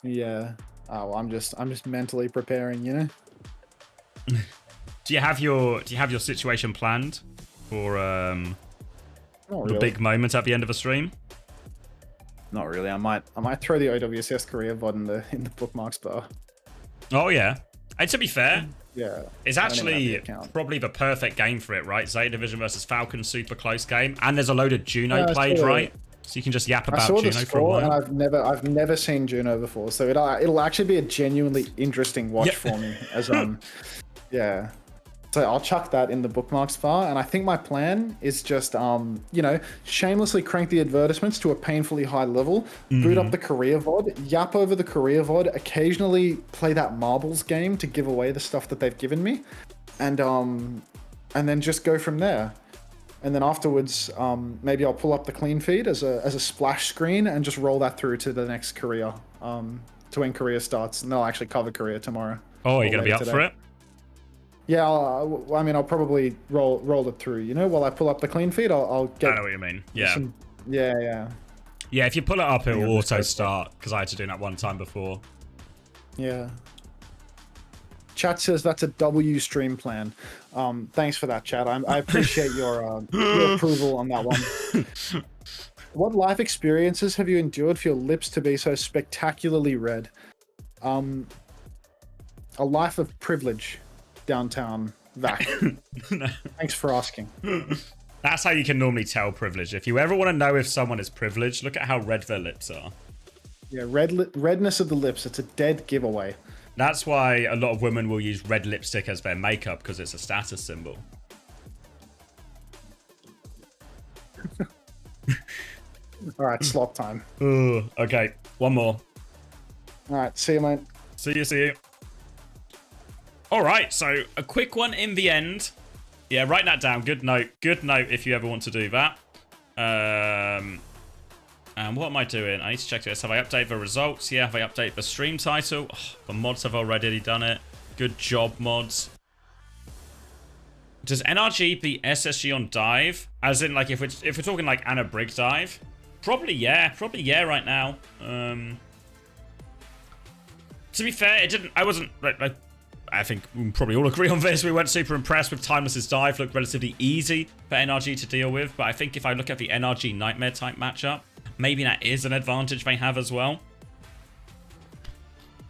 Yeah. Oh, well, I'm just mentally preparing, Do you have your situation planned for the big moment at the end of a stream? Not really. I might throw the OWCS career VOD in the bookmarks bar. Oh yeah. And to be fair, yeah, it's actually probably the perfect game for it, right? Zeta Division versus Falcon, super close game, and there's a load of Juno played, right? So you can just yap about Juno for a while. And I've never seen Juno before, so it'll actually be a genuinely interesting watch for me. As yeah. So I'll chuck that in the bookmarks bar, and I think my plan is just shamelessly crank the advertisements to a painfully high level, boot up the career VOD, yap over the career VOD, occasionally play that marbles game to give away the stuff that they've given me, and then just go from there. And then afterwards, maybe I'll pull up the clean feed as a splash screen and just roll that through to the next career, to when career starts, and they'll actually cover career tomorrow. Oh, are you gonna be up for it? Yeah, I'll probably roll it through. While I pull up the clean feed, I'll get. I know what you mean. Yeah. Yeah. Yeah, if you pull it up, it will auto start, because I had to do that one time before. Yeah. Chat says that's a W stream plan. Thanks for that, chat. I appreciate your approval on that one. What life experiences have you endured for your lips to be so spectacularly red? A life of privilege. Downtown Vac. No. Thanks for asking. That's how you can normally tell privilege. If you ever want to know if someone is privileged, look at how red their lips are. Yeah, redness of the lips. It's a dead giveaway. That's why a lot of women will use red lipstick as their makeup, because it's a status symbol. All right, slot time. Ooh, okay, one more. All right, see you, mate. See you. All right, so a quick one in the end. Yeah, write that down. Good note if you ever want to do that. And what am I doing? I need to check this. Have I updated the results? Yeah, have I updated the stream title? Oh, the mods have already done it. Good job, mods. Does NRG beat SSG on dive? As in, like, if we're talking like Anna Brig dive? Probably yeah right now. To be fair, I think we probably all agree on this. We weren't super impressed with Timeless's dive. Looked relatively easy for NRG to deal with. But I think if I look at the NRG Nightmare type matchup, maybe that is an advantage they have as well.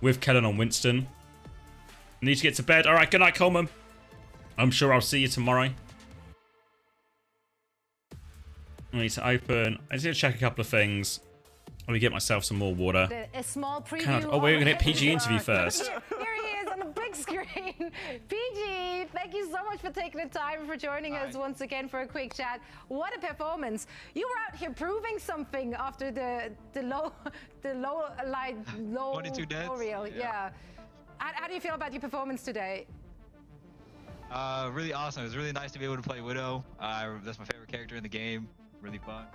With Kellen on Winston. Need to get to bed. All right, good night, Coleman. I'm sure I'll see you tomorrow. I need to open. I need to check a couple of things. Let me get myself some more water. A small preview. Oh, we're going to hit PG interview first. Here he is on the big screen. PG, thank you so much for taking the time for joining us once again for a quick chat. What a performance. You were out here proving something after the low 22 deaths. Reel. Yeah. How do you feel about your performance today? Really awesome. It was really nice to be able to play Widow. That's my favorite character in the game. Really fun.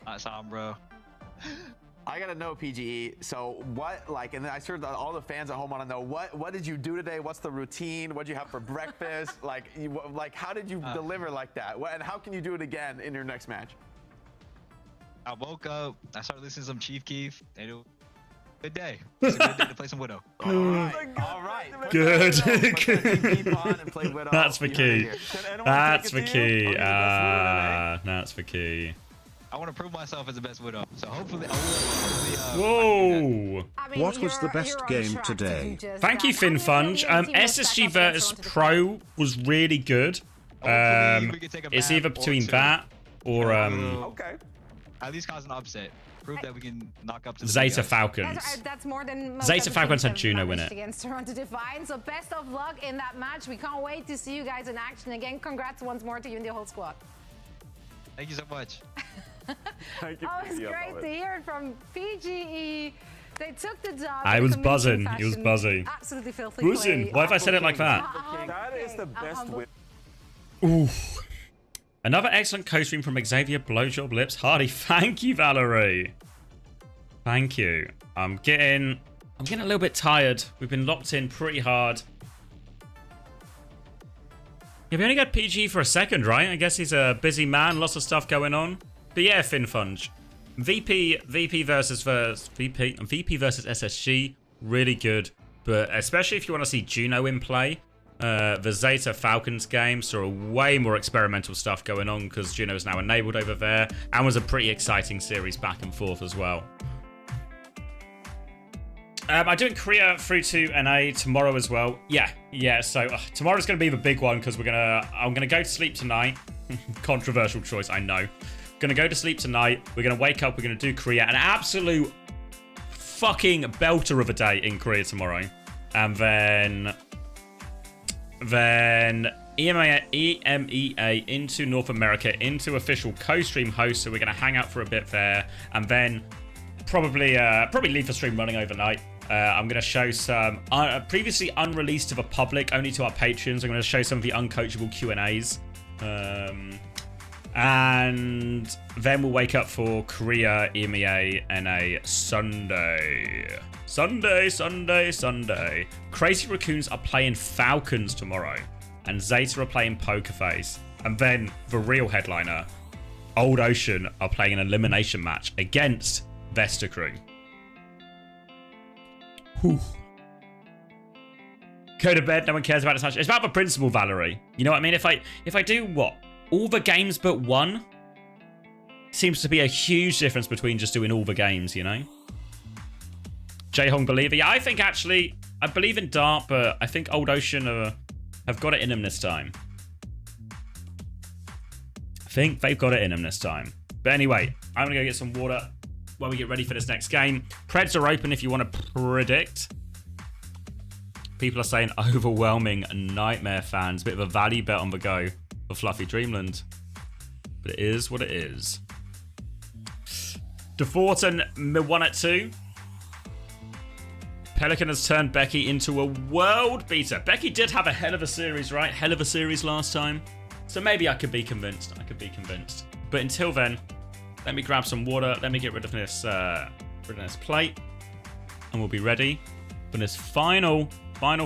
Sombra. I gotta know, PGE. So what, like, and then I sure all the fans at home want to know what did you do today? What's the routine? What did you have for breakfast? Like, how did you deliver like that? And how can you do it again in your next match? I woke up, I started listening to some Chief Keef, and it was a good day. It's a good day to play some Widow. All right. Good. That's the key. That's the key. That's the key. I want to prove myself as the best Widow, so hopefully. Whoa! I mean, What was the best game today? Thank you, FinFunge. SSG versus Pro was really good. It's either between that or Okay. At least cause an upset. Prove that we can knock up to Zeta Falcons. That's more than most Zeta of the Falcons teams had Juno in managed it. against Toronto Defiant. So best of luck in that match. We can't wait to see you guys in action again. Congrats once more to you and the whole squad. Thank you so much. Thank you. Oh, it's great to hear it from PGE. They took the job. I was buzzing. It was buzzing. Absolutely filthy. Buzzing. Why have I said it like that? That is the best win. Oof. Another excellent CoStream from Xavier Blowjob Lips Hardy. Thank you, Valerie. Thank you. I'm getting a little bit tired. We've been locked in pretty hard. Yeah, we only got PG for a second, right? I guess he's a busy man, lots of stuff going on. But yeah, FinFunge. VP versus SSG, really good. But especially if you want to see Juno in play, the Zeta Falcons game saw way more experimental stuff going on because Juno is now enabled over there and was a pretty exciting series back and forth as well. I'm doing Korea through to NA tomorrow as well. Yeah. So tomorrow's going to be the big one because I'm gonna go to sleep tonight. Controversial choice, I know. Gonna go to sleep tonight. We're gonna wake up. We're gonna do Korea, an absolute fucking belter of a day in Korea tomorrow, and then EMEA into North America into official CoStream host. So we're gonna hang out for a bit there, and then probably leave the stream running overnight. I'm going to show some previously unreleased to the public, only to our patrons. I'm going to show some of the uncoachable Q&As. And then we'll wake up for Korea, EMEA, NA Sunday. Sunday. Crazy Raccoons are playing Falcons tomorrow. And Zeta are playing Pokerface. And then the real headliner, Old Ocean, are playing an elimination match against Vesta Crew. Whew. Go to bed, no one cares about this match. It's about the principle, Valerie. You know what I mean? If I do what? All the games but one? Seems to be a huge difference between just doing all the games, you know? J-Hong Believer. Yeah, I think actually, I believe in Dart, but I think Old Ocean have got it in them this time. I think they've got it in them this time. But anyway, I'm going to go get some water while we get ready for this next game. Preds are open if you want to predict. People are saying overwhelming Nightmare fans. Bit of a value bet on the go for Fluffy Dreamland. But it is what it is. Defiant and 1 at 2. Pelican has turned Becky into a world beater. Becky did have a hell of a series, right? Hell of a series last time. So maybe I could be convinced. But until then, let me grab some water. Let me get rid of this plate. And we'll be ready for this final one.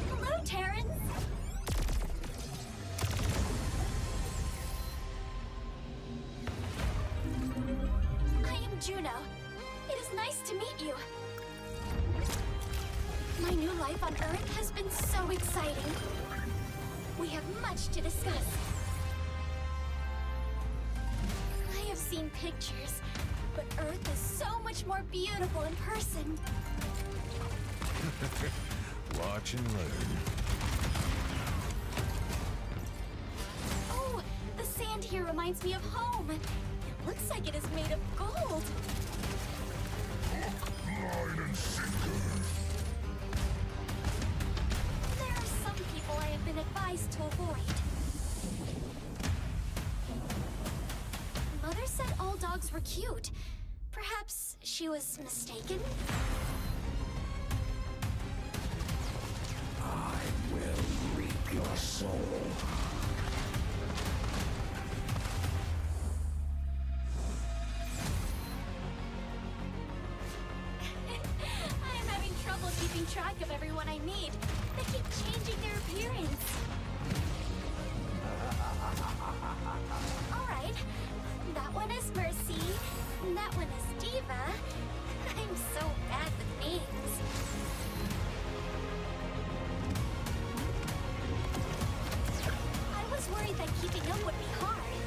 Hello, Terrence. I am Juno. It is nice to meet you. My new life on Earth has been so exciting. We have much to discuss. I have seen pictures, but Earth is so much more beautiful in person. Watch and learn. Oh, the sand here reminds me of home. It looks like it is made of gold. Line and sinker. There are some people I have been advised to avoid. Mother said all dogs dogs were cute. Perhaps she was mistaken? I will reap your soul. I'm having trouble keeping track of everyone I meet. They keep changing their appearance. Alright, that one is Mercy, that one is Diva. I'm so bad with names. I was worried that keeping up would be hard.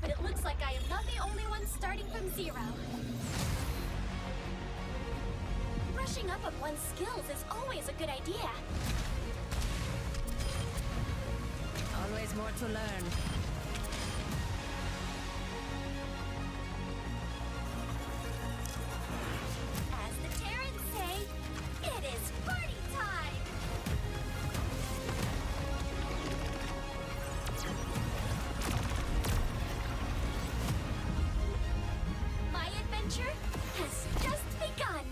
But it looks like I am not the only one starting from zero. Brushing up on one's skills is always a good idea. Always more to learn. As the Terrans say, it is party time! My adventure has just begun!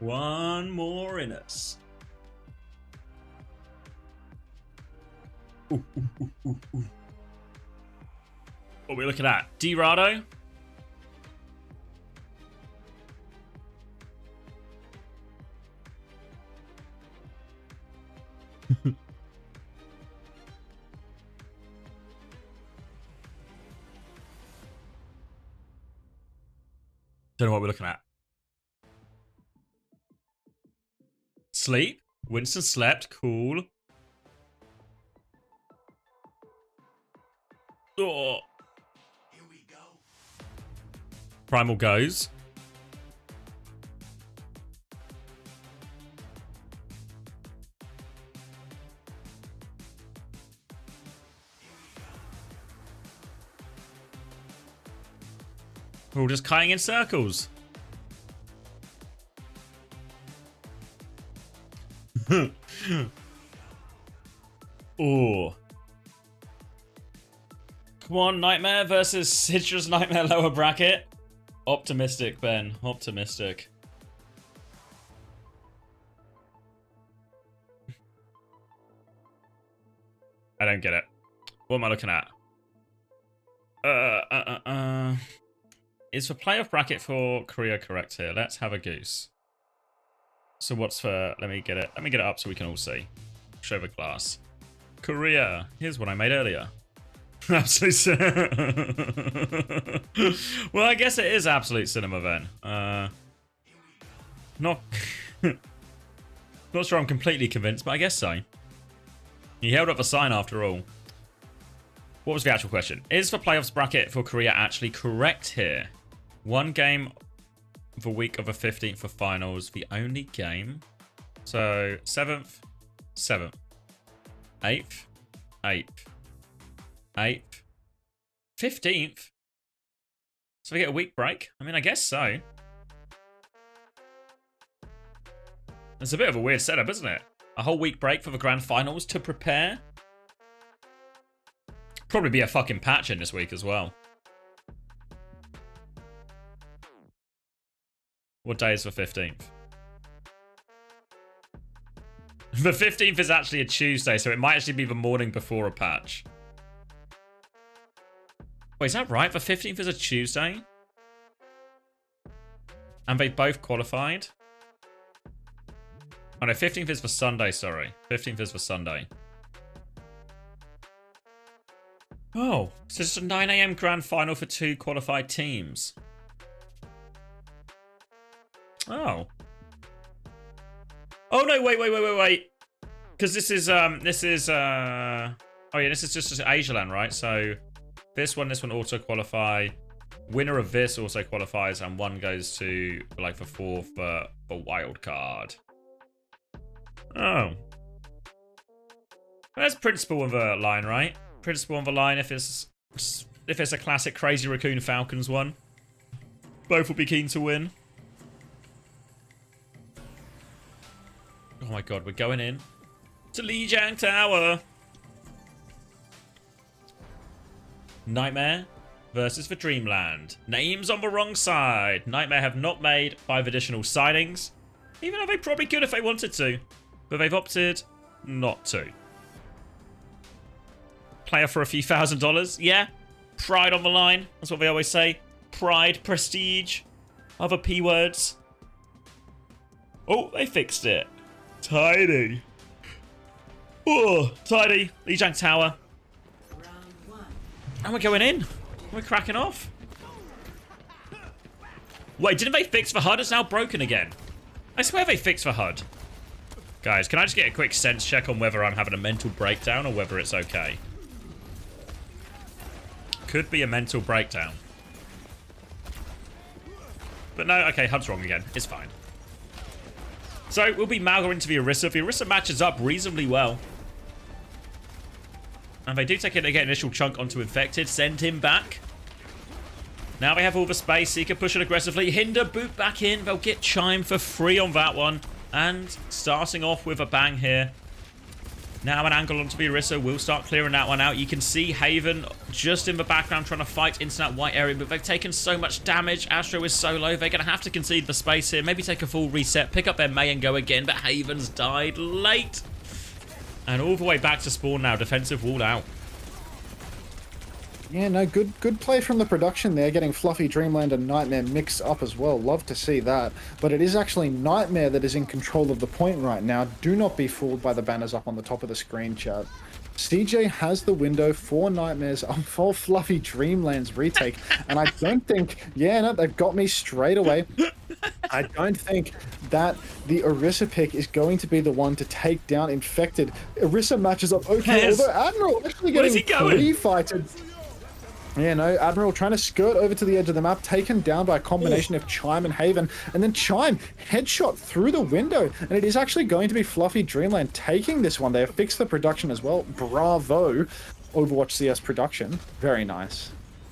One more in us. Ooh, ooh, ooh, ooh, ooh. What are we looking at? D-Rado? Don't know what we're looking at. Sleep? Winston slept. Cool. Oh. Here we go. Primal goes. We're all just kiting in circles. Oh. Come on, Nightmare versus Citrus Nightmare lower bracket. Optimistic, Ben. Optimistic. I don't get it. What am I looking at? Is the playoff bracket for Korea correct here? Let's have a goose. So what's for... Let me get it up so we can all see. Show the class. Korea. Here's what I made earlier. Absolute cinema. Well, I guess it is absolute cinema then. Not... Not sure I'm completely convinced, but I guess so. He held up the sign after all. What was the actual question? Is the playoffs bracket for Korea actually correct here? One game the week of the 15th for finals. The only game. So 7th, 7th, 8th, 8th, 8th, 15th. So we get a week break? I mean, I guess so. It's a bit of a weird setup, isn't it? A whole week break for the grand finals to prepare. Probably be a fucking patch in this week as well. What day is the 15th? The 15th is actually a Tuesday, so it might actually be the morning before a patch. Wait, is that right? The 15th is a Tuesday? And they both qualified? Oh no, 15th is for Sunday, sorry. 15th is for Sunday. Oh, so it's a 9 AM grand final for 2 qualified teams. Oh. Oh no, wait. Because this is oh yeah, this is just Asialand, right? So this one auto qualify. Winner of this also qualifies, and one goes to like the 4th for wild card. Oh. That's principle on the line, right? Principle on the line if it's a classic Crazy Raccoon Falcons one. Both will be keen to win. Oh my god, we're going in to Lijiang Tower. Nightmare versus the Dreamland. Names on the wrong side. Nightmare have not made 5 additional signings, even though they probably could if they wanted to, but they've opted not to. Player for a few $1,000. Yeah, pride on the line. That's what they always say. Pride, prestige, other P words. Oh, they fixed it. Tidy. Oh, tidy. Lijiang Tower. And we're going in. We're cracking off. Wait, didn't they fix the HUD? It's now broken again. I swear they fixed the HUD. Guys, can I just get a quick sense check on whether I'm having a mental breakdown or whether it's okay? Could be a mental breakdown. But no, okay, HUD's wrong again. It's fine. So, we'll be Malga into the Orisa. The Orisa matches up reasonably well. And they do take it, they get an initial chunk onto Infected. Send him back. Now they have all the space. Seeker pushing aggressively. Hinder boot back in. They'll get Chime for free on that one. And starting off with a bang here. Now an angle onto the Orisa. We'll start clearing that one out. You can see Haven just in the background trying to fight into that white area, but they've taken so much damage. Astro is so low. They're going to have to concede the space here. Maybe take a full reset, pick up their Mei and go again, but Haven's died late. And all the way back to spawn now. Defensive wall out. Yeah, no, good play from the production there, getting Fluffy, Dreamland, and Nightmare mixed up as well. Love to see that. But it is actually Nightmare that is in control of the point right now. Do not be fooled by the banners up on the top of the screen, chat. CJ has the window for Nightmares, for Fluffy Dreamland's retake. And I don't think, yeah, no, they've got me straight away. I don't think that the Orisa pick is going to be the one to take down Infected. Orisa matches up okay, although Admiral actually getting pre-fighted. Yeah, no, Admiral trying to skirt over to the edge of the map, taken down by a combination of Chime and Haven, and then Chime headshot through the window, and it is actually going to be Fluffy Dreamland taking this one. They have fixed the production as well. Bravo, OWCS production. Very nice.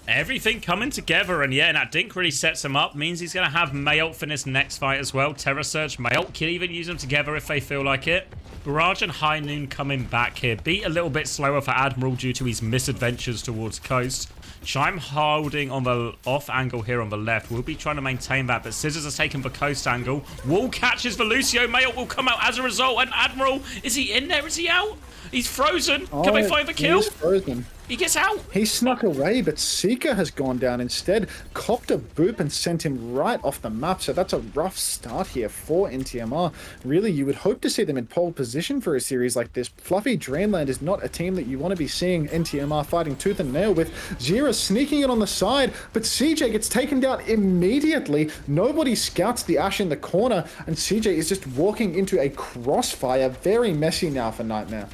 Everything coming together, and yeah, and that Dink really sets him up. Means he's going to have Mayult for this next fight as well. Terra Surge, Mayult can even use them together if they feel like it. Barrage and High Noon coming back here. Beat a little bit slower for Admiral due to his misadventures towards Coast. Chime holding on the off angle here on the left. We'll be trying to maintain that, but Scissors has taken the Coast angle. Wall catches the Lucio. Mayult will come out as a result, and Admiral, is he in there? Is he out? He's frozen. Can they find the kill? He's frozen. He gets out. He snuck away, but Seeker has gone down instead. Copped a boop and sent him right off the map. So that's a rough start here for NTMR. Really, you would hope to see them in pole position for a series like this. Fluffy Dreamland is not a team that you want to be seeing NTMR fighting tooth and nail with. Zira sneaking it on the side, but CJ gets taken down immediately. Nobody scouts the Ash in the corner, and CJ is just walking into a crossfire. Very messy now for Nightmare.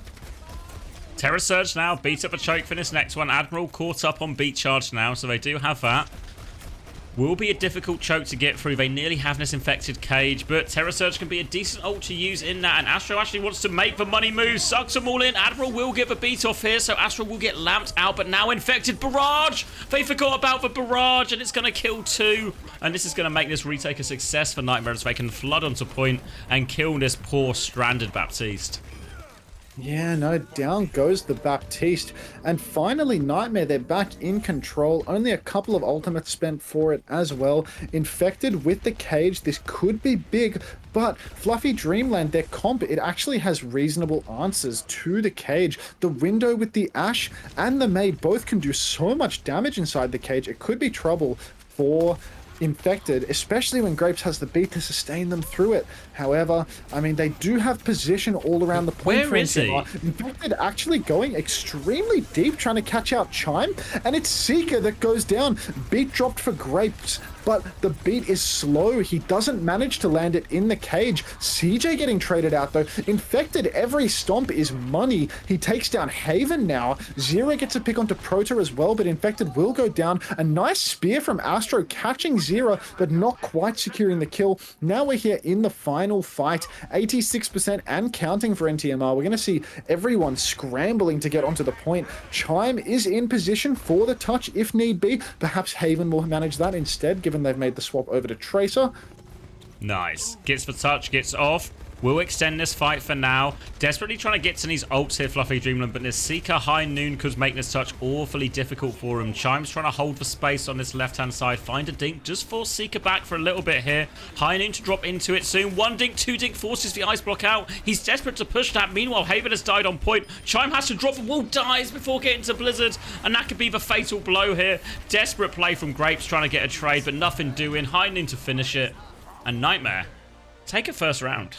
Terra Surge now, beat up a choke for this next one. Admiral caught up on beat charge now, so they do have that. Will be a difficult choke to get through. They nearly have this infected cage, but Terra Surge can be a decent ult to use in that, and Astro actually wants to make the money move. Sucks them all in. Admiral will get the beat off here, so Astro will get lamped out, but now infected barrage. They forgot about the barrage, and it's going to kill two. And this is going to make this retake a success for Nightmare as they can flood onto point and kill this poor stranded Baptiste. Yeah, no, down goes the Baptiste. And finally, Nightmare, they're back in control. Only a couple of ultimates spent for it as well. Infected with the cage, this could be big, but Fluffy Dreamland, their comp, it actually has reasonable answers to the cage. The window with the Ash and the Mei both can do so much damage inside the cage. It could be trouble for Infected, especially when Grapes has the beat to sustain them through it. However, I mean, they do have position all around the point. Where is he? Infected actually going extremely deep, trying to catch out Chime, and it's Seeker that goes down. Beat dropped for Grapes, but the beat is slow. He doesn't manage to land it in the cage. CJ getting traded out though. Infected, every stomp is money. He takes down Haven now. Zero gets a pick onto Proto as well, but Infected will go down. A nice spear from Astro catching Zero, but not quite securing the kill. Now we're here in the final fight. 86% and counting for NTMR. We're going to see everyone scrambling to get onto the point. Chime is in position for the touch if need be. Perhaps Haven will manage that instead, given they've made the swap over to Tracer. Nice. Gets the touch, gets off. We'll extend this fight for now. Desperately trying to get to these ults here, Fluffy Dreamland, but this Seeker High Noon could make this touch awfully difficult for him. Chime's trying to hold the space on this left-hand side. Find a dink, just force Seeker back for a little bit here. High Noon to drop into it soon. One dink, two dink, forces the ice block out. He's desperate to push that. Meanwhile, Haven has died on point. Chime has to drop the wall, dies before getting to Blizzard, and that could be the fatal blow here. Desperate play from Grapes trying to get a trade, but nothing doing. High Noon to finish it. And Nightmare, take a first round.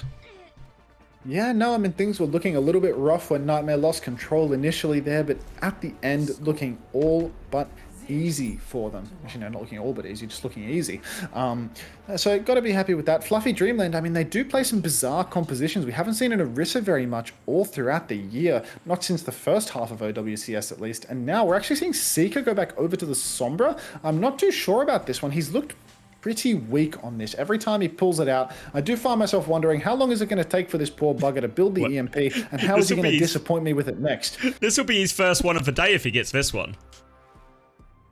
Yeah, no, I mean, things were looking a little bit rough when Nightmare lost control initially there, but at the end, looking all but easy for them. Actually, no, not looking all but easy, just looking easy. So got to be happy with that. Fluffy Dreamland, I mean, they do play some bizarre compositions. We haven't seen an Orisa very much all throughout the year, not since the first half of OWCS at least, and now we're actually seeing Seeker go back over to the Sombra. I'm not too sure about this one. He's looked pretty weak on this. Every time he pulls it out, I do find myself wondering how long is it going to take for this poor bugger to build the EMP, and how is he going to disappoint me with it next? This will be his first one of the day if he gets this one.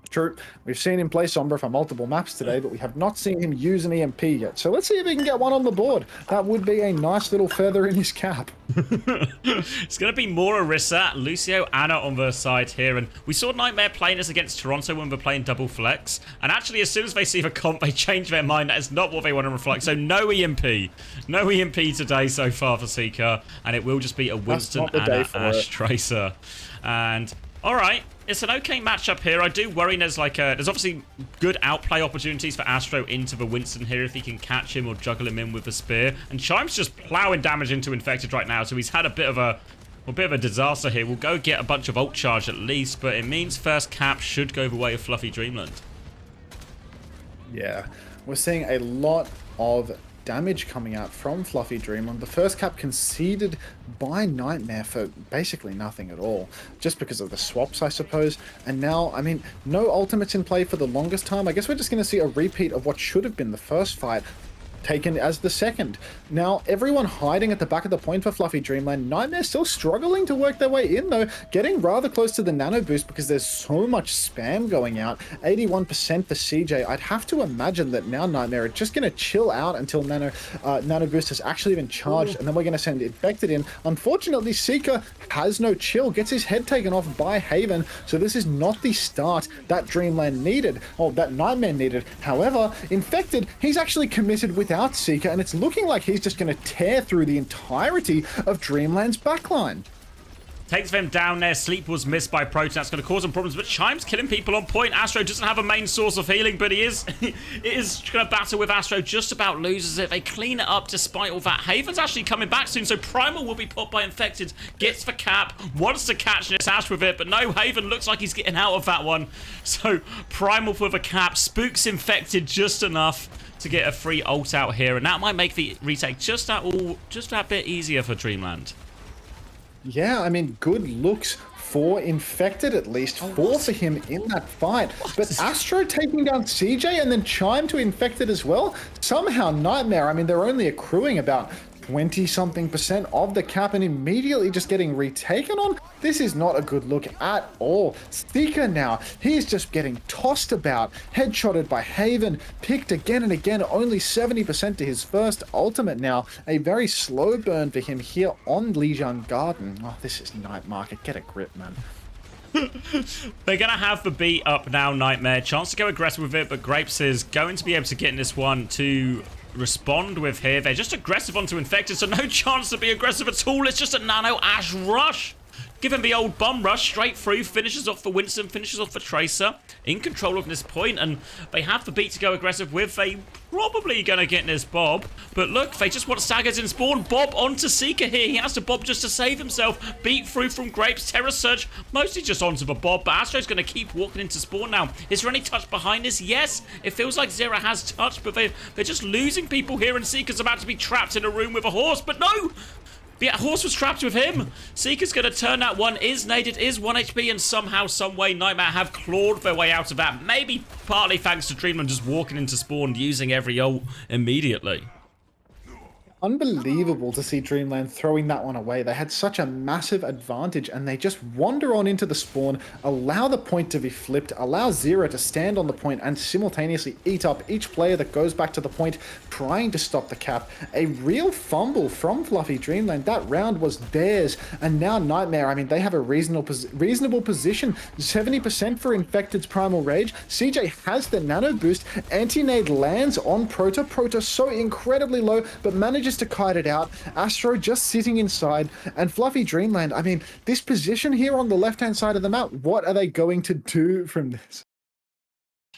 True. We've seen him play Sombra for multiple maps today, but we have not seen him use an EMP yet. So let's see if he can get one on the board. That would be a nice little feather in his cap. It's going to be more Orisa, Lucio, Anna on their side here. And we saw Nightmare playing this against Toronto when we're playing double flex. And actually, as soon as they see the comp, they change their mind. That is not what they want to reflect. So no EMP. No EMP today so far for Seeker. And it will just be a Winston, Anna, Ash, Tracer. And... alright, it's an okay matchup here. I do worry there's obviously good outplay opportunities for Astro into the Winston here if he can catch him or juggle him in with the spear. And Chime's just plowing damage into Infected right now, so he's had a bit of a disaster here. We'll go get a bunch of ult charge at least, but it means first cap should go the way of Fluffy Dreamland. Yeah, we're seeing a lot of damage coming out from Fluffy Dreamland. The first cap conceded by Nightmare for basically nothing at all, just because of the swaps, I suppose. And now, I mean, no ultimates in play for the longest time. I guess we're just going to see a repeat of what should have been the first fight, taken as the second. Now, everyone hiding at the back of the point for Fluffy Dreamland. Nightmare still struggling to work their way in, though, getting rather close to the nano boost because there's so much spam going out. 81% for CJ. I'd have to imagine that now Nightmare are just going to chill out until nano boost has actually been charged, and then we're going to send Infected in. Unfortunately, Seeker has no chill, gets his head taken off by Haven, so this is not the start that Dreamland needed, or that Nightmare needed. However, Infected, he's actually committed without Seeker, and it's looking like he's just going to tear through the entirety of Dreamland's backline. Takes them down there. Sleep was missed by Proton. That's going to cause some problems, but Chime's killing people on point. Astro doesn't have a main source of healing, but he is going to battle with Astro. Just about loses it. They clean it up despite all that. Haven's actually coming back soon, so Primal will be popped by Infected. Gets the cap. Wants to catch this Ash with it, but no, Haven looks like he's getting out of that one. So Primal for the cap. Spooks Infected just enough to get a free ult out here, and that might make the retake just that bit easier for Dreamland. Yeah, I mean, good looks for Infected, at least. Four for him in that fight. But Astro taking down CJ and then Chime to Infected as well. Somehow Nightmare, I mean, they're only accruing about 20-something% of the cap and immediately just getting retaken on. This is not a good look at all. Seeker now, he's just getting tossed about, headshotted by Haven, picked again and again, only 70% to his first ultimate now. A very slow burn for him here on Lijiang Garden. Oh, this is Night Market. Get a grip, man. They're going to have the beat up now, Nightmare. Chance to go aggressive with it, but Grapes is going to be able to get in this one to respond with here. They're just aggressive onto Infected, so no chance to be aggressive at all. It's just a nano Ash rush. Give him the old bum rush straight through. Finishes off for Winston, finishes off for Tracer. In control of this point, and they have the beat to go aggressive with. They probably going to get this Bob. But look, they just want Saggers in spawn. Bob onto Seeker here. He has to Bob just to save himself. Beat through from Grapes. Terror Surge, mostly just onto the Bob. But Astro's going to keep walking into spawn now. Is there any touch behind this? Yes. It feels like Zera has touch, but they're just losing people here. And Seeker's about to be trapped in a room with a horse. But no! The horse was trapped with him. Seeker's going to turn that one. Is naded, is 1 HP, and somehow, someway, Nightmare have clawed their way out of that. Maybe partly thanks to Dreamland just walking into spawn, using every ult immediately. Unbelievable to see Dreamland throwing that one away. They had such a massive advantage and they just wander on into the spawn, allow the point to be flipped, allow Zera to stand on the point and simultaneously eat up each player that goes back to the point, trying to stop the cap. A real fumble from Fluffy Dreamland. That round was theirs. And now Nightmare, I mean, they have a reasonable position. 70% for Infected's Primal Rage. CJ has the nano boost. Anti-nade lands on Proto. Proto so incredibly low, but manages to kite it out. Astro just sitting inside, and Fluffy Dreamland, I mean, this position here on the left-hand side of the map, what are they going to do from this?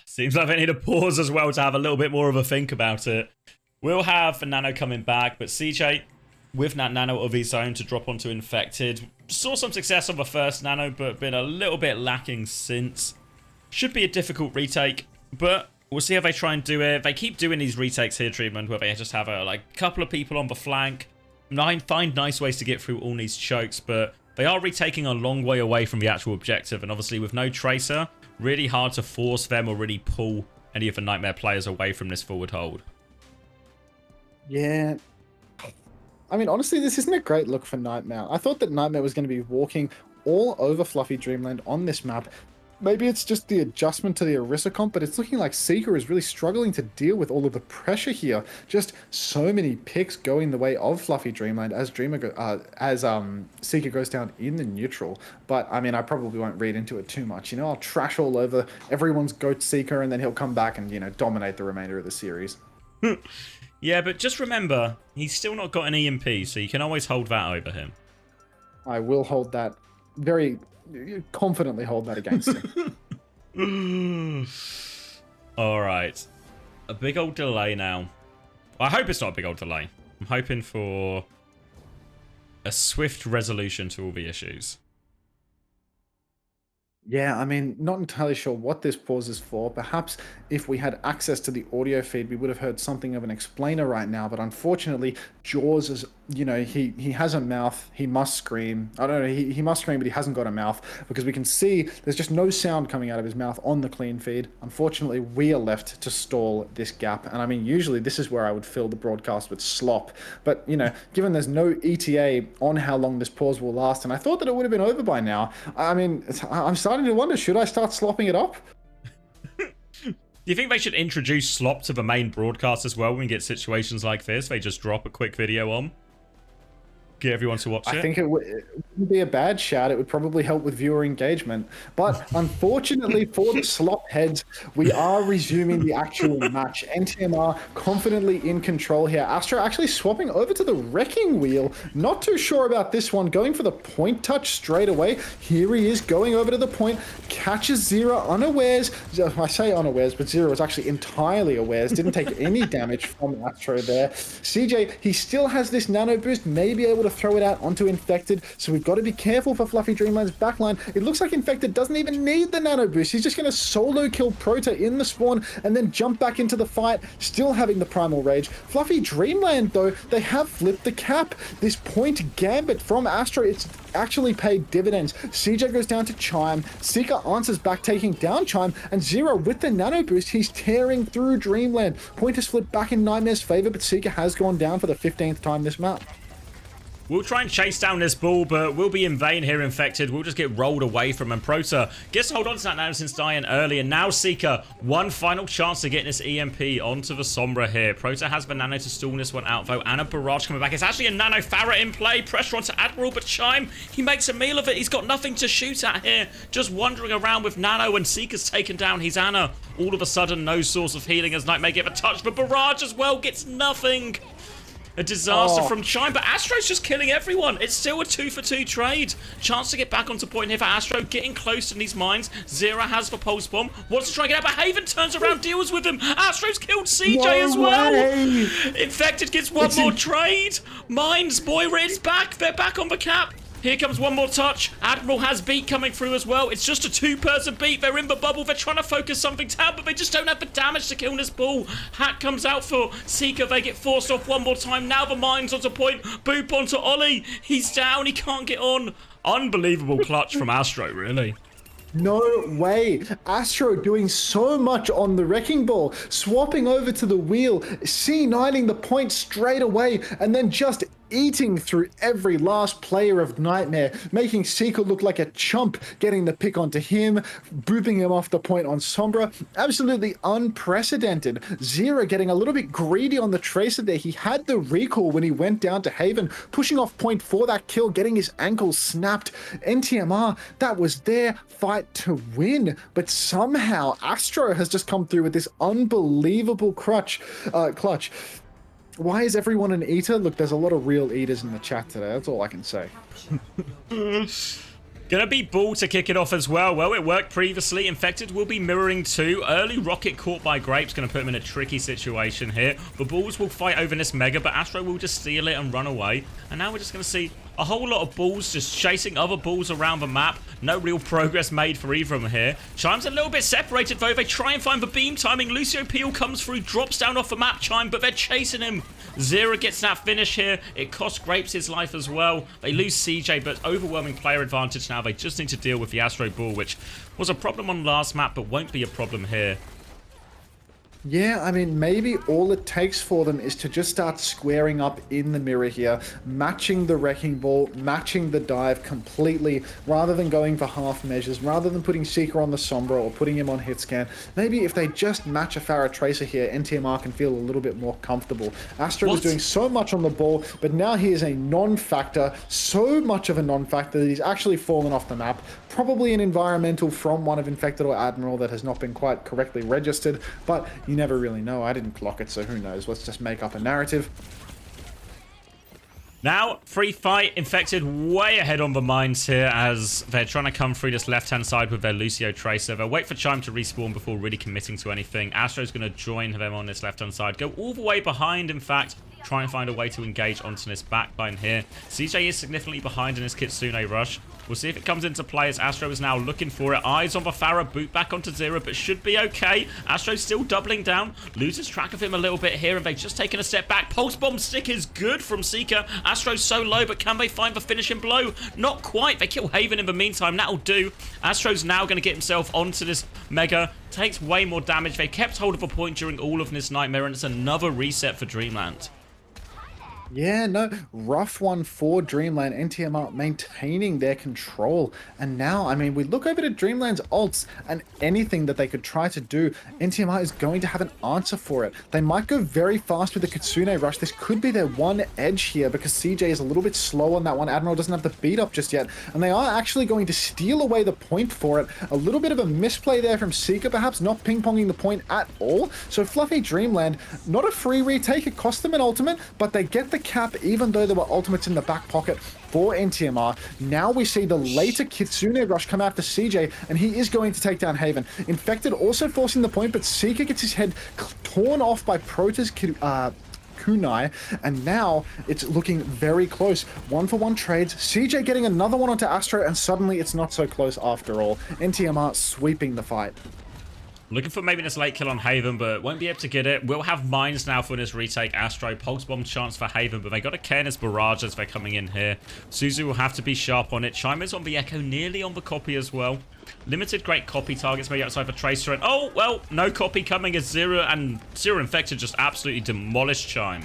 Seems like they need a pause as well to have a little bit more of a think about it. We'll have the Nano coming back, but CJ, with that Nano of his own to drop onto Infected, saw some success on the first Nano, but been a little bit lacking since. Should be a difficult retake, but we'll see how they try and do it. They keep doing these retakes here, Dreamland, where they just have a couple of people on the flank. Find nice ways to get through all these chokes, but they are retaking a long way away from the actual objective. And obviously with no Tracer, really hard to force them or really pull any of the Nightmare players away from this forward hold. Yeah. I mean, honestly, this isn't a great look for Nightmare. I thought that Nightmare was going to be walking all over Fluffy Dreamland on this map, maybe it's just the adjustment to the Orisa comp, but it's looking like Seeker is really struggling to deal with all of the pressure here. Just so many picks going the way of Fluffy Dreamland as Seeker goes down in the neutral. But I mean, I probably won't read into it too much. You know, I'll trash all over everyone's GOAT Seeker, and then he'll come back and, you know, dominate the remainder of the series. Yeah, but just remember, he's still not got an EMP, so you can always hold that over him. I will hold that, very confidently hold that against him. All right. A big old delay now. I hope it's not a big old delay. I'm hoping for a swift resolution to all the issues. Yeah, I mean, not entirely sure what this pause is for. Perhaps if we had access to the audio feed, we would have heard something of an explainer right now. But unfortunately, Jaws is, you know, he has a mouth. He must scream. I don't know, he must scream, but he hasn't got a mouth because we can see there's just no sound coming out of his mouth on the clean feed. Unfortunately, we are left to stall this gap. And I mean, usually this is where I would fill the broadcast with slop. But, you know, given there's no ETA on how long this pause will last, and I thought that it would have been over by now. I mean, I'm starting to wonder, should I start slopping it up? Do you think they should introduce slop to the main broadcast as well when we get situations like this? They just drop a quick video on? Get everyone to watch it? I think it wouldn't be a bad shout. It would probably help with viewer engagement. But unfortunately for the slop heads, we are resuming the actual match. NTMR confidently in control here. Astro actually swapping over to the wrecking wheel. Not too sure about this one. Going for the point touch straight away. Here he is going over to the point. Catches Zero unawares. I say unawares, but Zero was actually entirely awares. Didn't take any damage from Astro there. CJ, he still has this nano boost. May be able to throw it out onto Infected, so we've got to be careful for Fluffy Dreamland's backline. It looks like Infected doesn't even need the nano boost. He's just going to solo kill Prota in the spawn and then jump back into the fight, still having the primal rage. Fluffy Dreamland, though, they have flipped the cap. This point gambit from Astro, it's actually paid dividends. CJ goes down to Chime. Seeker answers back, taking down Chime, and Zero with the nano boost, he's tearing through Dreamland. Point is flipped back in Nightmare's favor, but Seeker has gone down for the 15th time this map. We'll try and chase down this ball, but we'll be in vain here, Infected. We'll just get rolled away from him. Prota gets to hold on to that nano since dying early, and now Seeker, one final chance to get this EMP onto the Sombra here. Prota has the nano to stall this one out, though, and a barrage coming back. It's actually a nano Farah in play. Pressure onto Admiral, but Chime, he makes a meal of it. He's got nothing to shoot at here. Just wandering around with nano, and Seeker's taken down his Ana. All of a sudden, no source of healing as Nightmare give a touch, but Barrage as well gets nothing. A disaster from Chime, but Astro's just killing everyone. It's still a 2-for-2 trade. Chance to get back onto point here for Astro, getting close in these mines. Zero has the pulse bomb, wants to try and get out, but Haven turns around, deals with him. Astro's killed CJ as well. Infected gets one more trade. Mines, Moira is back. They're back on the cap. Here comes one more touch. Admiral has beat coming through as well. It's just a two-person beat. They're in the bubble. They're trying to focus something down, but they just don't have the damage to kill this ball. Hack comes out for Seeker. They get forced off one more time. Now the mine's onto point. Boop onto Ollie. He's down. He can't get on. Unbelievable clutch from Astro, really. No way. Astro doing so much on the wrecking ball, swapping over to the wheel, C9ing the point straight away, and then just eating through every last player of Nightmare, making Seeker look like a chump, getting the pick onto him, booping him off the point on Sombra. Absolutely unprecedented. Zero getting a little bit greedy on the Tracer there. He had the recall when he went down to Haven, pushing off point for that kill, getting his ankle snapped. NTMR, that was their fight to win, but somehow Astro has just come through with this unbelievable clutch. Why is everyone an eater? Look, there's a lot of real eaters in the chat today. That's all I can say. Gonna be Bull to kick it off as well. Well, it worked previously. Infected will be mirroring too. Early rocket caught by Grapes. Gonna put him in a tricky situation here. The Bulls will fight over this Mega, but Astro will just steal it and run away. And now we're just gonna see a whole lot of Bulls just chasing other Bulls around the map. No real progress made for either of them here. Chime's a little bit separated though. They try and find the beam timing. Lucio Peel comes through, drops down off the map, Chime, but they're chasing him. Zero gets that finish here. It costs Grapes his life as well. They lose CJ, but overwhelming player advantage now. They just need to deal with the Astro Ball, which was a problem on last map, but won't be a problem here. Yeah, I mean, maybe all it takes for them is to just start squaring up in the mirror here, matching the Wrecking Ball, matching the dive completely, rather than going for half measures, rather than putting Seeker on the Sombra or putting him on hit scan. Maybe if they just match a Pharah Tracer here, NTMR can feel a little bit more comfortable. Astro was doing so much on the ball, but now he is a non-factor, so much of a non-factor that he's actually fallen off the map. Probably an environmental from one of Infected or Admiral that has not been quite correctly registered, but you never really know. I didn't clock it, so who knows. Let's just make up a narrative. Now, free fight. Infected way ahead on the mines here as they're trying to come through this left-hand side with their Lucio Tracer. They'll wait for Chime to respawn before really committing to anything. Astro's going to join them on this left-hand side. Go all the way behind, in fact. Try and find a way to engage onto this backline here. CJ is significantly behind in this Kitsune rush. We'll see if it comes into play as Astro is now looking for it. Eyes on the Pharah, boot back onto Zero, but should be okay. Astro's still doubling down. Loses track of him a little bit here, and they've just taken a step back. Pulse Bomb stick is good from Seeker. Astro's so low, but can they find the finishing blow? Not quite. They kill Haven in the meantime. That'll do. Astro's now going to get himself onto this Mega. Takes way more damage. They kept hold of a point during all of this Nightmare, and it's another reset for Dreamland. Yeah, no, rough one for Dreamland. NTMR maintaining their control. And now, I mean, we look over to Dreamland's ults and anything that they could try to do, NTMR is going to have an answer for it. They might go very fast with the Kitsune rush. This could be their one edge here because CJ is a little bit slow on that one. Admiral doesn't have the beat up just yet. And they are actually going to steal away the point for it. A little bit of a misplay there from Seeker, perhaps not ping-ponging the point at all. So Fluffy Dreamland, not a free retake. It cost them an ultimate, but they get the cap even though there were ultimates in the back pocket for NTMR. Now we see the later Kitsune rush come out to CJ, and he is going to take down Haven. Infected also forcing the point, but Seeker gets his head torn off by Prota's Kunai, and now it's looking very close. 1-for-1 trades. CJ getting another one onto Astro, and suddenly it's not so close after all. NTMR sweeping the fight. Looking for maybe this late kill on Haven, but won't be able to get it. We'll have mines now for this retake. Astro, Pulse Bomb chance for Haven, but they got a Cairness Barrage as they're coming in here. Suzu will have to be sharp on it. Chime is on the Echo, nearly on the copy as well. Limited great copy targets maybe outside for Tracer, and oh, well, no copy coming as Zero, and Zero Infected just absolutely demolished Chime.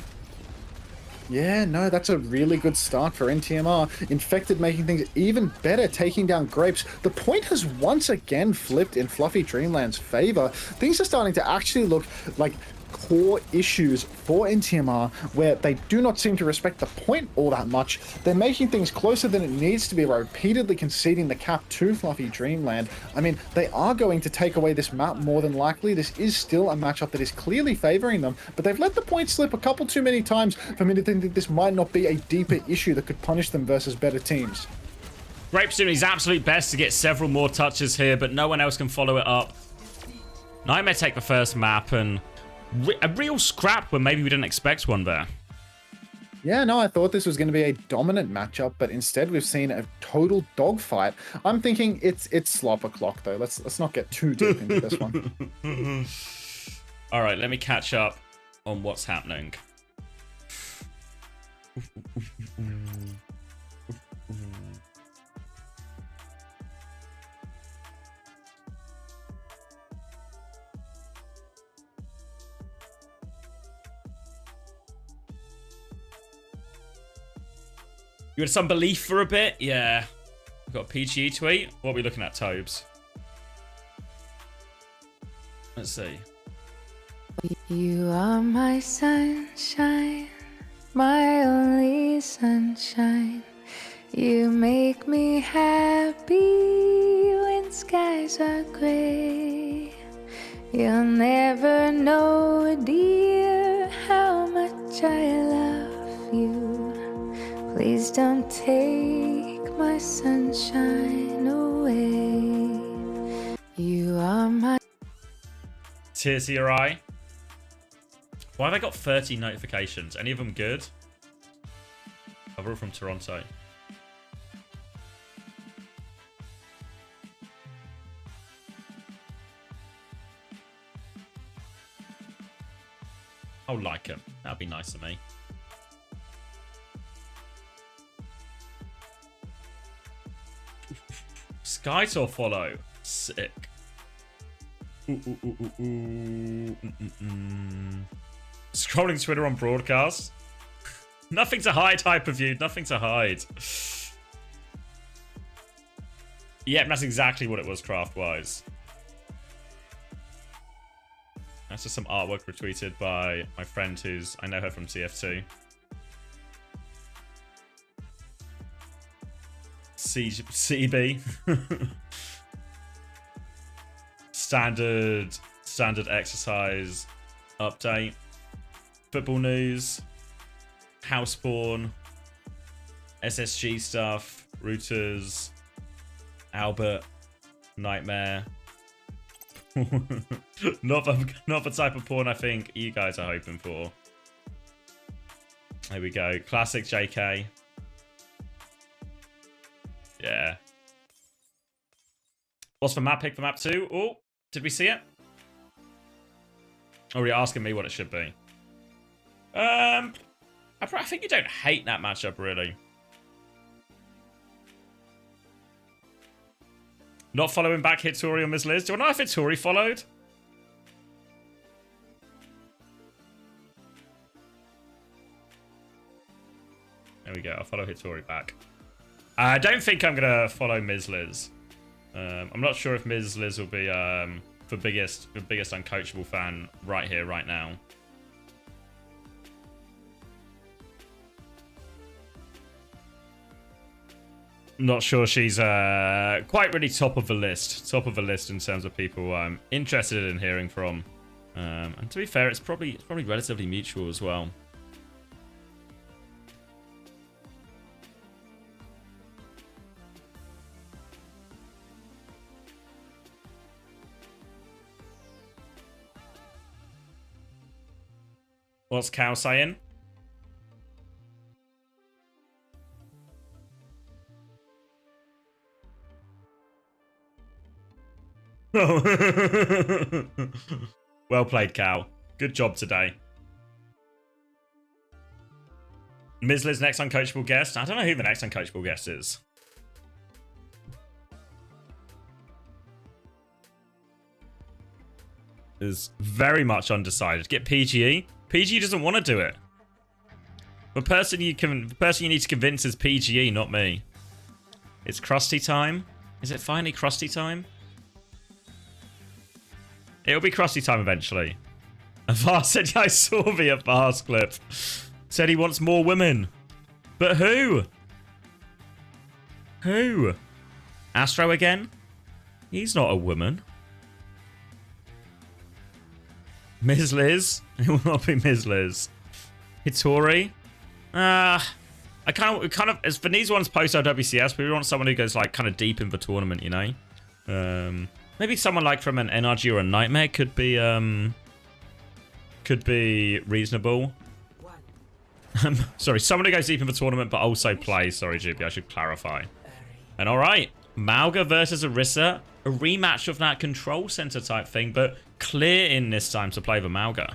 Yeah, no, that's a really good start for NTMR. Infected making things even better, taking down Grapes. The point has once again flipped in Fluffy Dreamland's favor. Things are starting to actually look like core issues for NTMR where they do not seem to respect the point all that much. They're making things closer than it needs to be, repeatedly conceding the cap to Fluffy Dreamland. I mean, they are going to take away this map more than likely. This is still a matchup that is clearly favoring them, but they've let the point slip a couple too many times for me to think that this might not be a deeper issue that could punish them versus better teams. Grapes doing his absolute best to get several more touches here, but no one else can follow it up. Nightmare take the first map, and a real scrap when maybe we didn't expect one there. Yeah, no, I thought this was going to be a dominant matchup, but instead we've seen a total dogfight. I'm thinking it's slop o'clock though. Let's not get too deep into this one. All right, let me catch up on what's happening. You had some belief for a bit? Yeah. We've got a PGE tweet. What are we looking at, Tobes? Let's see. You are my sunshine, my only sunshine. You make me happy when skies are gray. You'll never know, dear, how much I love you. Please don't take my sunshine away. You are my... Tears to your eye. Why have I got 30 notifications? Any of them good? I've all from Toronto. I'll like them. That'd be nice of me. Skytor follow. Sick. Scrolling Twitter on broadcast. Nothing to hide, Hyperview. Nothing to hide. Yep, that's exactly what it was craft-wise. That's just some artwork retweeted by my friend who's... I know her from TF2. CB. Standard exercise update. Football news. Houseborn. SSG stuff. Routers. Albert. Nightmare. not the type of porn I think you guys are hoping for. There we go. Classic JK. Yeah. What's the map pick for map 2? Oh, did we see it? Or are you asking me what it should be? I think you don't hate that matchup, really. Not following back Hitori or Ms. Liz. Do I know if Hitori followed? There we go. I'll follow Hitori back. I don't think I'm going to follow Ms. Liz. I'm not sure if Ms. Liz will be the biggest uncoachable fan right here, right now. Not sure she's quite really top of the list. Top of the list in terms of people I'm interested in hearing from. And to be fair, it's probably relatively mutual as well. What's Cow saying? Well played, Cow. Good job today. Ms. Liz, next uncoachable guest. I don't know who the next uncoachable guest is. Is very much undecided. Get PGE. PGE doesn't want to do it. The person you need to convince is PGE, not me. It's Krusty time. Is it finally Krusty time? It'll be Krusty time eventually. Avars said, yeah, I saw the Avars clip. Said he wants more women. But who? Who? Astro again? He's not a woman. Ms. Liz? It will not be Ms. Liz. Hitori? I kind of as Vanese one's post OWCS, we want someone who goes like kind of deep in the tournament, you know? Maybe someone like from an NRG or a Nightmare could be reasonable. Sorry, someone who goes deep in the tournament but also plays. Sorry, Juby, I should clarify. And alright, Mauga versus Orisa. A rematch of that control center type thing, but clear in this time to play the Mauga.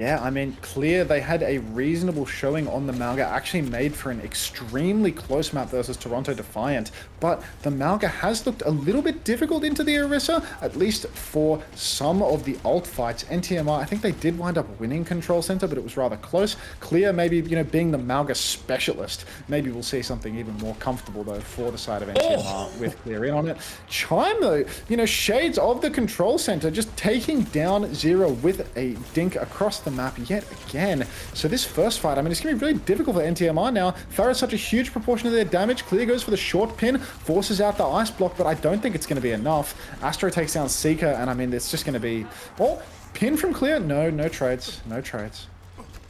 Yeah, I mean, clear they had a reasonable showing on the Mauga, actually made for an extremely close map versus Toronto Defiant, but the Mauga has looked a little bit difficult into the Orisa, at least for some of the ult fights. NTMR, I think they did wind up winning Control Center, but it was rather close. Clear, maybe, you know, being the Mauga specialist, maybe we'll see something even more comfortable, though, for the side of NTMR with Clear in on it. Chime, though, you know, shades of the Control Center, just taking down Zero with a dink across the map yet again. So this first fight, I mean, it's going to be really difficult for NTMR now. Farah's such a huge proportion of their damage. Clear goes for the short pin, forces out the ice block, but I don't think it's going to be enough. Astro takes down Seeker, and I mean, it's just going to be... Oh, pin from Clear? No trades. No trades.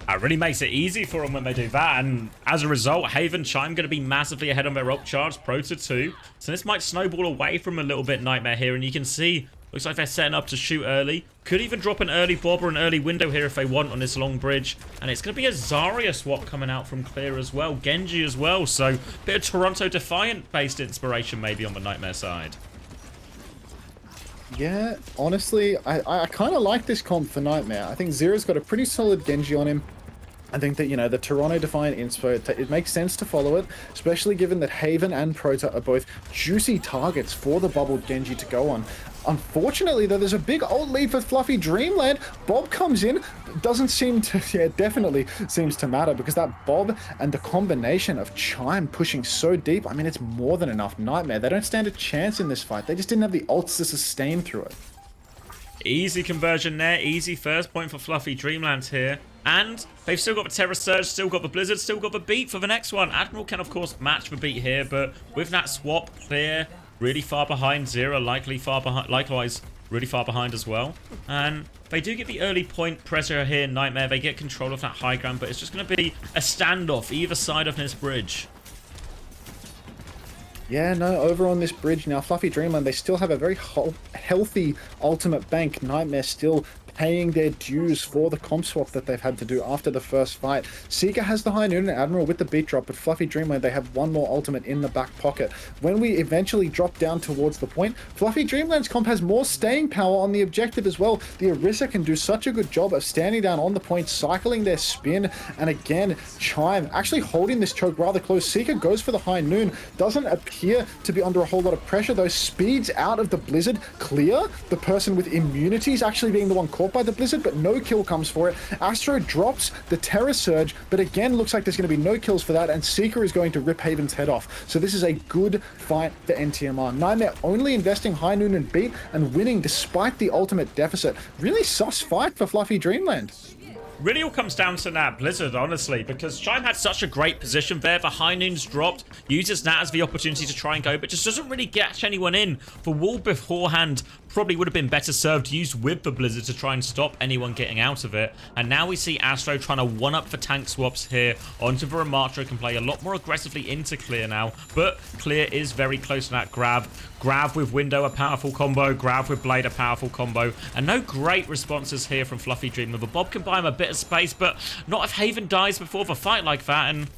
That really makes it easy for them when they do that, and as a result, Haven Chime going to be massively ahead on their ult charge, Pro to 2. So this might snowball away from a little bit Nightmare here, and you can see, looks like they're setting up to shoot early. Could even drop an early bob or an early window here if they want on this long bridge. And it's going to be a Zarya swap coming out from Clear as well, Genji as well. So a bit of Toronto Defiant-based inspiration maybe on the Nightmare side. Yeah, honestly, I kind of like this comp for Nightmare. I think Zero's got a pretty solid Genji on him. I think that, you know, the Toronto Defiant inspo, it makes sense to follow it, especially given that Haven and Prota are both juicy targets for the bubbled Genji to go on. Unfortunately, though, there's a big old lead for Fluffy Dreamland. Bob comes in, doesn't seem to, yeah, definitely seems to matter, because that Bob and the combination of Chime pushing so deep, I mean, it's more than enough. Nightmare, they don't stand a chance in this fight. They just didn't have the ults to sustain through it. Easy conversion there, easy first point for Fluffy Dreamland here. And they've still got the Terror Surge, still got the Blizzard, still got the beat for the next one. Admiral can, of course, match the beat here, but with that swap, Clear really far behind, Zero likely far behind, likewise really far behind as well. And they do get the early point pressure here, Nightmare. They get control of that high ground, but it's just going to be a standoff either side of this bridge. Yeah, no, over on this bridge now, Fluffy Dreamland, they still have a very healthy ultimate bank. Nightmare still paying their dues for the comp swap that they've had to do after the first fight. Seeker has the High Noon and Admiral with the beat drop, but Fluffy Dreamland, they have one more ultimate in the back pocket. When we eventually drop down towards the point, Fluffy Dreamland's comp has more staying power on the objective as well. The Orisa can do such a good job of standing down on the point, cycling their spin, and again, Chime actually holding this choke rather close. Seeker goes for the High Noon, doesn't appear to be under a whole lot of pressure though, speeds out of the Blizzard. Clear, the person with immunities actually being the one caught by the Blizzard, but no kill comes for it. Astro drops the Terror Surge, but again, looks like there's going to be no kills for that, and Seeker is going to rip Haven's head off. So this is a good fight for NTMR. Nightmare only investing High Noon and beat and winning despite the ultimate deficit. Really sus fight for Fluffy Dreamland. Really all comes down to that Blizzard, honestly, because Chime had such a great position there. The High Noon's dropped, uses that as the opportunity to try and go, but just doesn't really catch anyone in. The wall beforehand probably would have been better served used with the Blizzard to try and stop anyone getting out of it. And now we see Astro trying to one-up for tank swaps here onto the Ramattra, can play a lot more aggressively into Clear now, but Clear is very close to that grab. Grab with Window, a powerful combo. Grab with Blade, a powerful combo. And no great responses here from Fluffy Dreamland. But Bob can buy him a bit of space, but not if Haven dies before the fight like that. And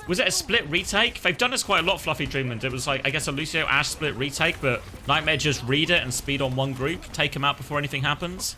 was it a split retake? They've done this quite a lot, Fluffy Dreamland. It was like, I guess, a Lucio Ash split retake, but Nightmare just read it and speed on one group, take him out before anything happens.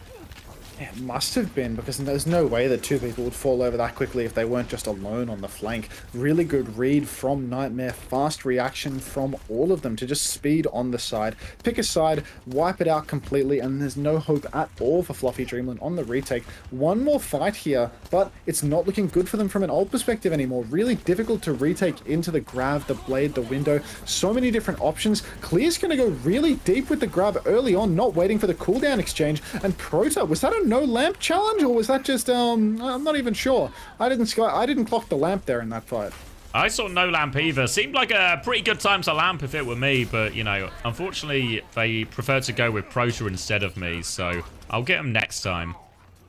It must have been, because there's no way that two people would fall over that quickly if they weren't just alone on the flank. Really good read from Nightmare, fast reaction from all of them to just speed on the side. Pick a side, wipe it out completely, and there's no hope at all for Fluffy Dreamland on the retake. One more fight here, but it's not looking good for them from an ult perspective anymore. Really difficult to retake into the grab, the blade, the window. So many different options. Clear's going to go really deep with the grab early on, not waiting for the cooldown exchange. And Prota, was that a no lamp challenge, or was that just I'm not even sure. I didn't clock the lamp there in that fight. I saw no lamp either. Seemed like a pretty good time to lamp if it were me, but you know, unfortunately they preferred to go with Prota instead of me, so I'll get them next time.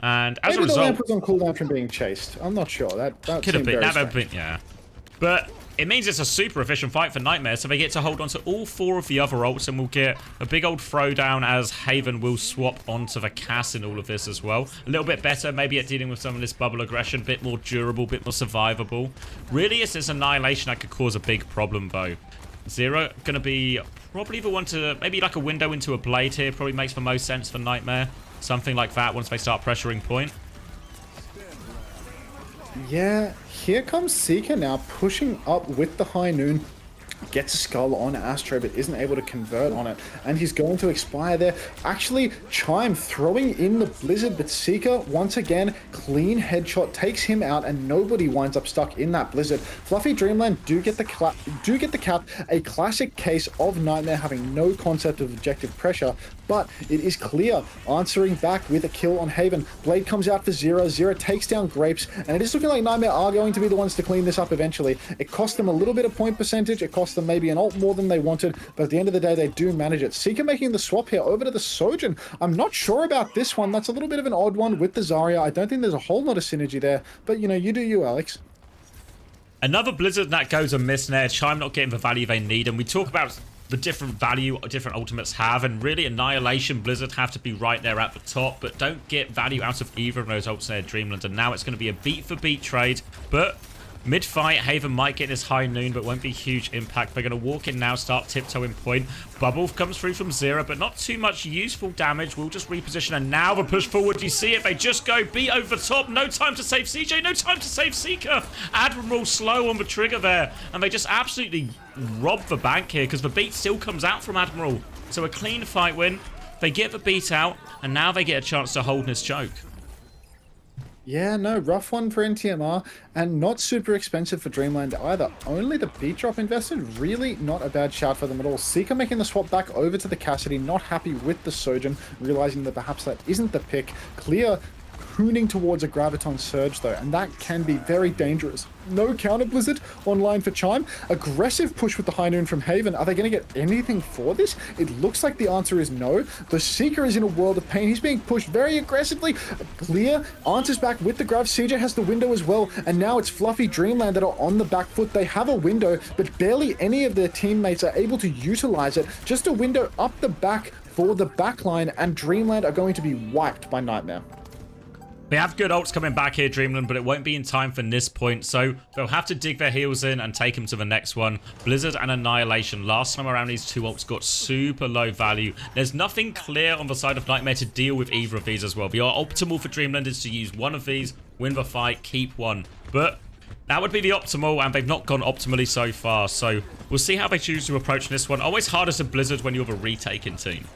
And as Maybe a result, the lamp was on cooldown from being chased. I'm not sure. That could have been. That That been, yeah. But it means it's a super efficient fight for Nightmare, so they get to hold on to all four of the other ults, and we'll get a big old throwdown as Haven will swap onto the Cass in all of this as well. A little bit better, maybe at dealing with some of this bubble aggression, a bit more durable, a bit more survivable. Really, it's this annihilation that could cause a big problem, though. Zero going to be probably the one to, maybe like a window into a blade here, probably makes the most sense for Nightmare. Something like that once they start pressuring point. Yeah, here comes Seeker now, pushing up with the High Noon. Gets a skull on Astro, but isn't able to convert on it. And he's going to expire there. Actually, Chime throwing in the Blizzard, but Seeker, once again, clean headshot, takes him out, and nobody winds up stuck in that Blizzard. Fluffy Dreamland do get the cap, a classic case of Nightmare having no concept of objective pressure, but it is Clear answering back with a kill on Haven. Blade comes out for Zero. Zero takes down Grapes, and it is looking like Nightmare are going to be the ones to clean this up eventually. It cost them a little bit of point percentage. It cost them maybe an ult more than they wanted, but at the end of the day, they do manage it. Seeker making the swap here over to the Sojourn. I'm not sure about this one. That's a little bit of an odd one with the Zarya. I don't think there's a whole lot of synergy there, but you know, you do you, Alex. Another Blizzard that goes amiss there. Chime not getting the value they need, and we talk about the different value different ultimates have, and really Annihilation, Blizzard have to be right there at the top, but don't get value out of either of those ults there, Dreamland. And now it's going to be a beat for beat trade, but Mid-fight, Haven might get this high noon, but won't be huge impact. They're going to walk in now, start tiptoeing point. Bubble comes through from Zero, but not too much useful damage. We'll just reposition, and now the push forward. You see it, they just go beat over the top. No time to save CJ, no time to save Seeker. Admiral slow on the trigger there, and they just absolutely rob the bank here because the beat still comes out from Admiral. So a clean fight win. They get the beat out, and now they get a chance to hold this choke. Yeah, no, rough one for NTMR, and not super expensive for Dreamland either. Only the beat drop invested, really not a bad shout for them at all. Seeker making the swap back over to the Cassidy, not happy with the Sojourn, realizing that perhaps that isn't the pick. Clear hooning towards a Graviton Surge though, and that can be very dangerous. No counter Blizzard online for Chime. Aggressive push with the High Noon from Haven. Are they going to get anything for this? It looks like the answer is no. The Seeker is in a world of pain. He's being pushed very aggressively. Clear answers back with the Grav. CJ has the window as well, and now it's Fluffy Dreamland that are on the back foot. They have a window, but barely any of their teammates are able to utilize it. Just a window up the back for the backline, and Dreamland are going to be wiped by Nightmare. They have good ults coming back here, Dreamland, but it won't be in time for this point, so they'll have to dig their heels in and take them to the next one. Blizzard and Annihilation. Last time around, these two ults got super low value. There's nothing clear on the side of Nightmare to deal with either of these as well. The optimal for Dreamland is to use one of these, win the fight, keep one. But that would be the optimal, and they've not gone optimally so far, so we'll see how they choose to approach this one. Always hardest to Blizzard when you're the retaking team.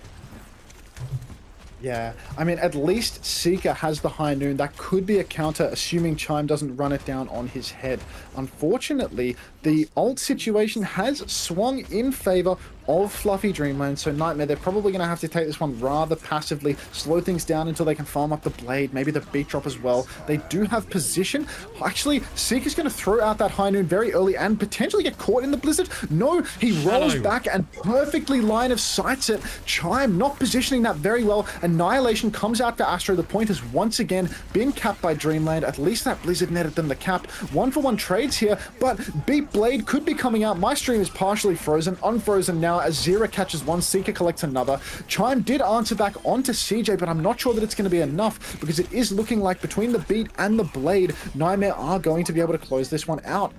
Yeah, I mean, at least Seeker has the High Noon. That could be a counter, assuming Chime doesn't run it down on his head. Unfortunately, the ult situation has swung in favor of Fluffy Dreamland, so Nightmare, they're probably going to have to take this one rather passively, slow things down until they can farm up the Blade, maybe the beat drop as well. They do have position. Actually, Seeker's going to throw out that High Noon very early and potentially get caught in the Blizzard. No, he rolls back and perfectly line of sights it. Chime not positioning that very well. Annihilation comes out for Astro. The point has once again been capped by Dreamland. At least that Blizzard netted them the cap. 1-for-1 trades here, but Beat Blade could be coming out. My stream is partially frozen, unfrozen now as Zera catches one, Seeker collects another. Chime did answer back onto CJ, but I'm not sure that it's going to be enough because it is looking like between the Beat and the Blade, Nightmare are going to be able to close this one out.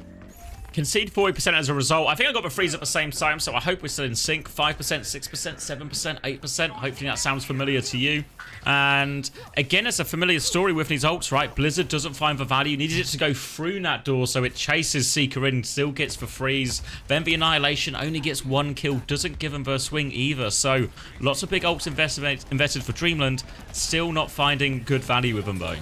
Concede 40% as a result. I think I got the freeze at the same time, so I hope we're still in sync. 5%, 6%, 7%, 8%. Hopefully that sounds familiar to you. And again, it's a familiar story with these ults, right? Blizzard doesn't find the value. Needed it to go through that door, so it chases Seeker in, still gets the freeze. Then the Annihilation only gets one kill, doesn't give them the swing either. So lots of big ults invested for Dreamland, still not finding good value with them though.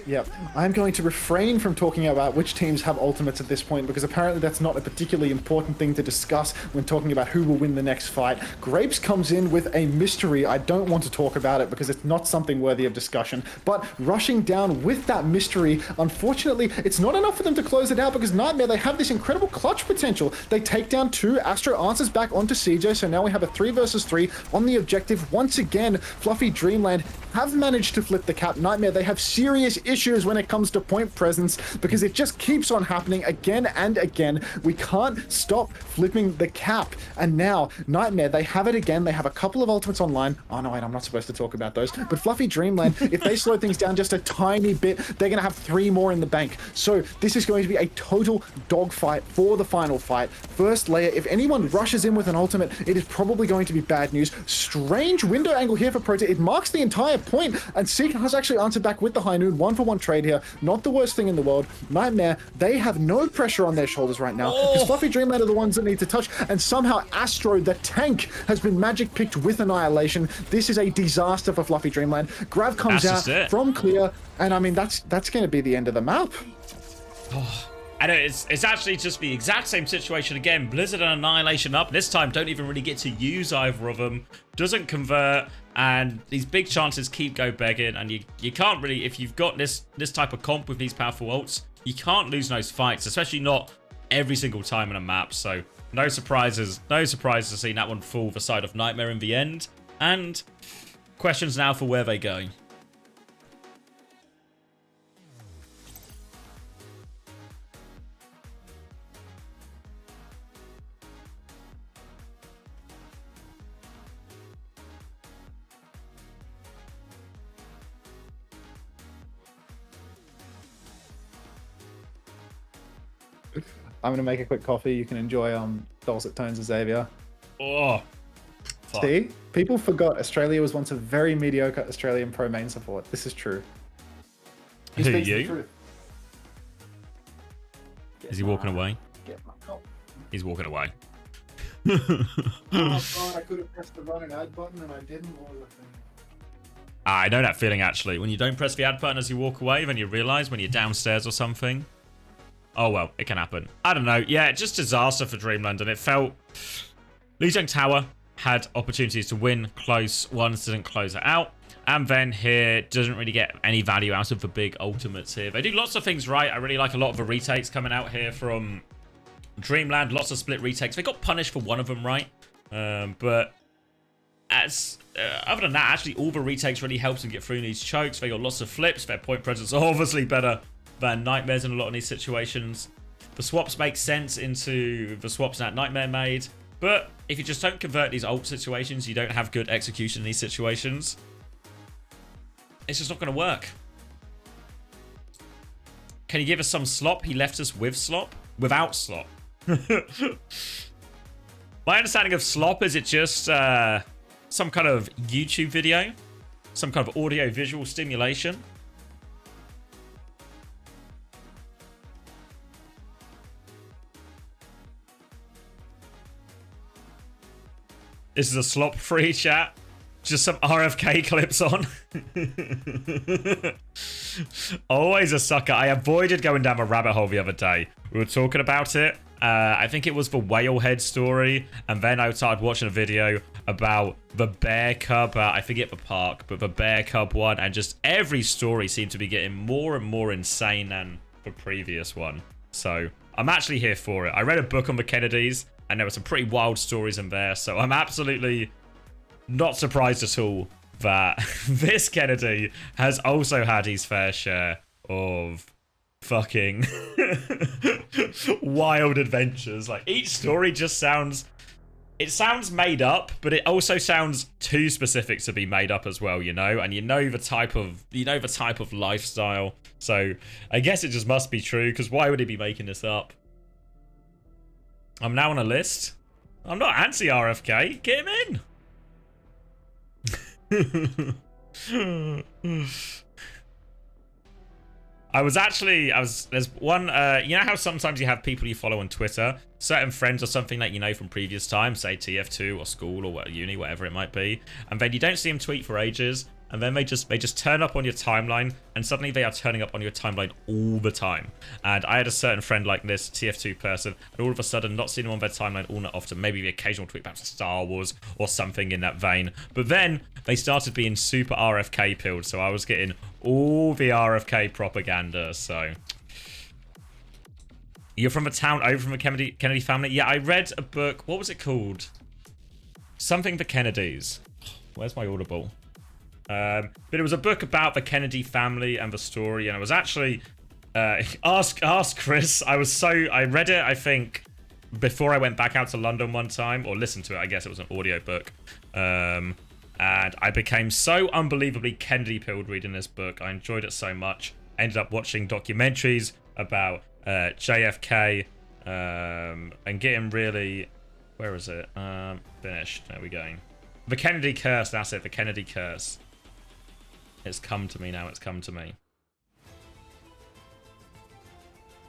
Yep, I'm going to refrain from talking about which teams have ultimates at this point because apparently that's not a particularly important thing to discuss when talking about who will win the next fight. Grapes comes in with a mystery. I don't want to talk about it because it's not something worthy of discussion, but rushing down with that mystery, unfortunately, it's not enough for them to close it out because Nightmare, they have this incredible clutch potential. They take down two, Astro answers back onto CJ, so now we have a 3 versus 3 on the objective. Once again, Fluffy Dreamland have managed to flip the cap. Nightmare, they have serious issues when it comes to point presence because it just keeps on happening again and again. We can't stop flipping the cap. And now, Nightmare, they have it again. They have a couple of ultimates online. Oh no, wait, I'm not supposed to talk about those. But Fluffy Dreamland, if they slow things down just a tiny bit, they're going to have 3 more in the bank. So this is going to be a total dogfight for the final fight. First layer, if anyone rushes in with an ultimate, it is probably going to be bad news. Strange window angle here for Prote. It marks the entire point, and Seeker has actually answered back with the High Noon. 1-for-1 trade here. Not the worst thing in the world. Nightmare, they have no pressure on their shoulders right now because Fluffy Dreamland are the ones that need to touch, and somehow Astro, the tank, has been magic picked with Annihilation. This is a disaster for Fluffy Dreamland. Grav comes out from clear, and I mean, that's going to be the end of the map. And it's actually just the exact same situation again. Blizzard and Annihilation up. This time, don't even really get to use either of them. Doesn't convert, and these big chances keep go begging. And you can't really, if you've got this type of comp with these powerful ults, you can't lose those fights, especially not every single time in a map. So no surprises. No surprises seeing that one fall the side of Nightmare in the end. And questions now for where they go. I'm gonna make a quick coffee. You can enjoy dulcet tones of Xavier. Oh. Fuck. See, people forgot Australia was once a very mediocre Australian pro main support. This is true. He Who, speaks the you? truth. Is he walking away? Get my cup. He's walking away. Oh god, I could have pressed the run and add button and I didn't. What was I thinking? I know that feeling actually. When you don't press the add button as you walk away, then you realise when you're downstairs or something. Oh well, it can happen. I don't know. Yeah, just disaster for Dreamland, and it felt... Lijiang Tower had opportunities to win close ones, didn't close it out. And then here doesn't really get any value out of the big ultimates here. They do lots of things right. I really like a lot of the retakes coming out here from Dreamland. Lots of split retakes. They got punished for one of them, right? But as other than that, actually all the retakes really helps them get through these chokes. They got lots of flips. Their point presence are obviously better than Nightmares in a lot of these situations. The swaps make sense into the swaps that Nightmare made. But if you just don't convert these ult situations, you don't have good execution in these situations, it's just not going to work. Can you give us some slop? He left us with slop? Without slop. My understanding of slop is it just some kind of YouTube video? Some kind of audio-visual stimulation? This is a slop-free chat. Just some RFK clips on. Always a sucker. I avoided going down a rabbit hole the other day. We were talking about it. I think it was the whale head story. And then I started watching a video about the bear cub. I forget the park, but the bear cub one. And just every story seemed to be getting more and more insane than the previous one. So I'm actually here for it. I read a book on the Kennedys, and there were some pretty wild stories in there. So I'm absolutely not surprised at all that this Kennedy has also had his fair share of fucking wild adventures. Like, each story just sounds... It sounds made up, but it also sounds too specific to be made up as well, you know? And you know the type of lifestyle. So I guess it just must be true, because why would he be making this up? I'm now on a list. I'm not anti-RFK. Get him in. There's one, you know how sometimes you have people you follow on Twitter, certain friends or something that you know from previous times, say TF2 or school or what, uni, whatever it might be, and then you don't see them tweet for ages, and then they just turn up on your timeline, and suddenly they are turning up on your timeline all the time. And I had a certain friend like this, TF2 person, and all of a sudden not seeing them on their timeline all that often, maybe the occasional tweet about Star Wars or something in that vein. But then they started being super RFK pilled, so I was getting all the RFK propaganda. So you're from a town over from a Kennedy family? Yeah, I read a book. What was it called? Something the Kennedys. Where's my Audible? But it was a book about the Kennedy family and the story, and I was actually ask Chris. I read it, I think, before I went back out to London one time, or listened to it. I guess it was an audio book. And I became so unbelievably Kennedy pilled reading this book. I enjoyed it so much. I ended up watching documentaries about JFK and getting really... Where is it? Finished. There we go. The Kennedy curse. That's it. The Kennedy curse. It's come to me now. It's come to me.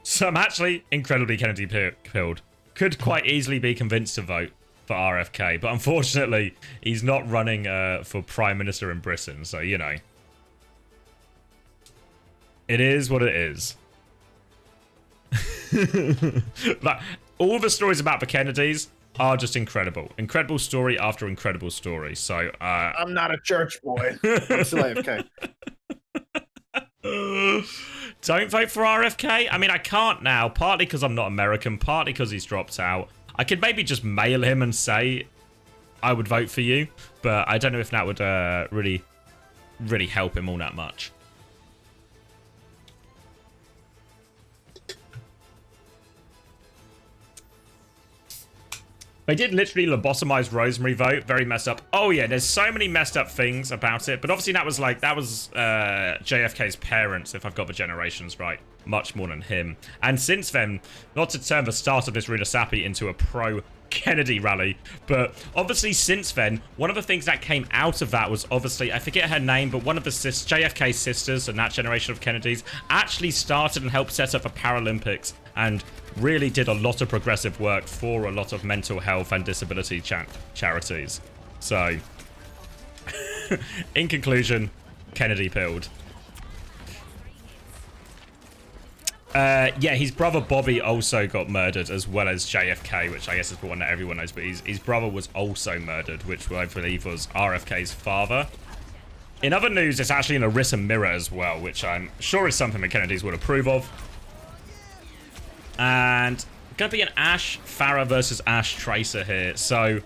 So I'm actually incredibly Kennedy pilled. Could quite easily be convinced to vote for RFK, but unfortunately, he's not running for Prime Minister in Britain, so, you know. It is what it is. But all the stories about the Kennedys are just incredible. Incredible story after incredible story. So, I'm not a church boy. I'm still AFK. Don't vote for RFK? I mean, I can't now, partly because I'm not American, partly because he's dropped out. I could maybe just mail him and say I would vote for you, but I don't know if that would really help him all that much. They did literally lobotomize Rosemary vote. Very messed up. Oh yeah, there's so many messed up things about it. But obviously that was JFK's parents, if I've got the generations right. Much more than him. And since then, not to turn the start of this Runa Sappi into a pro-Kennedy rally, but obviously since then, one of the things that came out of that was obviously, I forget her name, but one of the JFK's sisters and that generation of Kennedys actually started and helped set up the Paralympics and really did a lot of progressive work for a lot of mental health and disability charities. So, in conclusion, Kennedy pilled. Yeah, his brother Bobby also got murdered, as well as JFK, which I guess is the one that everyone knows, but his brother was also murdered, which I believe was RFK's father. In other news, it's actually an Orisa mirror as well, which I'm sure is something the Kennedys would approve of. And gonna be an Ashe Pharah versus Ashe Tracer here. So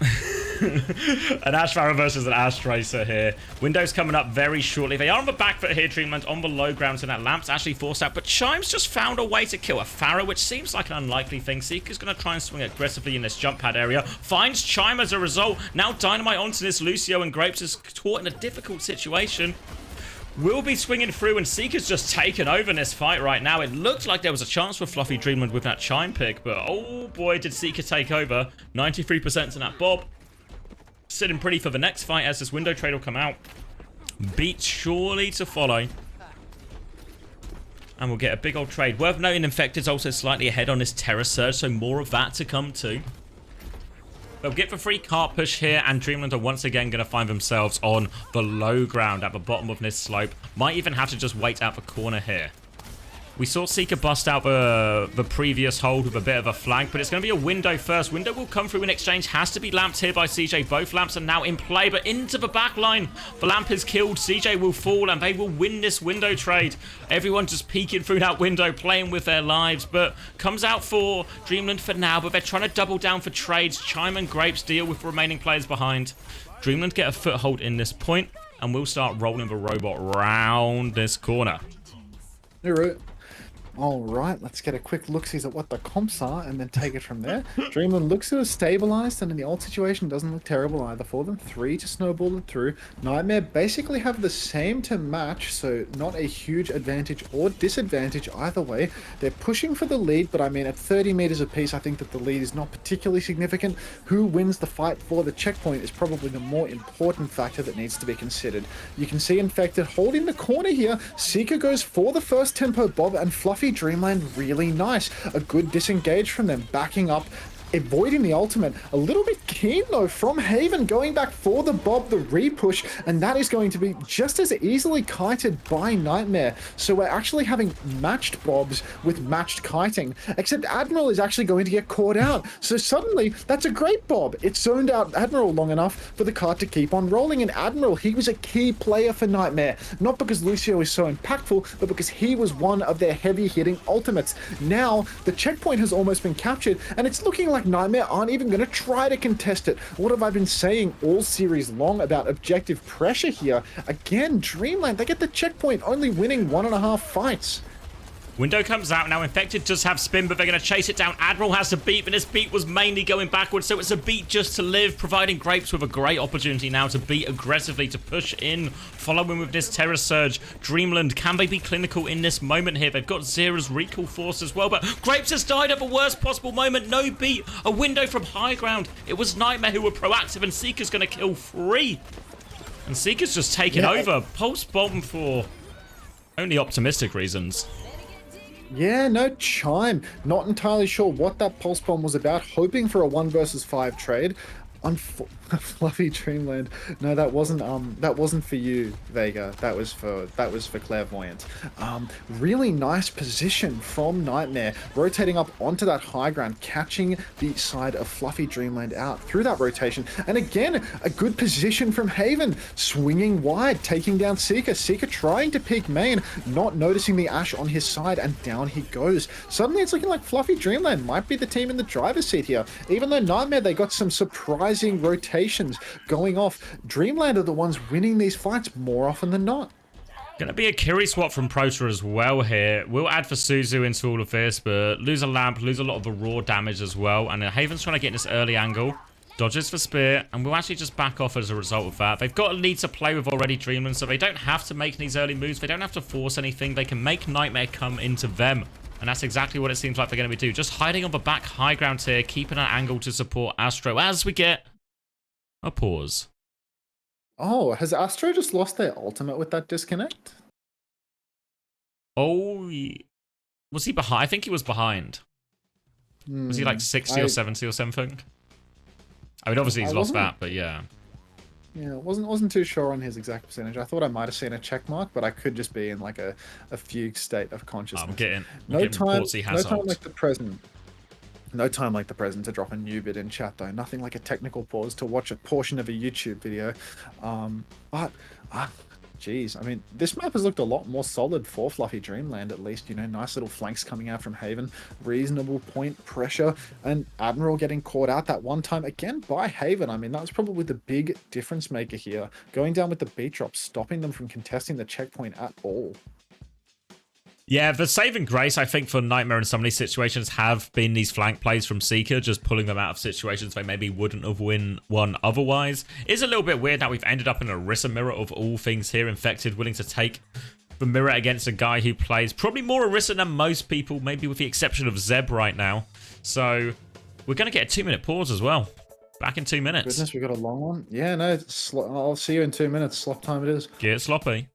an Ashe Pharah versus an Ashe Tracer here. Windows coming up very shortly. They are on the back foot here, Dreamland, on the low ground, and that Lamp's actually forced out. But Chime's just found a way to kill a Pharah, which seems like an unlikely thing. Seeker's going to try and swing aggressively in this jump pad area. Finds Chime as a result. Now Dynamite onto this Lucio, and Grapes is caught in a difficult situation. Will be swinging through, and Seeker's just taken over in this fight right now. It looked like there was a chance for Fluffy Dreamland with that Chime pick, but oh boy, did Seeker take over. 93% to that Bob. Sitting pretty for the next fight as this window trade will come out. Beat surely to follow. And we'll get a big old trade. Worth noting, Infected's also slightly ahead on this Terror Surge, so more of that to come too. They'll get the free cart push here, and Dreamland are once again going to find themselves on the low ground at the bottom of this slope. Might even have to just wait out the corner here. We saw Seeker bust out the previous hold with a bit of a flank, but it's going to be a window first. Window will come through in exchange. Has to be lamped here by CJ. Both lamps are now in play, but into the back line. The lamp is killed. CJ will fall, and they will win this window trade. Everyone just peeking through that window, playing with their lives, but comes out for Dreamland for now, but they're trying to double down for trades. Chime and Grapes deal with remaining players behind. Dreamland get a foothold in this point, and we'll start rolling the robot round this corner. All right. All right, let's get a quick look-see at what the comps are and then take it from there. Dreamland looks to have stabilized, and in the old situation doesn't look terrible either for them. 3 to snowball it through. Nightmare basically have the same to match, so not a huge advantage or disadvantage either way. They're pushing for the lead, but I mean, at 30 meters apiece, I think that the lead is not particularly significant. Who wins the fight for the checkpoint is probably the more important factor that needs to be considered. You can see Infected holding the corner here. Seeker goes for the first tempo Bob, and Fluffy Dreamland really nice. A good disengage from them, backing up, avoiding the ultimate. A little bit keen though from Haven, going back for the Bob, the re-push, and that is going to be just as easily kited by Nightmare. So we're actually having matched Bobs with matched kiting, except Admiral is actually going to get caught out. So suddenly, that's a great Bob. It zoned out Admiral long enough for the card to keep on rolling, and Admiral, he was a key player for Nightmare. Not because Lucio is so impactful, but because he was one of their heavy-hitting ultimates. Now, the checkpoint has almost been captured, and it's looking like Nightmare aren't even going to try to contest it. What have I been saying all series long about objective pressure here? Again, Dreamland, they get the checkpoint, only winning 1.5 fights. Window comes out now. Infected does have spin, but they're going to chase it down. Admiral has a beat, but this beat was mainly going backwards, so it's a beat just to live, providing Grapes with a great opportunity now to beat aggressively, to push in, following with this Terror Surge. Dreamland, can they be clinical in this moment here? They've got Zera's recall force as well, but Grapes has died at the worst possible moment. No beat, a window from high ground. It was Nightmare who were proactive, and Seeker's going to kill 3. And Seeker's just taken over. Pulse bomb for only optimistic reasons. Yeah, no, Chime. Not entirely sure what that pulse bomb was about. Hoping for a 1 versus 5 trade. Fluffy Dreamland. No, that wasn't for you, Vega. That was for Clairvoyant. Really nice position from Nightmare, rotating up onto that high ground, catching the side of Fluffy Dreamland out through that rotation. And again, a good position from Haven, swinging wide, taking down Seeker. Seeker trying to peek main, not noticing the Ashe on his side, and down he goes. Suddenly it's looking like Fluffy Dreamland might be the team in the driver's seat here. Even though Nightmare, they got some surprising rotations going off. Dreamland are the ones winning these fights more often than not. Gonna be a Kiri swap from Prota as well here. We'll add for Suzu into all of this, but lose a lamp, lose a lot of the raw damage as well. And Haven's trying to get in this early angle. Dodges for Spear, and we'll actually just back off as a result of that. They've got a lead to play with already, Dreamland, so they don't have to make these early moves. They don't have to force anything. They can make Nightmare come into them. And that's exactly what it seems like they're going to be doing. Just hiding on the back high ground here, keeping an angle to support Astro as we get a pause. Oh, has Astro just lost their ultimate with that disconnect? Oh, was he behind? I think he was behind. Was he like 60 or 70 or something? I mean, obviously he's lost that, but yeah. Yeah, wasn't too sure on his exact percentage. I thought I might have seen a check mark, but I could just be in like a fugue state of consciousness. I'm getting no time Hazard. like the present. No time like the present to drop a new bit in chat though. Nothing like a technical pause to watch a portion of a YouTube video. Geez, I mean, this map has looked a lot more solid for Fluffy Dreamland, at least. You know, nice little flanks coming out from Haven, reasonable point pressure, and Admiral getting caught out that one time again by Haven. I mean, that was probably the big difference maker here. Going down with the beat drop, stopping them from contesting the checkpoint at all. Yeah, the saving grace, I think, for Nightmare in some of these situations have been these flank plays from Seeker, just pulling them out of situations they maybe wouldn't have won otherwise. It's a little bit weird that we've ended up in a Orisa mirror of all things here. Infected, willing to take the mirror against a guy who plays probably more Orisa than most people, maybe with the exception of Zeb right now. So we're going to get a 2-minute pause as well. Back in 2 minutes. Goodness, we got a long one. Yeah, no, I'll see you in 2 minutes. Slop time it is. Get sloppy.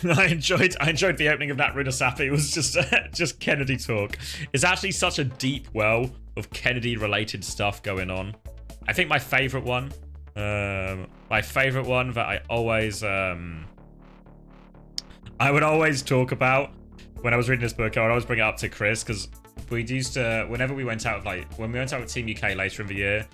I enjoyed the opening of that Rudasapi. It was just Kennedy talk. It's actually such a deep well of Kennedy related stuff going on. I think my favorite one that I always I would always talk about when I was reading this book. I would always bring it up to Chris because we used to, whenever we went out, like when we went out with Team UK later in the year,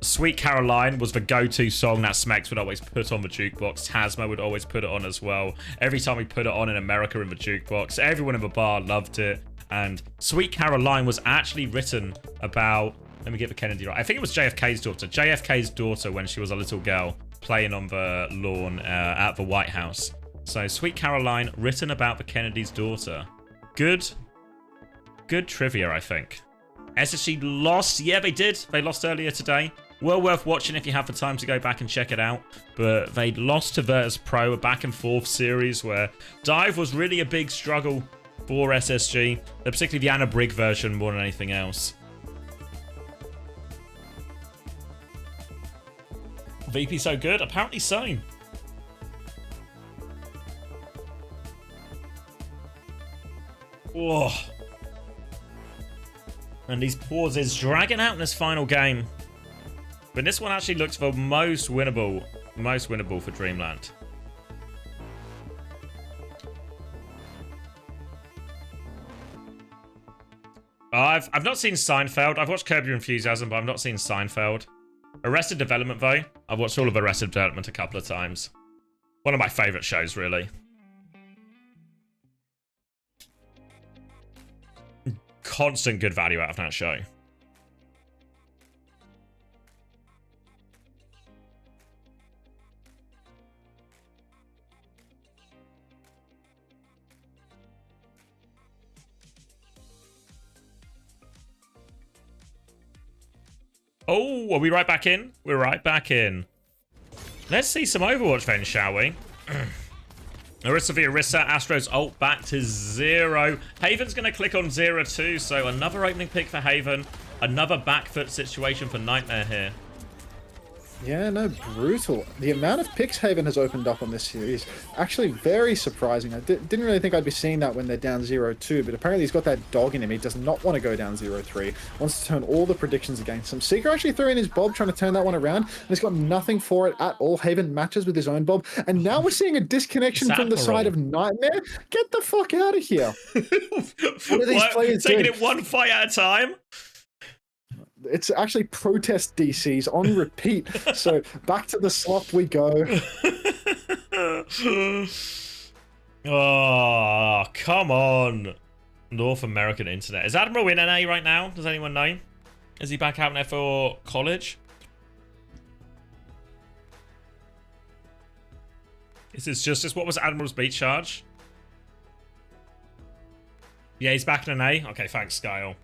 Sweet Caroline was the go-to song that Smex would always put on the jukebox. Tasma would always put it on as well. Every time we put it on in America in the jukebox, everyone in the bar loved it. And Sweet Caroline was actually written about, let me get the Kennedy right, I think it was JFK's daughter. JFK's daughter when she was a little girl playing on the lawn at the White House. So Sweet Caroline, written about the Kennedy's daughter. Good trivia, I think. SSG lost. Yeah, they did. They lost earlier today. Well worth watching if you have the time to go back and check it out. But they lost to Virtus Pro, a back and forth series where dive was really a big struggle for SSG. Particularly the Anna Brigg version more than anything else. VP so good? Apparently so. Whoa. And these pauses dragging out in this final game. But this one actually looks the most winnable for Dreamland. I've not seen Seinfeld. I've watched Curb Your Enthusiasm, but I've not seen Seinfeld. Arrested Development, though. I've watched all of Arrested Development a couple of times. One of my favourite shows, really. Constant good value out of that show. Oh, are we right back in? We're right back in. Let's see some Overwatch then, shall we? Orisa v Orisa, Astro's ult back to 0. Haven's going to click on 0 too, so another opening pick for Haven. Another back foot situation for Nightmare here. Yeah, no, brutal. The amount of picks Haven has opened up on this series, actually very surprising. I didn't really think I'd be seeing that when they're down 0-2, but apparently he's got that dog in him. He does not want to go down 0-3. Wants to turn all the predictions against him. Seeker actually threw in his Bob, trying to turn that one around, and he's got nothing for it at all. Haven matches with his own Bob, and now we're seeing a disconnection from the side of Nightmare. Get the fuck out of here. What are these players taking doing? It one fight at a time? It's actually protest DCs on repeat. So back to the slop we go. Oh, come on. North American internet. Is Admiral in NA right now? Does anyone know? Is he back out there for college? Is this justice? What was Admiral's beat charge? Yeah, he's back in an A. Okay, thanks, Skyle.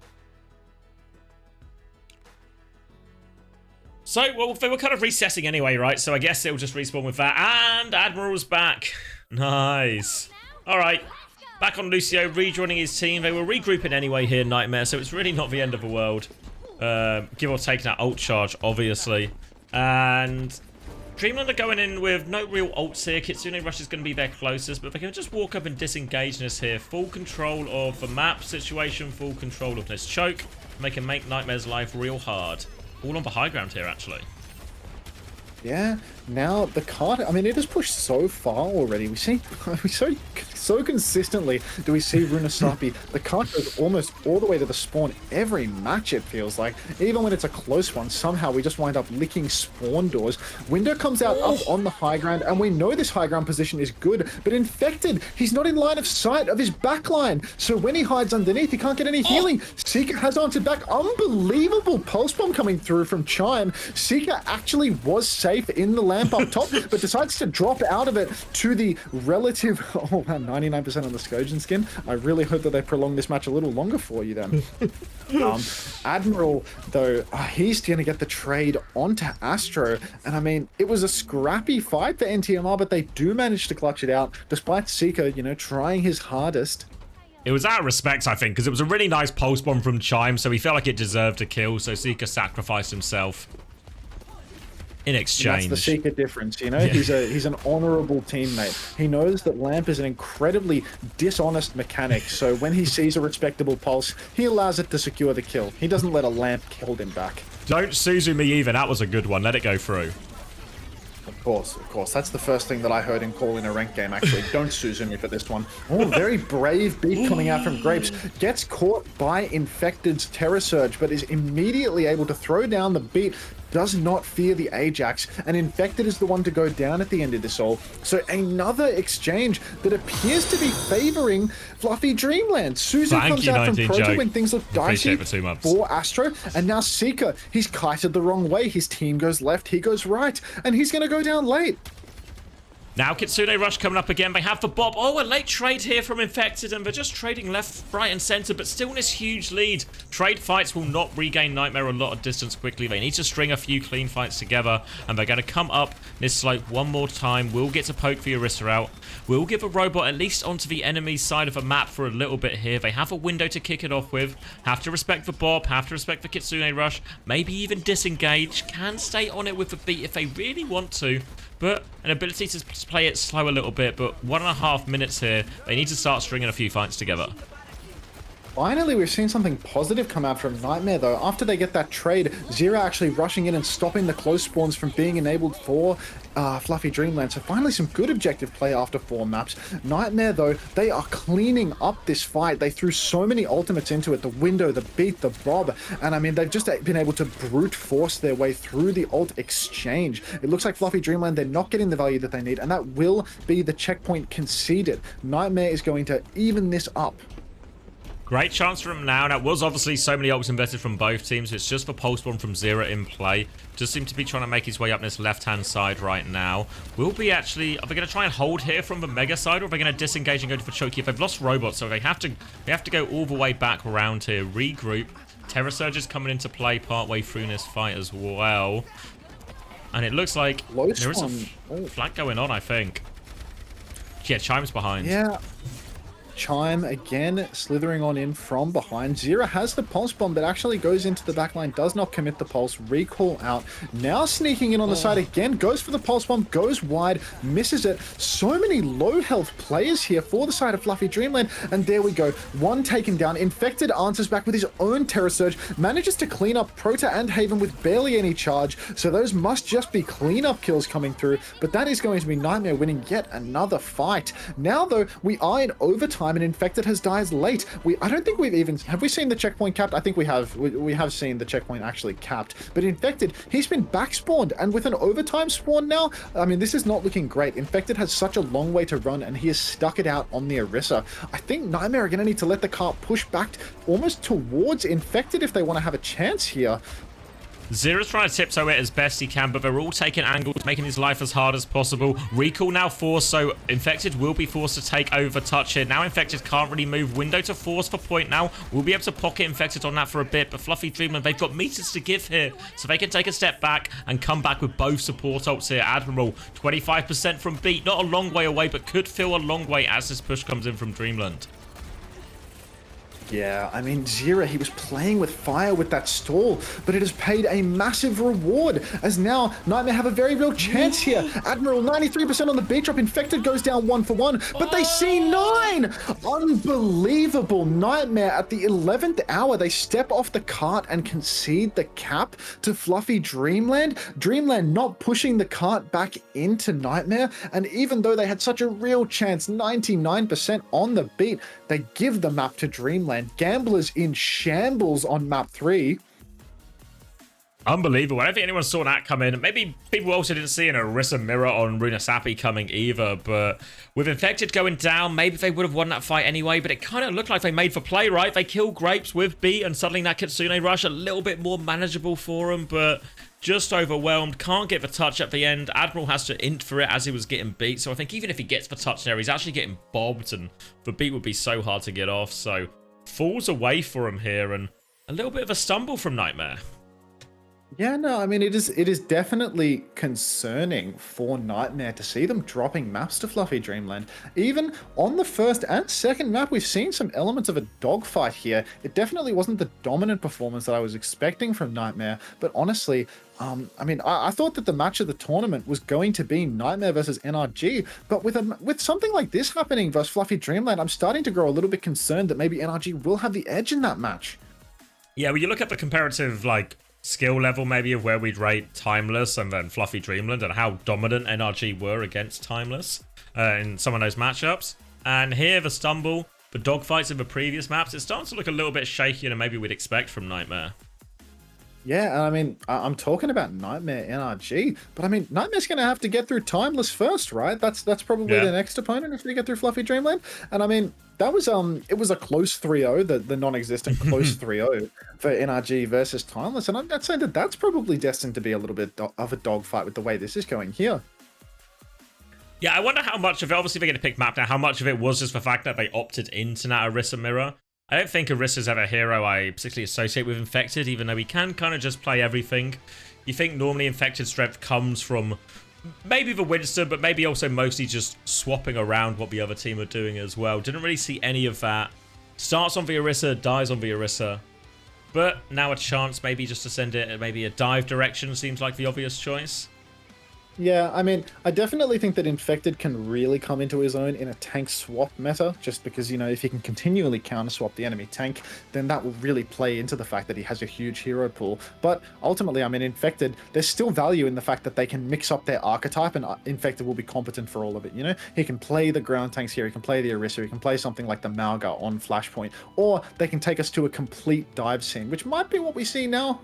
So, well, they were kind of resetting anyway, right? So I guess it'll just respawn with that. And Admiral's back. Nice. All right. Back on Lucio, rejoining his team. They were regrouping anyway here, Nightmare, so it's really not the end of the world. Give or take that ult charge, obviously. And Dreamland are going in with no real ults here. Kitsune Rush is going to be their closest, but they can just walk up and disengage this here. Full control of the map situation, full control of this choke. And they can make Nightmare's life real hard. All on the high ground here, actually. Yeah, now the card, I mean, it has pushed so far already. We so consistently do we see Runasapi. The card goes almost all the way to the spawn every match, it feels like. Even when it's a close one, somehow we just wind up licking spawn doors. Window comes out up on the high ground, and we know this high ground position is good, but Infected, he's not in line of sight of his backline. So when he hides underneath, he can't get any healing. Seeker has answered back. Unbelievable pulse bomb coming through from Chime. Seeker actually was safe in the lamp up top, but decides to drop out of it to the relative, 99% on the Skojan skin. I really hope that they prolong this match a little longer for you then. Admiral, though, he's going to get the trade onto Astro, and I mean, it was a scrappy fight for NTMR, but they do manage to clutch it out, despite Seeker, you know, trying his hardest. It was out of respect, I think, because it was a really nice pulse bomb from Chime, so he felt like it deserved a kill, so Seeker sacrificed himself in exchange. That's the Seeker difference, you know? Yeah. He's an honorable teammate. He knows that Lamp is an incredibly dishonest mechanic, so when he sees a respectable pulse, he allows it to secure the kill. He doesn't let a Lamp hold him back. Don't Suzu me either. That was a good one. Let it go through. Of course. That's the first thing that I heard in call in a ranked game, actually. Don't Suzu me for this one. Oh, very brave beat coming out from Grapes. Gets caught by Infected's Terror Surge, but is immediately able to throw down the beat. Does not fear the Ajax, and Infected is the one to go down at the end of this all. So another exchange that appears to be favoring Fluffy Dreamland. Suzu comes out from Proto when things look dicey for Astro, and now Seeker, he's kited the wrong way. His team goes left, he goes right, and he's going to go down late. Now Kitsune Rush coming up again. They have the Bob. Oh, a late trade here from Infected, and they're just trading left, right, and center, but still in this huge lead. Trade fights will not regain Nightmare a lot of distance quickly. They need to string a few clean fights together, and they're going to come up this slope one more time. We'll get to poke the Orisa out. We'll give a robot at least onto the enemy side of the map for a little bit here. They have a window to kick it off with. Have to respect the Bob, have to respect the Kitsune Rush, maybe even disengage. Can stay on it with the beat if they really want to. But an ability to play it slow a little bit, but 1.5 minutes here. They need to start stringing a few fights together. Finally, we've seen something positive come out from Nightmare, though. After they get that trade, Zero actually rushing in and stopping the close spawns from being enabled for Fluffy Dreamland. So finally, some good objective play after 4 maps. Nightmare, though, they are cleaning up this fight. They threw so many ultimates into it. The window, the beat, the bob. And I mean, they've just been able to brute force their way through the ult exchange. It looks like Fluffy Dreamland, they're not getting the value that they need. And that will be the checkpoint conceded. Nightmare is going to even this up. Great chance for him now. Now, it was obviously so many ults invested from both teams. It's just the pulse bomb from Zero in play. Just seem to be trying to make his way up this left-hand side right now. Are they going to try and hold here from the Mega side, or are they going to disengage and go for Choky? They've lost robots, so they have to go all the way back around here, regroup. Terror Surge is coming into play partway through this fight as well. And it looks like there is a flank going on, I think. Yeah, Chime's behind. Yeah. Chime again slithering on in from behind. Zero has the pulse bomb that actually goes into the backline, does not commit the pulse, recall out. Now sneaking in on the side again, goes for the pulse bomb, goes wide, misses it. So many low health players here for the side of Fluffy Dreamland, and there we go. One taken down. Infected answers back with his own Terror Surge, manages to clean up Prota and Haven with barely any charge, so those must just be cleanup kills coming through, but that is going to be Nightmare winning yet another fight. Now though, we are in overtime, and Infected has died late. I don't think we've even... Have we seen the checkpoint capped? I think we have. We have seen the checkpoint actually capped. But Infected, he's been back spawned, and with an overtime spawn now, I mean, this is not looking great. Infected has such a long way to run, and he has stuck it out on the Orisa. I think Nightmare are going to need to let the cart push back almost towards Infected if they want to have a chance here. Zero's trying to tiptoe it as best he can, but they're all taking angles, making his life as hard as possible. Recall now forced, so Infected will be forced to take over touch here. Now Infected can't really move. Window to force for point now. We'll be able to pocket Infected on that for a bit, but Fluffy Dreamland, they've got meters to give here, so they can take a step back and come back with both support ults here. Admiral, 25% from Beat. Not a long way away, but could feel a long way as this push comes in from Dreamland. Yeah, I mean, Zero, he was playing with fire with that stall, but it has paid a massive reward, as now Nightmare have a very real chance here. Admiral, 93% on the beat drop. Infected goes down 1 for 1, but they see 9! Unbelievable. Nightmare at the 11th hour, they step off the cart and concede the cap to Fluffy Dreamland. Dreamland not pushing the cart back into Nightmare, and even though they had such a real chance, 99% on the beat, they give the map to Dreamland. Gamblers in shambles on map 3. Unbelievable. I don't think anyone saw that come in. Maybe people also didn't see an Orisa mirror on Runasapi coming either, but with Infected going down, maybe they would have won that fight anyway, but it kind of looked like they made for play, right? They kill Grapes with B, and suddenly that Kitsune rush a little bit more manageable for them, but just overwhelmed. Can't get the touch at the end. Admiral has to int for it as he was getting beat, so I think even if he gets the touch there, he's actually getting bobbed, and the beat would be so hard to get off, so falls away for him here, and a little bit of a stumble from Nightmare. Yeah, no, I mean, it is definitely concerning for Nightmare to see them dropping maps to Fluffy Dreamland. Even on the first and second map, we've seen some elements of a dogfight here. It definitely wasn't the dominant performance that I was expecting from Nightmare, but honestly, I mean, I thought that the match of the tournament was going to be Nightmare versus NRG, but with something like this happening versus Fluffy Dreamland, I'm starting to grow a little bit concerned that maybe NRG will have the edge in that match. Yeah, when you look at the comparative, like, skill level maybe of where we'd rate Timeless and then Fluffy Dreamland and how dominant NRG were against Timeless in some of those matchups. And here, the stumble, the dogfights in the previous maps, it's starting to look a little bit shakier than maybe we'd expect from Nightmare. Yeah, I mean, I'm talking about Nightmare NRG, but I mean, Nightmare's going to have to get through Timeless first, right? That's probably the next opponent if they get through Fluffy Dreamland. And I mean, that was it was a close 3-0, the non-existent close 3-0 for NRG versus Timeless, and I'd say that that's probably destined to be a little bit of a dogfight with the way this is going here. Yeah, I wonder how much of it, obviously they're going to pick map now, how much of it was just the fact that they opted into that Orisa mirror. I don't think Orisa's ever a hero I particularly associate with Infected, even though we can kind of just play everything. You think normally Infected strength comes from maybe the Winston, but maybe also mostly just swapping around what the other team are doing as well. Didn't really see any of that. Starts on the Orisa, dies on the Orisa. But now a chance maybe just to send it maybe a dive direction seems like the obvious choice. Yeah, I mean, I definitely think that Infected can really come into his own in a tank swap meta, just because, you know, if he can continually counter swap the enemy tank, then that will really play into the fact that he has a huge hero pool. But ultimately, I mean, Infected, there's still value in the fact that they can mix up their archetype, and Infected will be competent for all of it, you know? He can play the ground tanks here, he can play the Orisa, he can play something like the Malga on Flashpoint, or they can take us to a complete dive scene, which might be what we see now.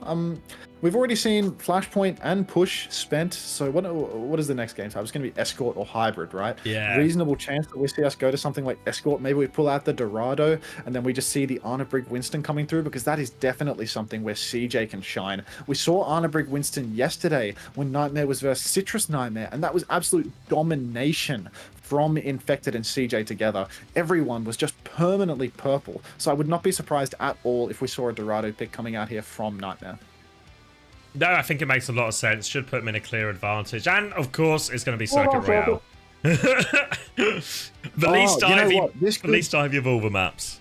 We've already seen Flashpoint and Push spent, so what is the next game type? It's going to be Escort or Hybrid, right? Yeah. Reasonable chance that we see us go to something like Escort. Maybe we pull out the Dorado, and then we just see the Arnabrig Winston coming through, because that is definitely something where CJ can shine. We saw Arnabrig Winston yesterday when Nightmare was versus Citrus Nightmare, and that was absolute domination from Infected and CJ together. Everyone was just permanently purple, so I would not be surprised at all if we saw a Dorado pick coming out here from Nightmare. No, I think it makes a lot of sense. Should put him in a clear advantage. And, of course, it's going to be Circuit Royale. the least divey of all the maps.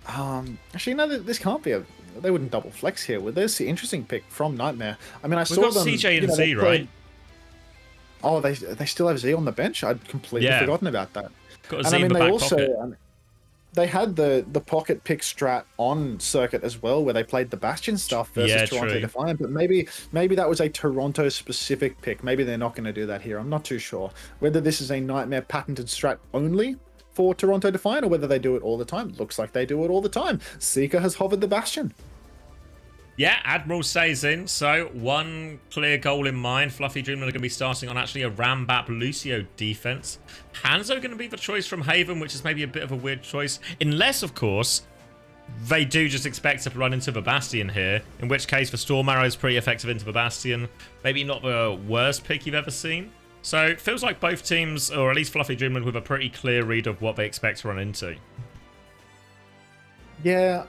Actually, no, this can't be they wouldn't double flex here. Well, there's the interesting pick from Nightmare. I mean, I saw them... CJ and Z, right? Oh, they still have Z on the bench? I'd completely forgotten about that. Got a Z in the back pocket. They had the pocket pick strat on Circuit as well, where they played the Bastion stuff versus Toronto Defiant, but maybe that was a Toronto specific pick. Maybe they're not going to do that here. I'm not too sure whether this is a Nightmare patented strat only for Toronto Defiant or whether they do it all the time. Looks like they do it all the time. Seeker has hovered the Bastion. Yeah, Admiral stays in, so one clear goal in mind. Fluffy Dreamland are going to be starting on actually a Rambap Lucio defense. Hanzo going to be the choice from Haven, which is maybe a bit of a weird choice. Unless, of course, they do just expect to run into the Bastion here, in which case the Storm Arrow is pretty effective into the Bastion. Maybe not the worst pick you've ever seen. So it feels like both teams, or at least Fluffy Dreamland, with a pretty clear read of what they expect to run into. Yeah,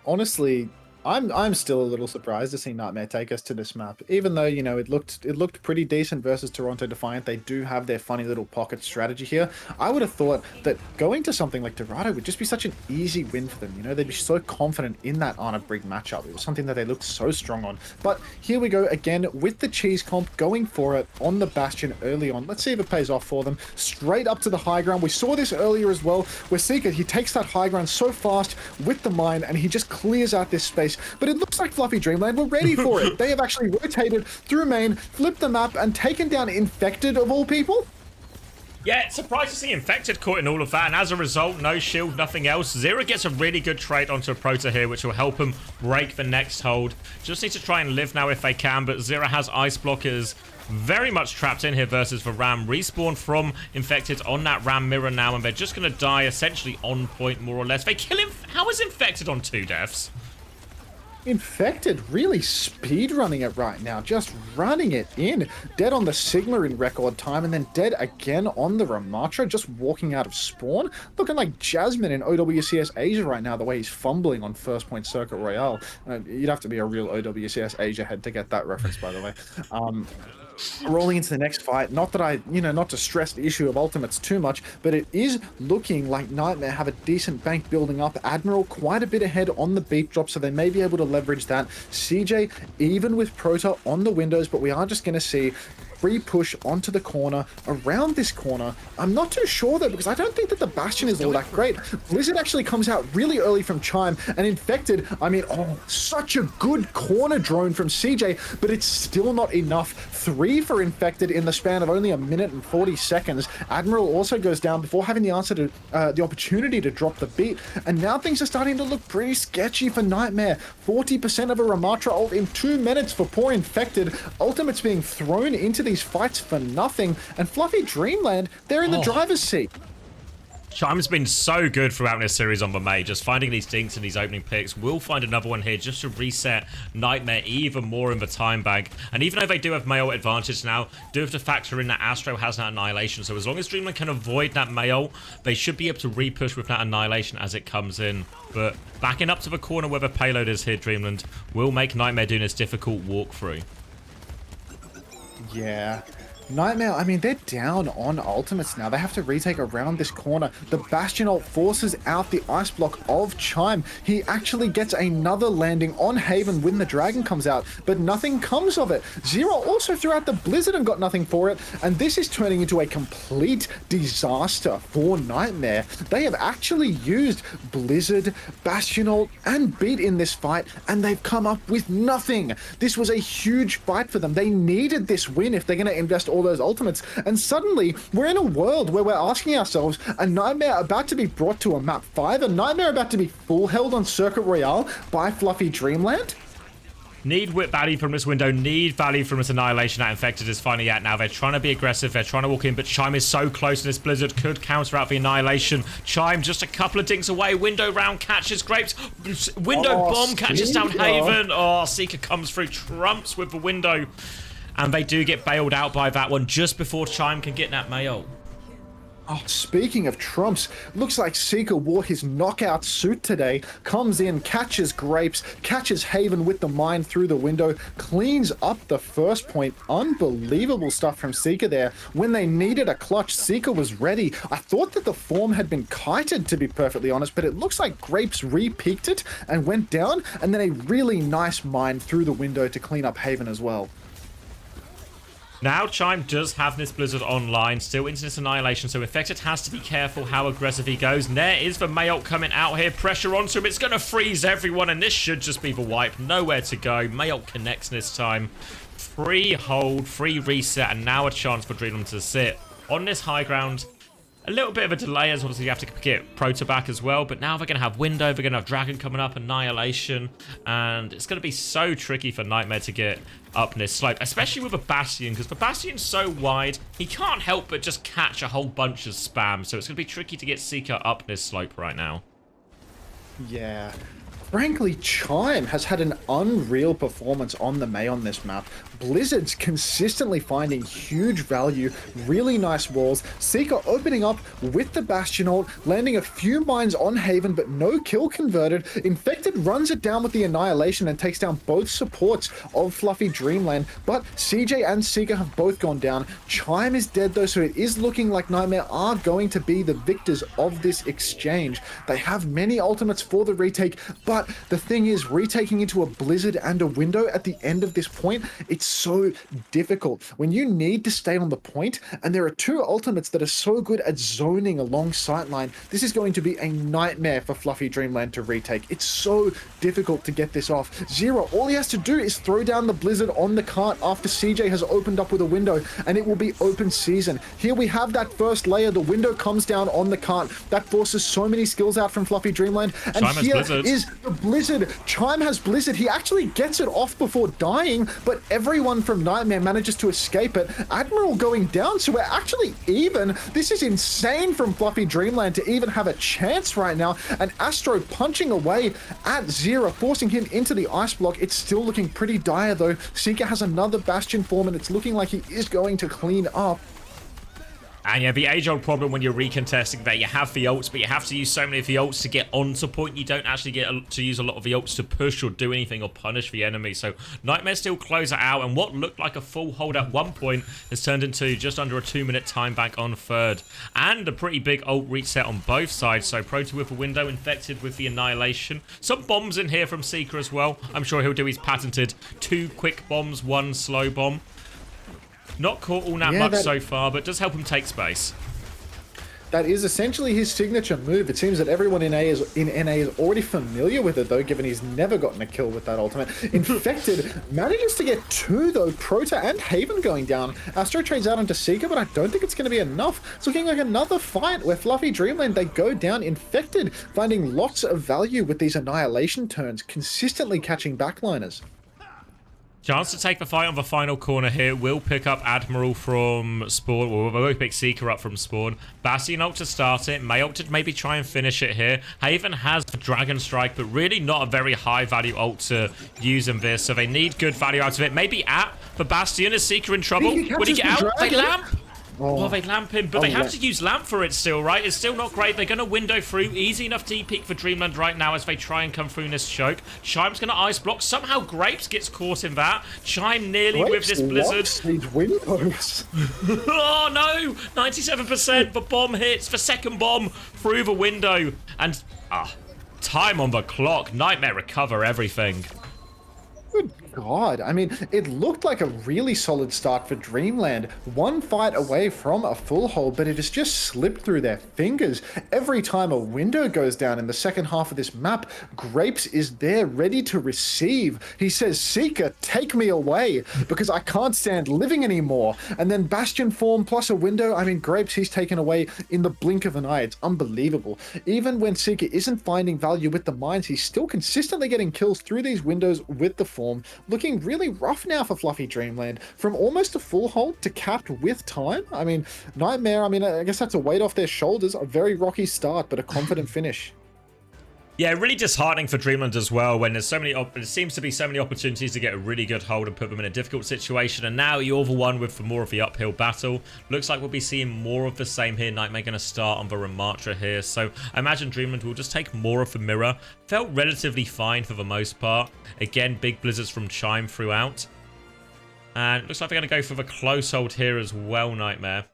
honestly, I'm still a little surprised to see Nightmare take us to this map. Even though, you know, it looked pretty decent versus Toronto Defiant. They do have their funny little pocket strategy here. I would have thought that going to something like Dorado would just be such an easy win for them. You know, they'd be so confident in that Arna Brig matchup. It was something that they looked so strong on. But here we go again with the cheese comp going for it on the Bastion early on. Let's see if it pays off for them. Straight up to the high ground. We saw this earlier as well, where Seeker, he takes that high ground so fast with the mine and he just clears out this space. But it looks like Fluffy Dreamland were ready for it. They have actually rotated through main, flipped the map, and taken down Infected of all people. Yeah, surprised to see Infected caught in all of that, and as a result, no shield, nothing else. Zera gets a really good trade onto a Proto here, which will help him break the next hold. Just need to try and live now if they can, but Zera has Ice Blockers very much trapped in here versus the Ram. Respawn from Infected on that Ram mirror now, and they're just going to die essentially on point, more or less. They kill him. How is Infected on 2 deaths? Infected really speed running it right now, just running it in. Dead on the Sigma in record time, and then dead again on the Ramatra, just walking out of spawn. Looking like Jasmine in OWCS Asia right now, the way he's fumbling on first point Circuit Royale. You'd have to be a real OWCS Asia head to get that reference, by the way. Rolling into the next fight, not that not to stress the issue of ultimates too much, but it is looking like Nightmare have a decent bank building up. Admiral quite a bit ahead on the beat drop, so they may be able to leverage that. CJ even with Proto on the windows, but we are just going to see free push onto the corner, around this corner. I'm not too sure though, because I don't think that the Bastion is all that great. Blizzard actually comes out really early from Chime, and Infected, I mean, oh, such a good corner drone from CJ, but it's still not enough. 3 for Infected in the span of only 1 minute and 40 seconds. Admiral also goes down before having the answer to the opportunity to drop the beat, and now things are starting to look pretty sketchy for Nightmare. 40% of a Ramatra ult in 2 minutes for poor Infected. Ultimates being thrown into these fights for nothing, and Fluffy Dreamland, they're in the driver's seat. Chime's been so good throughout this series on the May, just finding these dinks in these opening picks. We'll find another one here just to reset Nightmare even more in the time bank. And even though they do have Mayo advantage now, do have to factor in that Astro has that Annihilation. So as long as Dreamland can avoid that Mayo, they should be able to repush with that Annihilation as it comes in. But backing up to the corner where the payload is here, Dreamland, will make Nightmare doing this difficult walkthrough. Yeah. Nightmare, I mean, they're down on ultimates now. They have to retake around this corner. The Bastion ult forces out the ice block of Chime. He actually gets another landing on Haven when the Dragon comes out, but nothing comes of it. Zero also threw out the Blizzard and got nothing for it, and this is turning into a complete disaster for Nightmare. They have actually used Blizzard, Bastion ult, and Beat in this fight, and they've come up with nothing. This was a huge fight for them. They needed this win if they're going to invest all those ultimates, and suddenly we're in a world where we're asking ourselves, a Nightmare about to be brought to a map 5, a Nightmare about to be full held on Circuit Royale by Fluffy Dreamland? Need whip value from this window, need value from this Annihilation that Infected is finally at now. They're trying to be aggressive, they're trying to walk in, but Chime is so close, and this Blizzard could counter out the Annihilation. Chime just a couple of dinks away, window round catches Grapes, window bomb catches down Haven. Oh, Seeker comes through, trumps with the window. And they do get bailed out by that one just before Chime can get that Mayo. Oh, speaking of trumps, looks like Seeker wore his knockout suit today, comes in, catches Grapes, catches Haven with the mine through the window, cleans up the first point. Unbelievable stuff from Seeker there. When they needed a clutch, Seeker was ready. I thought that the form had been kited, to be perfectly honest, but it looks like Grapes re-peaked it and went down, and then a really nice mine through the window to clean up Haven as well. Now Chime does have this Blizzard online, still into this Annihilation, so Infected has to be careful how aggressive he goes. And there is the Mayult coming out here, pressure onto him, it's going to freeze everyone, and this should just be the wipe, nowhere to go. Mayult connects this time. Free hold, free reset, and now a chance for Dreamland to sit on this high ground. A little bit of a delay, as obviously you have to get Proto back as well, but now they're going to have Window, they're going to have Dragon coming up, Annihilation, and it's going to be so tricky for Nightmare to get up this slope, especially with a Bastion, because the Bastion's so wide, he can't help but just catch a whole bunch of spam, so it's going to be tricky to get Seeker up this slope right now. Yeah. Frankly, Chime has had an unreal performance on the Mei on this map. Blizzard's consistently finding huge value, really nice walls. Seeker opening up with the Bastion ult, landing a few mines on Haven, but no kill converted. Infected runs it down with the Annihilation and takes down both supports of Fluffy Dreamland, but CJ and Seeker have both gone down. Chime is dead though, so it is looking like Nightmare are going to be the victors of this exchange. They have many ultimates for the retake, but the thing is, retaking into a Blizzard and a window at the end of this point, it's so difficult when you need to stay on the point, and there are two ultimates that are so good at zoning along sightline. This is going to be a nightmare for Fluffy Dreamland to retake. It's so difficult to get this off. Zero, all he has to do is throw down the Blizzard on the cart after CJ has opened up with a window, and it will be open season. Here we have that first layer. The window comes down on the cart. That forces so many skills out from Fluffy Dreamland, and Chime here has is the Blizzard. Chime has Blizzard. He actually gets it off before dying, but everyone from Nightmare manages to escape it. Admiral going down, so we're actually even. This is insane from Fluffy Dreamland to even have a chance right now. And Astro punching away at Zero, forcing him into the ice block. It's still looking pretty dire though. Seeker has another Bastion form, and it's looking like he is going to clean up. And yeah, the age-old problem when you're recontesting that you have the ults, but you have to use so many of the ults to get onto point. You don't actually get to use a lot of the ults to push or do anything or punish the enemy. So Nightmare still close it out, and what looked like a full hold at one point has turned into just under a 2-minute time back on third. And a pretty big ult reset on both sides. So Proto with a window, Infected with the Annihilation. Some bombs in here from Seeker as well. I'm sure he'll do his patented 2 quick bombs, 1 slow bomb. Not caught all that much so far, but does help him take space. That is essentially his signature move. It seems that everyone in NA is already familiar with it, though, given he's never gotten a kill with that ultimate. Infected manages to get 2, though. Proto and Haven going down. Astro trades out onto Seeker, but I don't think it's going to be enough. It's looking like another fight where Fluffy Dreamland, they go down. Infected, finding lots of value with these Annihilation turns, consistently catching backliners. Chance to take the fight on the final corner here. Will pick up Admiral from Spawn. Well, we'll pick Seeker up from Spawn. Bastion ult to start it. May ult to maybe try and finish it here. Haven has Dragon Strike, but really not a very high value ult to use in this. So they need good value out of it. Maybe at for Bastion. Is Seeker in trouble? Would he get out? They lamp? Oh, they lamp him, but they have to use lamp for it still, right? It's still not great. They're going to window through. Easy enough to peek for Dreamland right now as they try and come through in this choke. Chime's going to ice block. Somehow Grapes gets caught in that. Chime nearly with this Blizzard. These windows. Oh, no! 97%. The bomb hits. The second bomb through the window. And, time on the clock. Nightmare recover everything. Good God. I mean, it looked like a really solid start for Dreamland. One fight away from a full hold, but it has just slipped through their fingers. Every time a window goes down in the second half of this map, Grapes is there ready to receive. He says, Seeker, take me away because I can't stand living anymore. And then Bastion form plus a window. I mean, Grapes, he's taken away in the blink of an eye. It's unbelievable. Even when Seeker isn't finding value with the mines, he's still consistently getting kills through these windows with the form. Looking really rough now for Fluffy Dreamland. From almost a full hold to capped with time. I mean, Nightmare, I mean, I guess that's a weight off their shoulders. A very rocky start, but a confident finish. Yeah, really disheartening for Dreamland as well when there's so many, there seems to be so many opportunities to get a really good hold and put them in a difficult situation, and now you're the one with more of the uphill battle. Looks like we'll be seeing more of the same here. Nightmare going to start on the Ramatra here, so I imagine Dreamland will just take more of the mirror. Felt relatively fine for the most part. Again, big blizzards from Chime throughout. And it looks like they're going to go for the close hold here as well, Nightmare.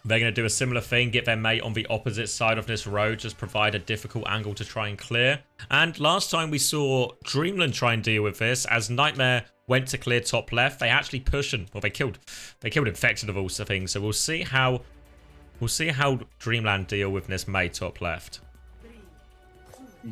They're going to do a similar thing, get their mate on the opposite side of this road, just provide a difficult angle to try and clear. And last time we saw Dreamland try and deal with this, as Nightmare went to clear top left, they actually pushed and, well, they killed Infected of all things. So we'll see how Dreamland deal with this mate top left.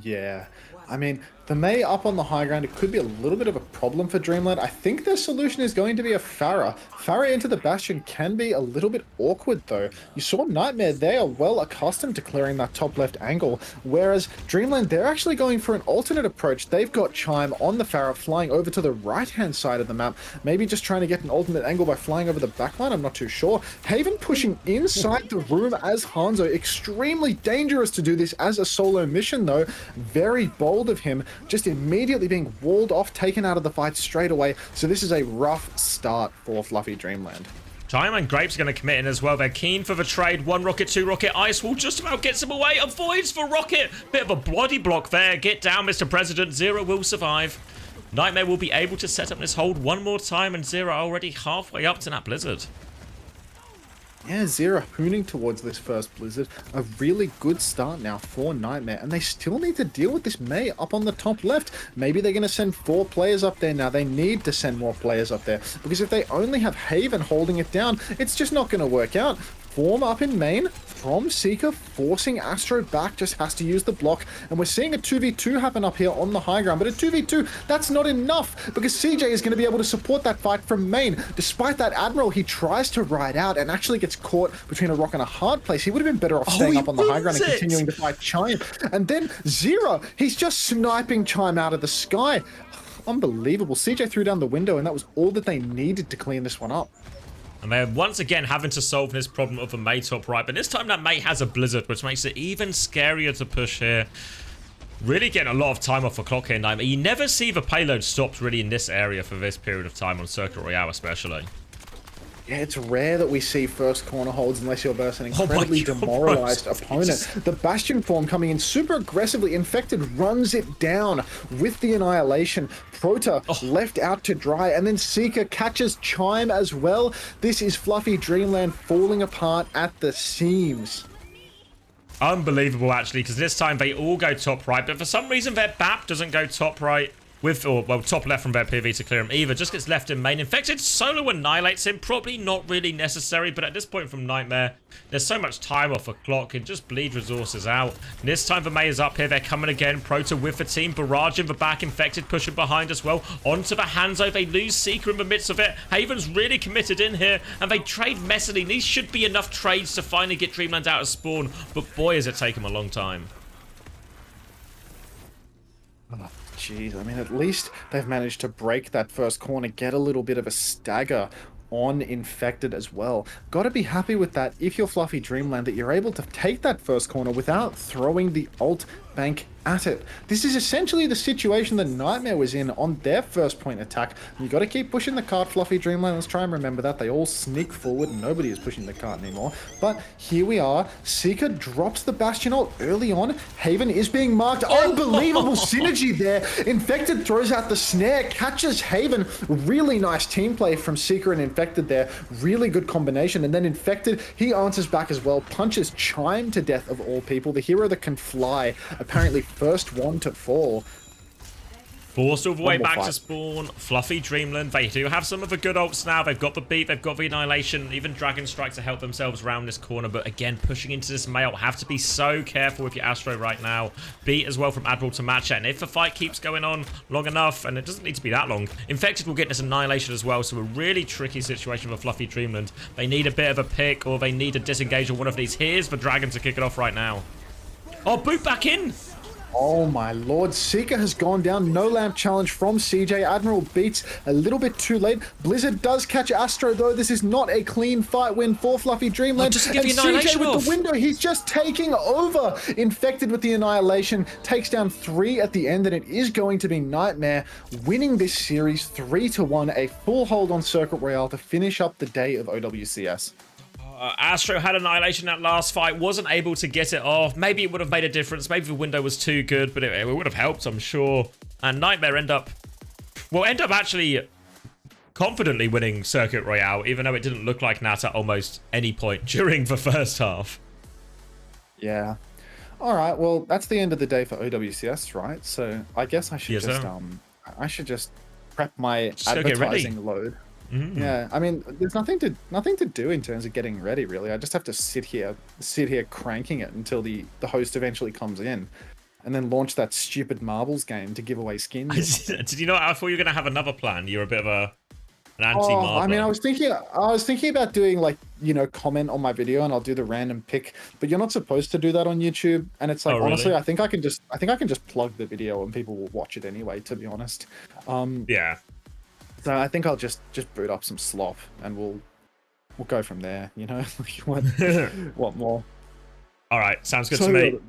Yeah. I mean, the Mei up on the high ground, it could be a little bit of a problem for Dreamland. I think their solution is going to be a Pharah. Pharah into the Bastion can be a little bit awkward, though. You saw Nightmare, they are well accustomed to clearing that top left angle, whereas Dreamland, they're actually going for an alternate approach. They've got Chime on the Pharah flying over to the right-hand side of the map, maybe just trying to get an alternate angle by flying over the backline, I'm not too sure. Haven pushing inside the room as Hanzo, extremely dangerous to do this as a solo mission, though. Very bold of him, just immediately being walled off, taken out of the fight straight away. So this is a rough start for Fluffy Dreamland. Chime and Grape's going to commit in as well. They're keen for the trade. 1 Rocket, 2 Rocket. Ice Wall just about gets him away. Avoids for Rocket. Bit of a body block there. Get down, Mr. President. Zero will survive. Nightmare will be able to set up this hold one more time, and Zero already halfway up to that Blizzard. Yeah, Zero hooning towards this first Blizzard. A really good start now for Nightmare, and they still need to deal with this Mei up on the top left. Maybe they're going to send 4 players up there now. They need to send more players up there, because if they only have Haven holding it down, it's just not going to work out. Form up in main from Seeker, forcing Astro back, just has to use the block. And we're seeing a 2v2 happen up here on the high ground. But a 2v2, that's not enough, because CJ is going to be able to support that fight from main. Despite that Admiral, he tries to ride out and actually gets caught between a rock and a hard place. He would have been better off staying up on the high ground and continuing to fight Chime. And then Zero, he's just sniping Chime out of the sky. Unbelievable. CJ threw down the window, and that was all that they needed to clean this one up. And they're once again having to solve this problem of a Mei top right. But this time that Mei has a Blizzard, which makes it even scarier to push here. Really getting a lot of time off the clock here, Nightmare. You never see the payload stopped really in this area for this period of time on Circuit Royale especially. Yeah, it's rare that we see first corner holds unless you're versus an incredibly demoralized opponent. The Bastion form coming in super aggressively. Infected runs it down with the Annihilation. Prota left out to dry, and then Seeker catches Chime as well. This is Fluffy Dreamland falling apart at the seams. Unbelievable, actually, because this time they all go top right, but for some reason their BAP doesn't go top right. Well, top left from their PV to clear him either. Just gets left in main. Infected solo annihilates him. Probably not really necessary, but at this point from Nightmare, there's so much time off the clock. It just bleeds resources out. And this time the Mei is up here. They're coming again. Prota with the team. Barrage in the back. Infected pushing behind as well. Onto the Hanzo. They lose Seeker in the midst of it. Haven's really committed in here, and they trade messily. These should be enough trades to finally get Dreamland out of spawn, but boy, has it taken them a long time. Jeez, I mean, at least they've managed to break that first corner, get a little bit of a stagger on Infected as well. Got to be happy with that if you're Fluffy Dreamland, that you're able to take that first corner without throwing the ult bank at it. This is essentially the situation that Nightmare was in on their first point attack. You got to keep pushing the cart, Fluffy Dreamland. Let's try and remember that. They all sneak forward and nobody is pushing the cart anymore. But here we are. Seeker drops the Bastion ult early on. Haven is being marked. Unbelievable synergy there. Infected throws out the snare, catches Haven. Really nice team play from Seeker and Infected there. Really good combination. And then Infected, he answers back as well. Punches Chime to death of all people. The hero that can fly. Apparently first one to fall. Forced all the way back to spawn. Fluffy Dreamland, they do have some of the good ults now. They've got the beat, they've got the annihilation, even Dragon Strike to help themselves round this corner. But again, pushing into this Mei, have to be so careful with your Astro right now. Beat as well from Admiral to match it. And if the fight keeps going on long enough, and it doesn't need to be that long, Infected will get this annihilation as well. So a really tricky situation for Fluffy Dreamland. They need a bit of a pick, or they need to disengage on one of these. Here's the Dragon to kick it off right now. Oh, boot back in! Oh my lord, Seeker has gone down. No lamp challenge from CJ. Admiral beats a little bit too late. Blizzard does catch Astro though. This is not a clean fight win for Fluffy Dreamland. Just give and you annihilation CJ with off. the window, he's just taking over. Infected with the annihilation, takes down 3 at the end, and it is going to be Nightmare winning this series 3-1, a full hold on Circuit Royale to finish up the day of OWCS. Astro had annihilation that last fight, wasn't able to get it off. Maybe it would have made a difference. Maybe the window was too good, but it would have helped, I'm sure. And Nightmare end up actually confidently winning Circuit Royale, even though it didn't look like that at almost any point during the first half. Yeah. All right. Well, that's the end of the day for OWCS, right? So I guess I should I should just prep my advertising load. Mm-hmm. Yeah, I mean, there's nothing to do in terms of getting ready, really. I just have to sit here cranking it until the host eventually comes in. and then launch that stupid marbles game to give away skins. Did you know? I thought you were gonna have another plan. You're a bit of an anti-marbler. I mean, I was thinking about doing like, you know, comment on my video and I'll do the random pick, but you're not supposed to do that on YouTube. And it's like, Oh, really? honestly, I think I can just plug the video and people will watch it anyway, to be honest. Yeah. So I think I'll just boot up some slop and we'll go from there, you know? What more? All right, sounds good to me.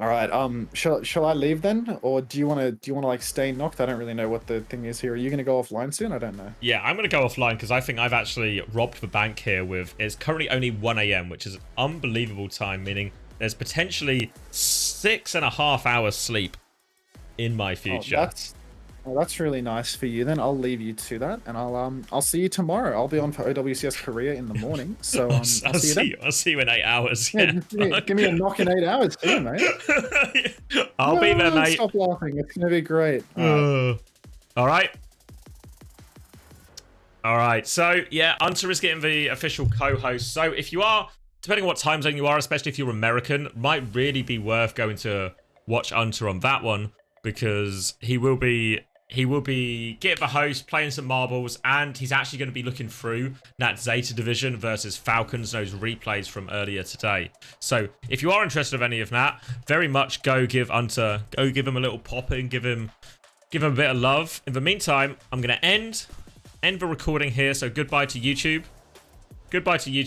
All right, shall I leave then, or do you want to like stay knocked? I don't really know what the thing is here. Are you gonna go offline soon? I don't know. Yeah, I'm gonna go offline because I think I've actually robbed the bank here. It's currently only 1 a.m., which is an unbelievable time. Meaning there's potentially 6.5 hours sleep in my future. That's really nice for you. Then I'll leave you to that, and I'll see you tomorrow. I'll be on for OWCS Korea in the morning, so I'll see you then. I'll see you in 8 hours. Yeah, give me a knock in 8 hours too, mate. I'll be there, mate. Stop laughing. It's gonna be great. All right. So yeah, Hunter is getting the official co-host. So if you are, depending on what time zone you are, especially if you're American, might really be worth going to watch Hunter on that one, because he will be getting the host, playing some marbles, and he's actually going to be looking through that Zeta division versus Falcons, those replays from earlier today. So if you are interested in any of that, very much go give him a little pop and give him a bit of love. In the meantime, I'm going to end the recording here. So goodbye to YouTube. Goodbye to YouTube.